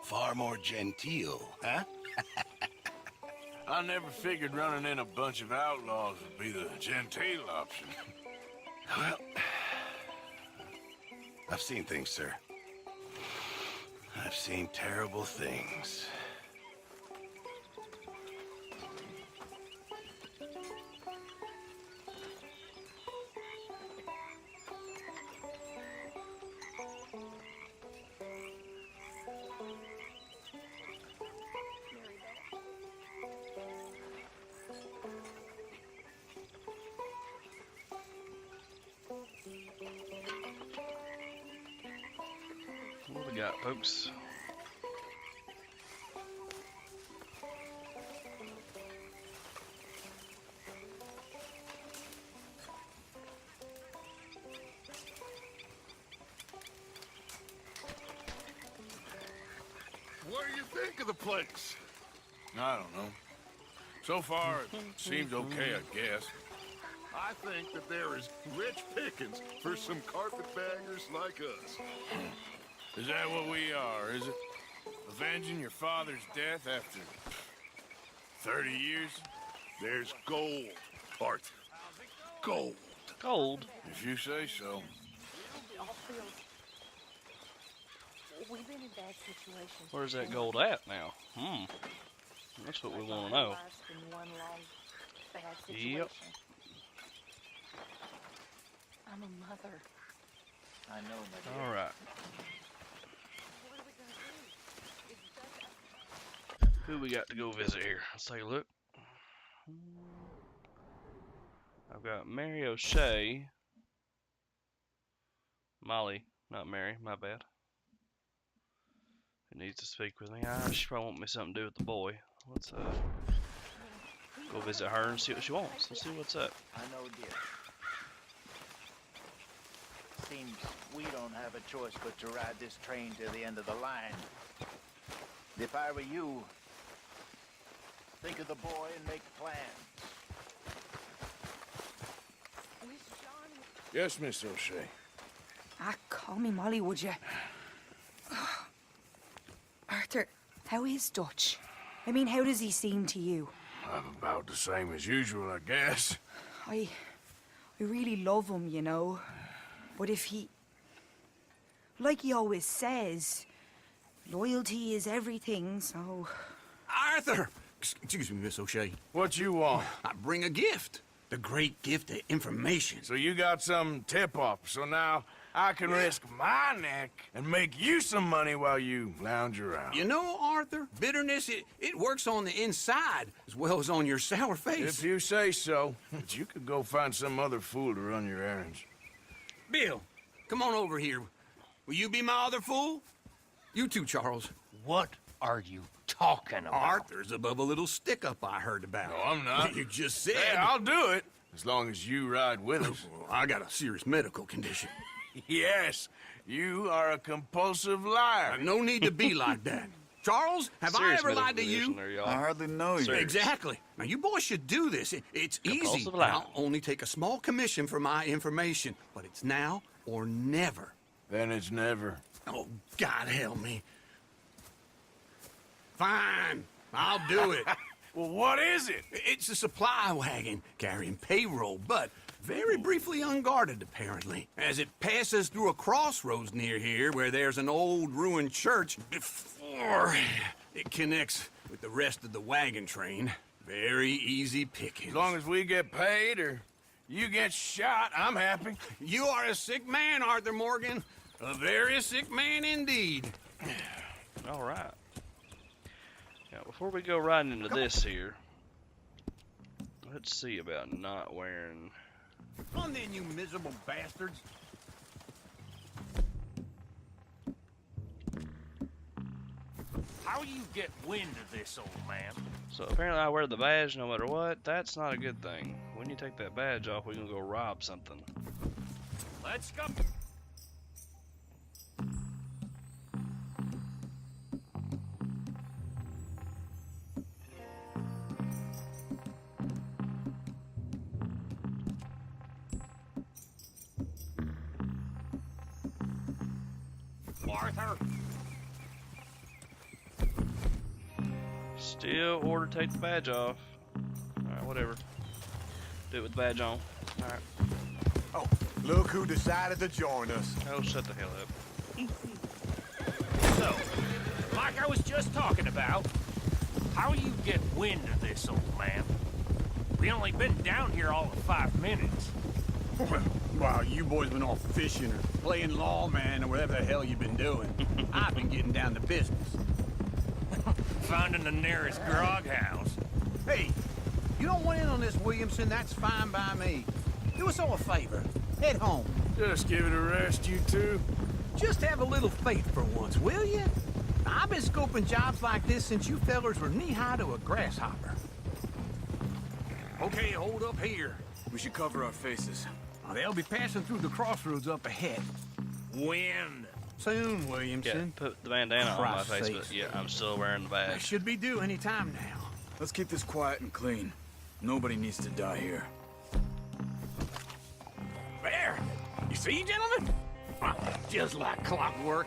far more genteel, huh? I never figured running in a bunch of outlaws would be the genteel option. Well, I've seen things, sir. I've seen terrible things. What we got, folks? What do you think of the place? I don't know. So far, it seems okay, I guess. I think that there is rich pickings for some carpetbaggers like us. Is that what we are, is it? Avenging your father's death after 30 years? There's gold, Arthur. Gold. Gold? If you say so. We've been in bad situations. Where's that gold at now? That's what we want to know. Yep. I'm a mother. I know, my dear. All right. Who we got to go visit here? Let's take a look. I've got Mary O'Shea. Molly, not Mary, my bad. Who needs to speak with me? She probably want me something to do with the boy. Let's go visit her and see what she wants. Let's see what's up. I know, dear. Seems we don't have a choice but to ride this train to the end of the line. If I were you, think of the boy and make plans. Yes, Miss O'Shea. Ah, call me Molly, would you? Arthur, how is Dutch? I mean, how does he seem to you? I'm about the same as usual, I guess. I really love him, you know. But if he... Like he always says, loyalty is everything, so... Arthur! Excuse me, Miss O'Shea. What you want? I bring a gift. The great gift of information. So you got some tip-off, so now I can risk my neck and make you some money while you lounge around. You know, Arthur, bitterness, it works on the inside as well as on your sour face. If you say so. But you could go find some other fool to run your errands. Bill, come on over here. Will you be my other fool? You too, Charles. What are you talking about? Arthur's above a little stick-up I heard about. No, I'm not. You just said... Hey, I'll do it, as long as you ride with us. I got a serious medical condition. Yes, you are a compulsive liar. No need to be like that. Charles, have Serious I ever medical lied to you? condition there, y'all. I hardly know you. Serious. Exactly. Now, you boys should do this. It's easy. Compulsive lying. I'll only take a small commission for my information, but it's now or never. Then it's never. Oh, God help me. Fine, I'll do it. Well, what is it? It's a supply wagon carrying payroll, but very briefly unguarded, apparently, as it passes through a crossroads near here where there's an old ruined church before it connects with the rest of the wagon train. Very easy pickings. As long as we get paid or you get shot, I'm happy. You are a sick man, Arthur Morgan. A very sick man indeed. All right. Now, before we go right into this here, let's see about not wearing... Come then, you miserable bastards. How you get wind of this, old man? So apparently I wear the badge no matter what. That's not a good thing. When you take that badge off, we're gonna go rob something. Let's go. Steal or take the badge off. Alright, whatever. Do it with the badge on. Alright. Oh, look who decided to join us. Oh, shut the hell up. So, like I was just talking about, how you get wind of this, old man? We only been down here all of 5 minutes. Well, while you boys been off fishing or playing lawman or whatever the hell you've been doing, I've been getting down to business. Finding the nearest grog house. Hey, you don't want in on this, Williamson, that's fine by me. Do us all a favor. Head home. Just give it a rest, you two. Just have a little faith for once, will you? I've been scoping jobs like this since you fellers were knee-high to a grasshopper. Okay, hold up here. We should cover our faces. They'll be passing through the crossroads up ahead. When? Soon, Yeah, Williamson. put the bandana on my Christ's face, sakes. but yeah, I'm still wearing the I badge. should be due any time now. Let's keep this quiet and clean. Nobody needs to die here. There! You see, gentlemen? Just like clockwork.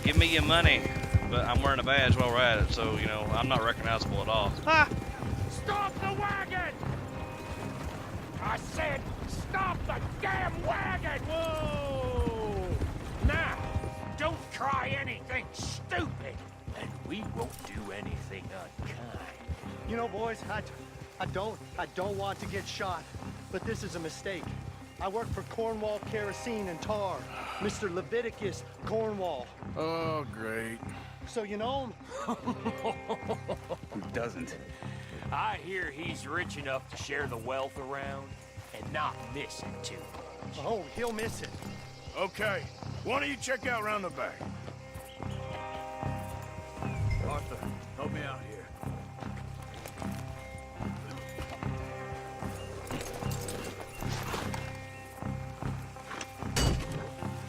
Give me your money, but I'm wearing a badge while we're at it, so, you know, I'm not recognizable at all. Ah! Stop the wagon! I said, stop the damn wagon! Whoa! Now, don't try anything stupid, and we won't do anything unkind. You know, boys, I don't want to get shot, but this is a mistake. I work for Cornwall Kerosene and Tar, Mr. Leviticus Cornwall. Oh, great. So you know him? Who doesn't? I hear he's rich enough to share the wealth around and not miss it too much. Oh, he'll miss it. Okay, why don't you check out round the back? Arthur, help me out here.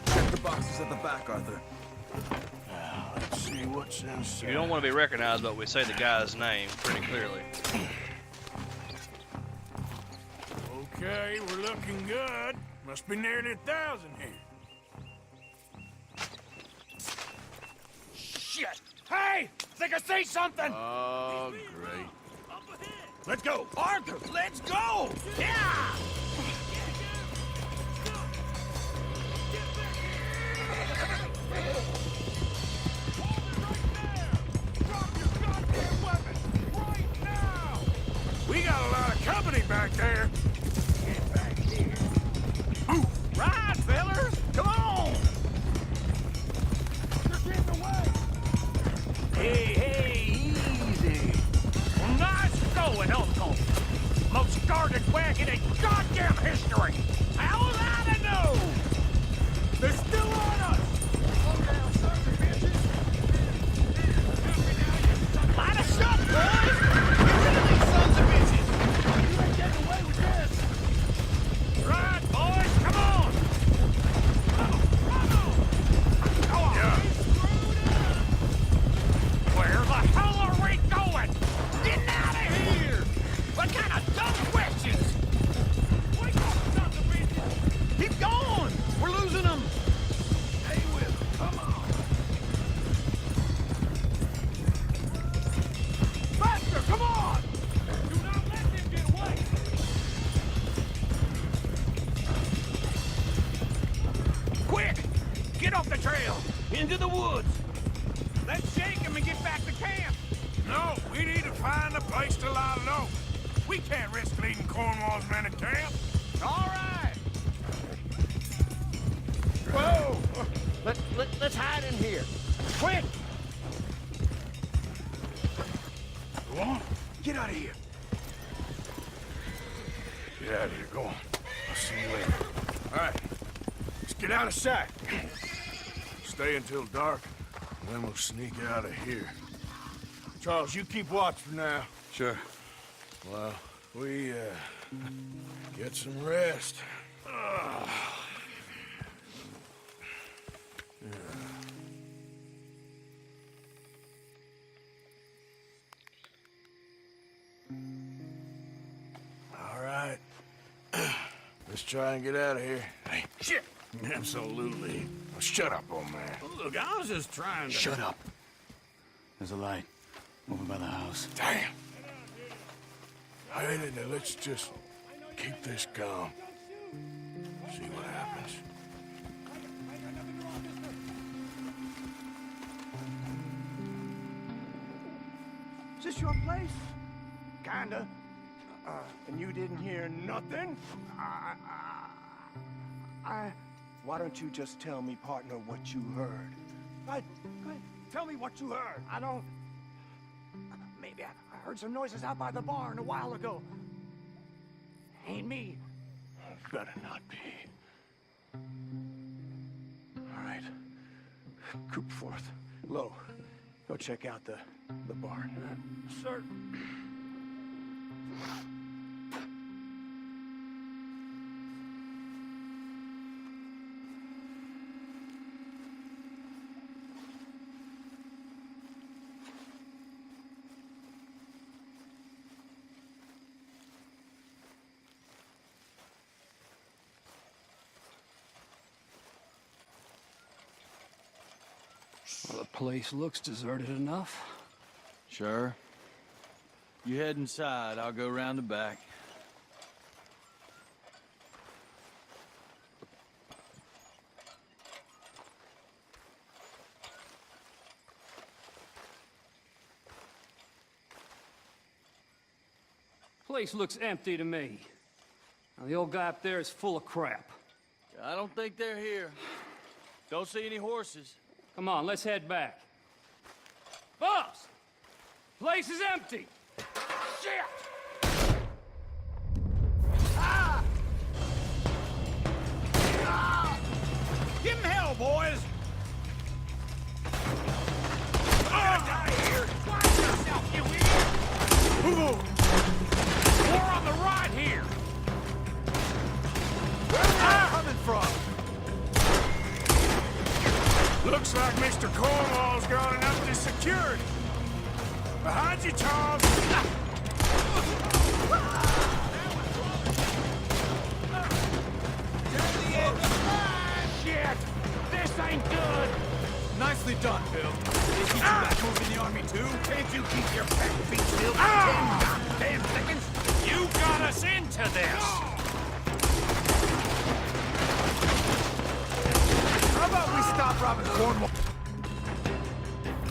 Check the boxes at the back, Arthur. Let's see what's inside. You don't want to be recognized, but we say the guy's name pretty clearly. Okay, we're looking good. Must be nearly 1,000 here. Shit! Hey! Think I see something! Oh, great. Let's go! Arthur, let's go! Yeah! We got a lot of company back there. Get back here. Right, fellers! Come on! You're getting away! Hey, easy! Nice going, Uncle! Most guarded wagon in goddamn history! How was I to know? They're still on us! Slow down, sons of bitches! Light us up, boys! Get rid of these sons of bitches! You ain't getting away with this! Right, boys, come on! Go on! Yeah. Where the hell are we going? Get out of here! What kind of dumb questions? Wake up, sons of bitches! Keep going! We're losing them! Stay with them, come on! Faster, come on! Do not let them get away! Quick! Get off the trail! Into the woods! Let's shake them and get back to camp! No, we need to find a place to lie low. We can't risk leading Cornwall's men to camp. All right! Whoa! Let's hide in here. Quick! Go on, get out of here. Get out of here, go on. I'll see you later. All right, let's get out of sight. Stay until dark, and then we'll sneak out of here. Charles, you keep watch for now. Sure. Well, we, get some rest. All right. Let's try and get out of here. Hey, shit! Absolutely. Shut up, old man. Look, I was just trying to... Shut up. There's a light over by the house. Damn. Hey, now let's just keep this calm. See what happens. Is this your place? Kinda. And you didn't hear nothing? Why don't you just tell me, partner, what you heard? Right, tell me what you heard. I don't... Maybe I heard some noises out by the barn a while ago. Ain't me. Better not be. All right. Cooperforth, Lowe, go check out the barn. Sir. Well, the place looks deserted enough. Sure. You head inside. I'll go round the back. Place looks empty to me. Now, the old guy up there is full of crap. I don't think they're here. Don't see any horses. Come on, let's head back. Boss! Place is empty! Shit! Ah! Ah! Give him hell, boys! Die here! Quiet yourself, you idiot! More on the right here! Where are you coming from? Looks like Mr. Cornwall's got enough to security. Behind you, Charles. Shit! This ain't good! Nicely done, Bill. Did you keep your back moving in the army, too? Can't you keep your back feet still for 10 goddamn seconds? You got us into this! How about we stop robbing Cornwall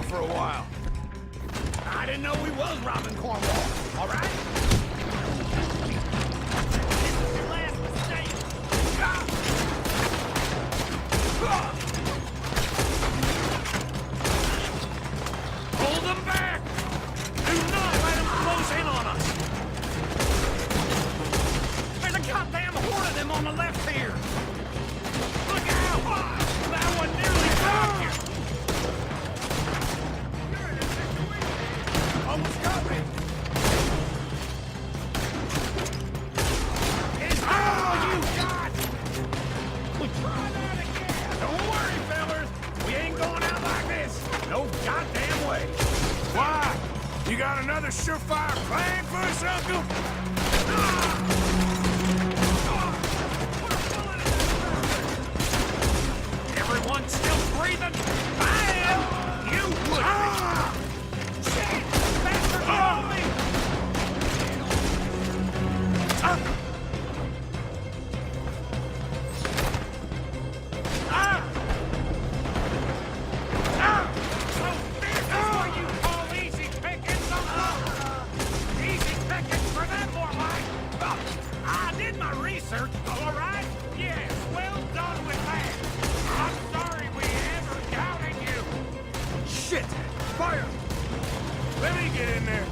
for a while? I didn't know we was robbing Cornwall, all right? This is your last mistake! Hold them back! Do not let them close in on us! There's a goddamn horde of them on the left here! Look out! That one nearly dropped you! Almost got me! Is that all you got? We'll try that again! Don't worry, fellas! We ain't going out like this! No goddamn way! Why? You got another surefire plan for us, Uncle? Everyone still breathing? Bam! You would be! Shit! Bastard, get on me! So this is what you call easy pickings, Uncle? Easy pickings for them, more like! I did my research, all right? Yes, well done with that! I'm sorry we ever doubted you! Shit! Fire! Let me get in there.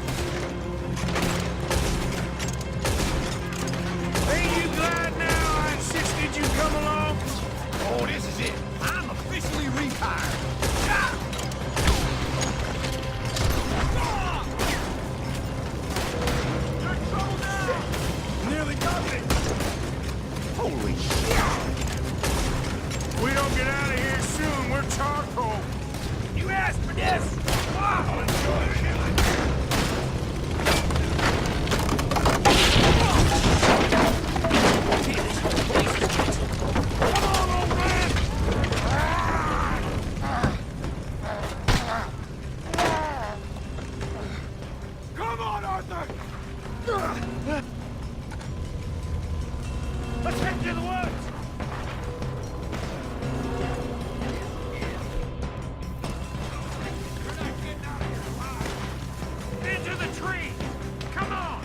Ain't you glad now I insisted you come along? Oh, this is it. I'm officially retired. You're in trouble now. Nearly got me. Holy shit! We don't get out of here soon. We're charcoal. You asked for this. Wow. Come on, old man. Let's head to the woods! We're not getting out of here alive! Into the tree! Come on!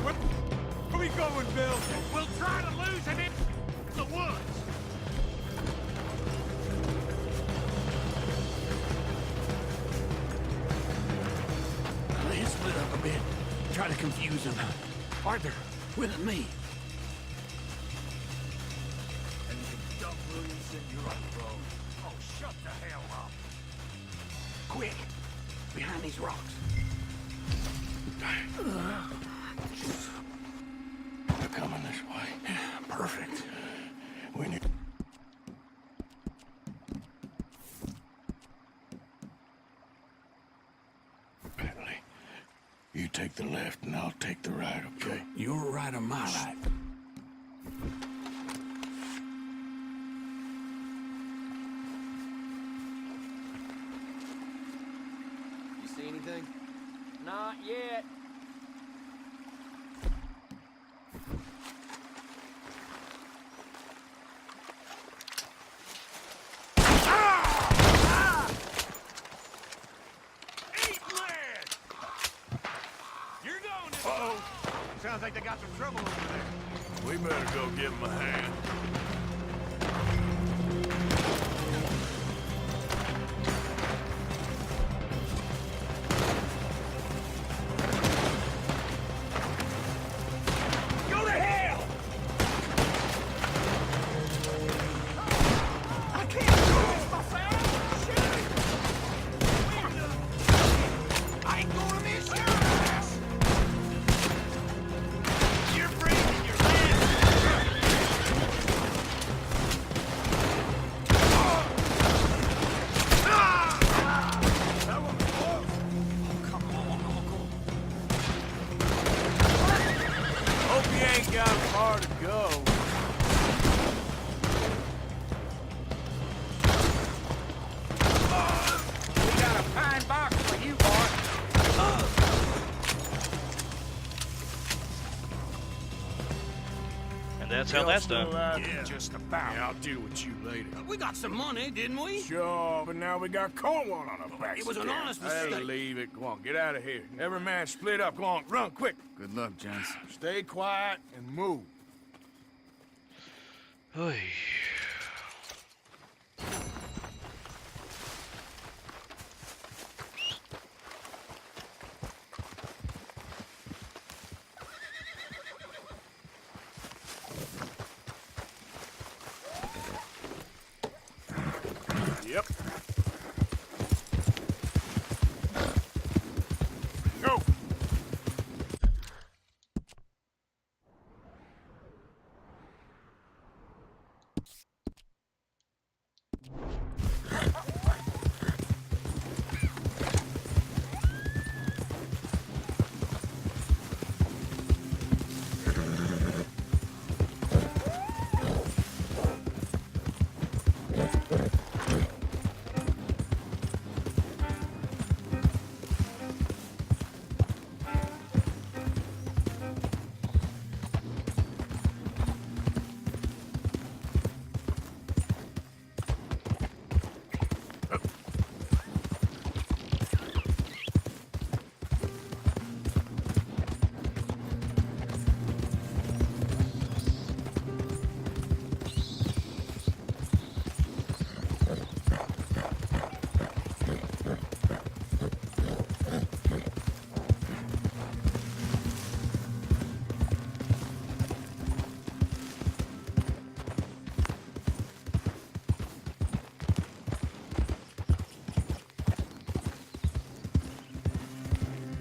Where are we going, Bill? We'll try to lose him in the woods! Let's split up a bit. Try to confuse them. Arthur, with me. And you dump Williamson, you're on the road. Oh, shut the hell up! Quick! Behind these rocks. They're coming this way. Perfect. We need... Bentley, you take the left and I'll take the right, okay? You're right on my right. You see anything? Not yet. Eat lead! You're going to... Uh-oh. Sounds like they got some trouble over there. We better go give him a hand. Go to hell! I can't do this myself! I ain't gonna miss your ass! You're breathing your That one was close. Oh, come on, Uncle. Hope you ain't got far to go. We got a pine box for you, boy. And that's how that's done. Yeah, just about. Yeah, I'll deal with you later. We got some money, didn't we? Sure, but now we got Cornwall on our backs. It was an again. honest Hey, mistake. leave it. Go on, get out of here. Every man split up. Go on, run, quick. Good luck, gents. Stay quiet and move. Oy. Yep. Go.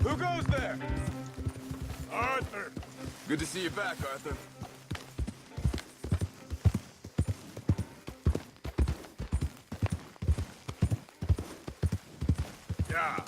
Who goes there? Arthur. Good to see you back, Arthur. Yeah.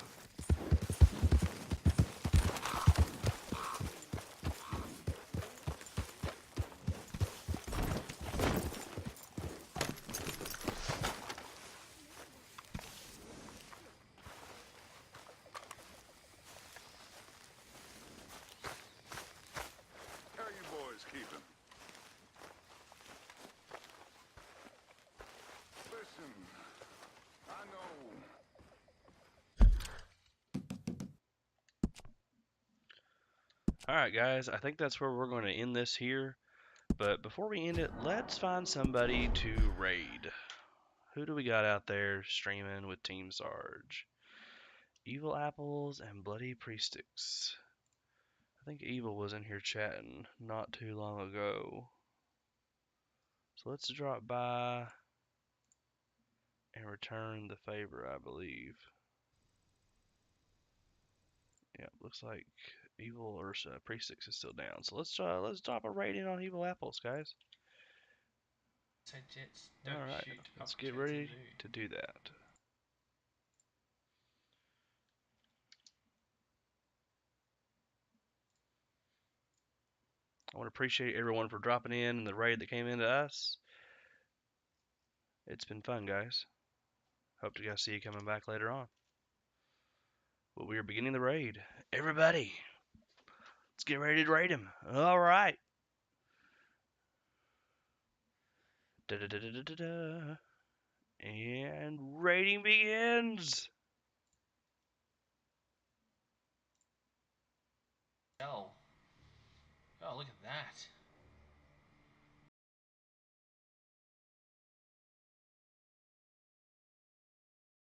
Alright guys, I think that's where we're going to end this here. But before we end it, let's find somebody to raid. Who do we got out there streaming with Team Sarge? Evil Apples and Bloody Priestix. I think Evil was in here chatting not too long ago. So let's drop by and return the favor, I believe. Yeah, looks like Evil or Priestix is still down. So let's drop a rating on Evil Apples, guys. All right, let's get ready to do that. I want to appreciate everyone for dropping in and the raid that came into us. It's been fun, guys. Hope to guys see you coming back later on. Well, we are beginning the raid. Everybody, let's get ready to raid him. All right. Da-da-da-da-da-da. And raiding begins. Oh, look at that.